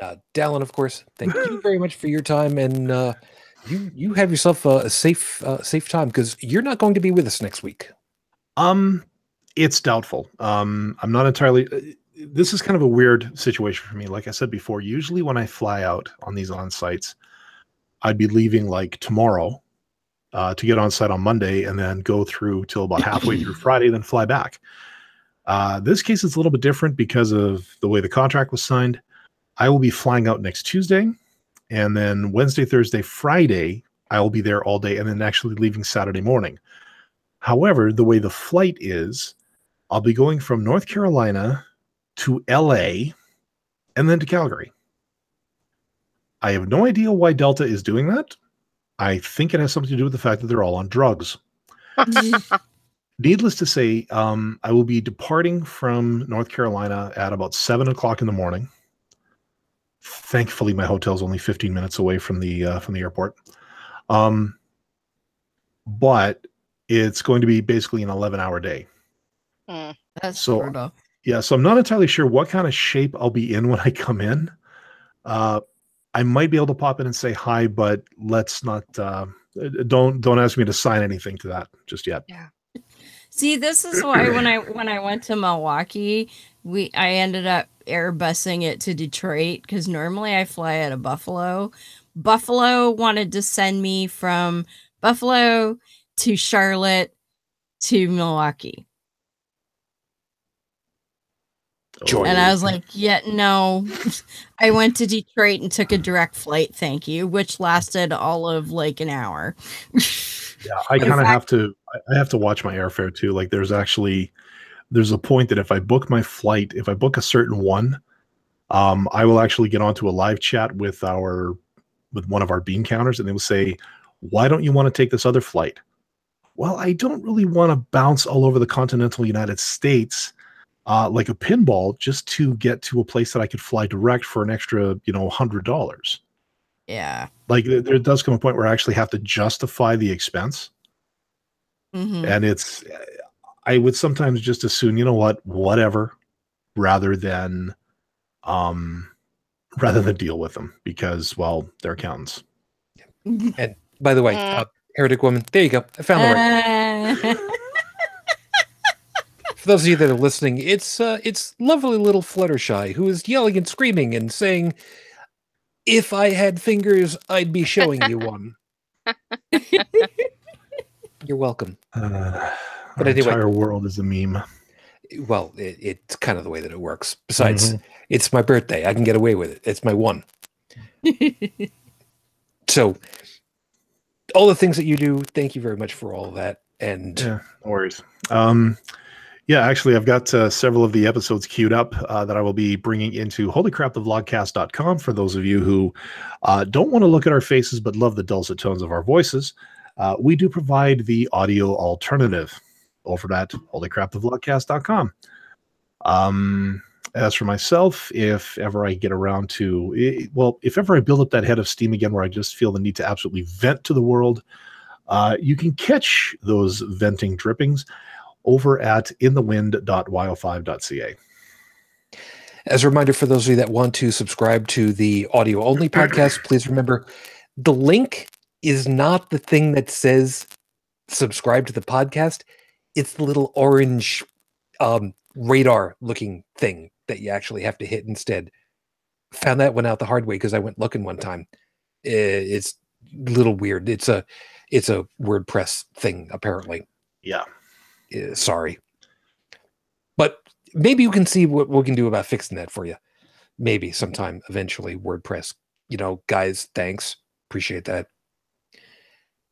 And Dalan, of course, thank you very much for your time, and you have yourself a safe time, because you're not going to be with us next week. It's doubtful. I'm not entirely. This is kind of a weird situation for me. Like I said before, usually when I fly out on these on-sites, I'd be leaving like tomorrow to get on site on Monday, and then go through till about halfway through Friday, then fly back. This case is a little bit different because of the way the contract was signed. I will be flying out next Tuesday, and then Wednesday, Thursday, Friday, I will be there all day, and then actually leaving Saturday morning. However, the way the flight is, I'll be going from North Carolina to LA and then to Calgary. I have no idea why Delta is doing that. I think it has something to do with the fact that they're all on drugs. Needless to say, I will be departing from North Carolina at about 7 o'clock in the morning. Thankfully, my hotel is only 15 minutes away from the airport. But it's going to be basically an 11-hour day. That's brutal. Yeah, so I'm not entirely sure what kind of shape I'll be in when I come in. I might be able to pop in and say hi, but let's not. Don't ask me to sign anything to that just yet. Yeah. See, this is why when I went to Milwaukee, I ended up airbusing it to Detroit, because normally I fly out of Buffalo. Buffalo wanted to send me from Buffalo to Charlotte to Milwaukee. And I was like, yeah, no. I went to Detroit and took a direct flight, thank you, which lasted all of like an hour. Yeah, I kind of have to. I have to watch my airfare too. Like, there's a point that if I book my flight, if I book a certain one, I will actually get onto a live chat with one of our bean counters, and they will say, "Why don't you want to take this other flight?" Well, I don't really want to bounce all over the continental United States like a pinball just to get to a place that I could fly direct for an extra, $100. Yeah. Like, there does come a point where I actually have to justify the expense. Mm-hmm. And I would sometimes just assume, whatever, rather than deal with them, because, well, they're accountants. And by the way, Heretic Woman, there you go. I found the right. For those of you that are listening, it's lovely little Fluttershy who is yelling and screaming and saying, "If I had fingers, I'd be showing you one." You're welcome. But anyway, entire world is a meme. Well, it's kind of the way that it works. Besides, it's my birthday. I can get away with it. It's my one. So, all the things that you do, thank you very much for all of that. And yeah, no worries. Yeah, actually, I've got several of the episodes queued up that I will be bringing into holycrapthevlogcast.com for those of you who don't want to look at our faces but love the dulcet tones of our voices. We do provide the audio alternative over at holycrapthevlogcast.com. As for myself, if ever I get around to, if ever I build up that head of steam again where I just feel the need to absolutely vent to the world, you can catch those venting drippings over at inthewind.yo5.ca. As a reminder for those of you that want to subscribe to the audio-only podcast, please remember the link is not the thing that says subscribe to the podcast. It's the little orange radar-looking thing that you actually have to hit instead. Found that one out the hard way because I went looking one time. It's a little weird. It's a WordPress thing, apparently. Yeah. Sorry. But maybe you can see what we can do about fixing that for you. Maybe sometime eventually. WordPress, guys, thanks, appreciate that.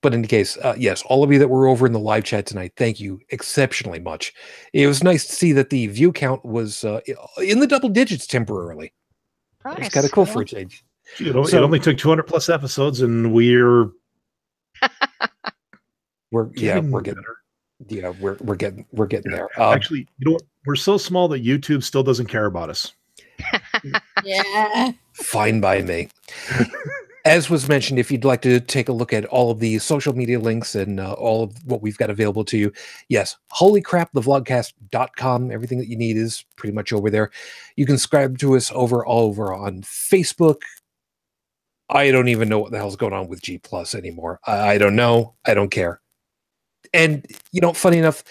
But in any case, yes, all of you that were over in the live chat tonight, thank you exceptionally much. It was nice to see that the view count was in the double digits temporarily. Nice. It's kind of cool for a change. It only took 200 plus episodes, and we're getting there. Actually, what? We're so small that YouTube still doesn't care about us. Yeah. Fine by me. As was mentioned, if you'd like to take a look at all of the social media links and all of what we've got available to you, yes, holycrapthevlogcast.com. Everything that you need is pretty much over there. You can subscribe to us all over on Facebook. I don't even know what the hell's going on with G Plus anymore. I don't know. I don't care. And, funny enough,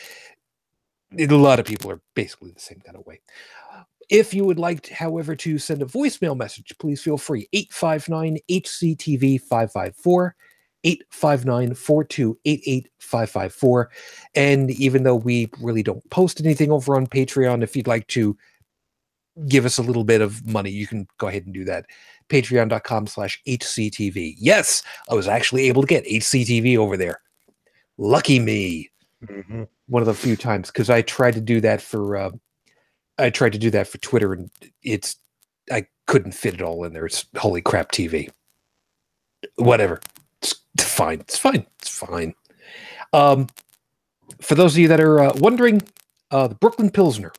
a lot of people are basically the same kind of way. If you would like, however, to send a voicemail message, please feel free. 859-HCTV-554, 859-4288-554. And even though we really don't post anything over on Patreon, if you'd like to give us a little bit of money, you can go ahead and do that. Patreon.com/HCTV. Yes, I was actually able to get HCTV over there. Lucky me. Mm-hmm. One of the few times, because I tried to do that for... Twitter, and I couldn't fit it all in there. It's Holy Crap TV. Whatever. It's fine. It's fine. It's fine. For those of you that are wondering, the Brooklyn Pilsner.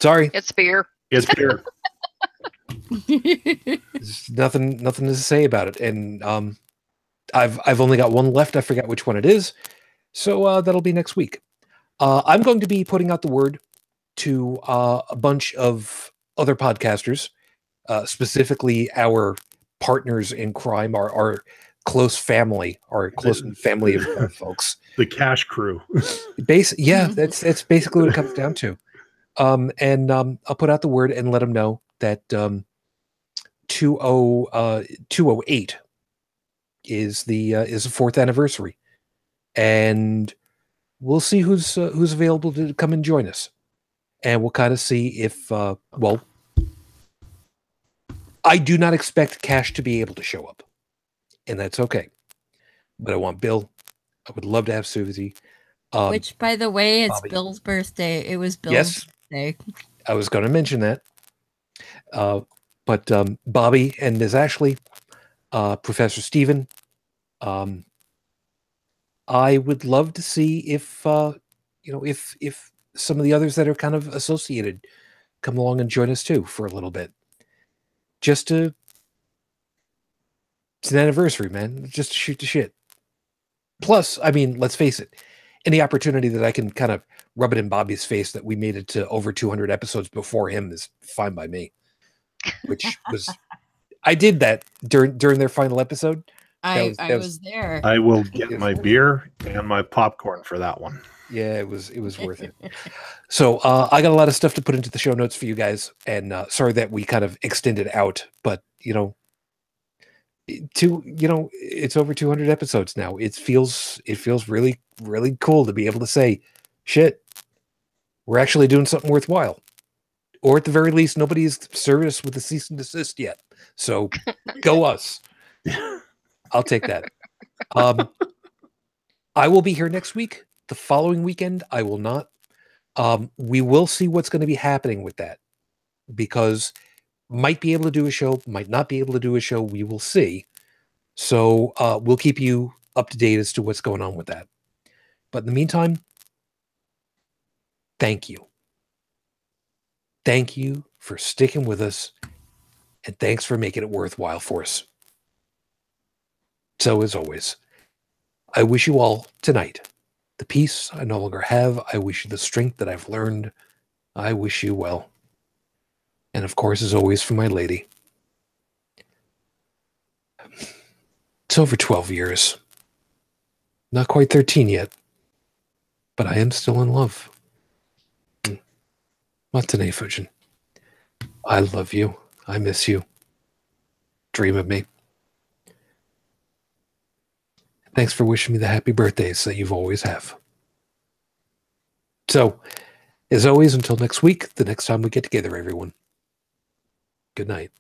Sorry. It's beer. It's beer. There's nothing to say about it. And I've only got one left. I forgot which one it is. So that'll be next week. I'm going to be putting out the word to a bunch of other podcasters, specifically our partners in crime, our close family, our close family of folks. The cash crew. That's basically what it comes down to. And I'll put out the word and let them know that 208 is the fourth anniversary, and we'll see who's available to come and join us, and we'll kind of see if I do not expect Cash to be able to show up, and that's okay. But I want Bill. I would love to have Susie. Which, by the way, it's Bobby. Bill's birthday. It was Bill's birthday. I was going to mention that. But Bobby and Ms. Ashley, Professor Stephen, I would love to see if if some of the others that are kind of associated come along and join us too for a little bit. It's an anniversary, man. Just to shoot the shit. Plus, I mean, let's face it, any opportunity that I can kind of rub it in Bobby's face that we made it to over 200 episodes before him is fine by me. Which was, I did that during their final episode. I was there. I will get my beer and my popcorn for that one. Yeah, it was worth it. So I got a lot of stuff to put into the show notes for you guys, and sorry that we kind of extended out, but it's over 200 episodes now. It feels really, really cool to be able to say, shit, we're actually doing something worthwhile. Or at the very least, nobody's served us with a cease and desist yet. So go us. I'll take that. I will be here next week. The following weekend, I will not. We will see what's going to be happening with that, because might be able to do a show, might not be able to do a show. We will see. So we'll keep you up to date as to what's going on with that. But in the meantime, thank you. Thank you for sticking with us, and thanks for making it worthwhile for us. So, as always, I wish you all tonight the peace I no longer have. I wish you the strength that I've learned. I wish you well. And of course, as always, for my lady, it's over 12 years. Not quite 13 yet, but I am still in love. Matane Fujin. I love you. I miss you. Dream of me. Thanks for wishing me the happy birthdays that you've always have. So, as always, until next week, the next time we get together, everyone, good night.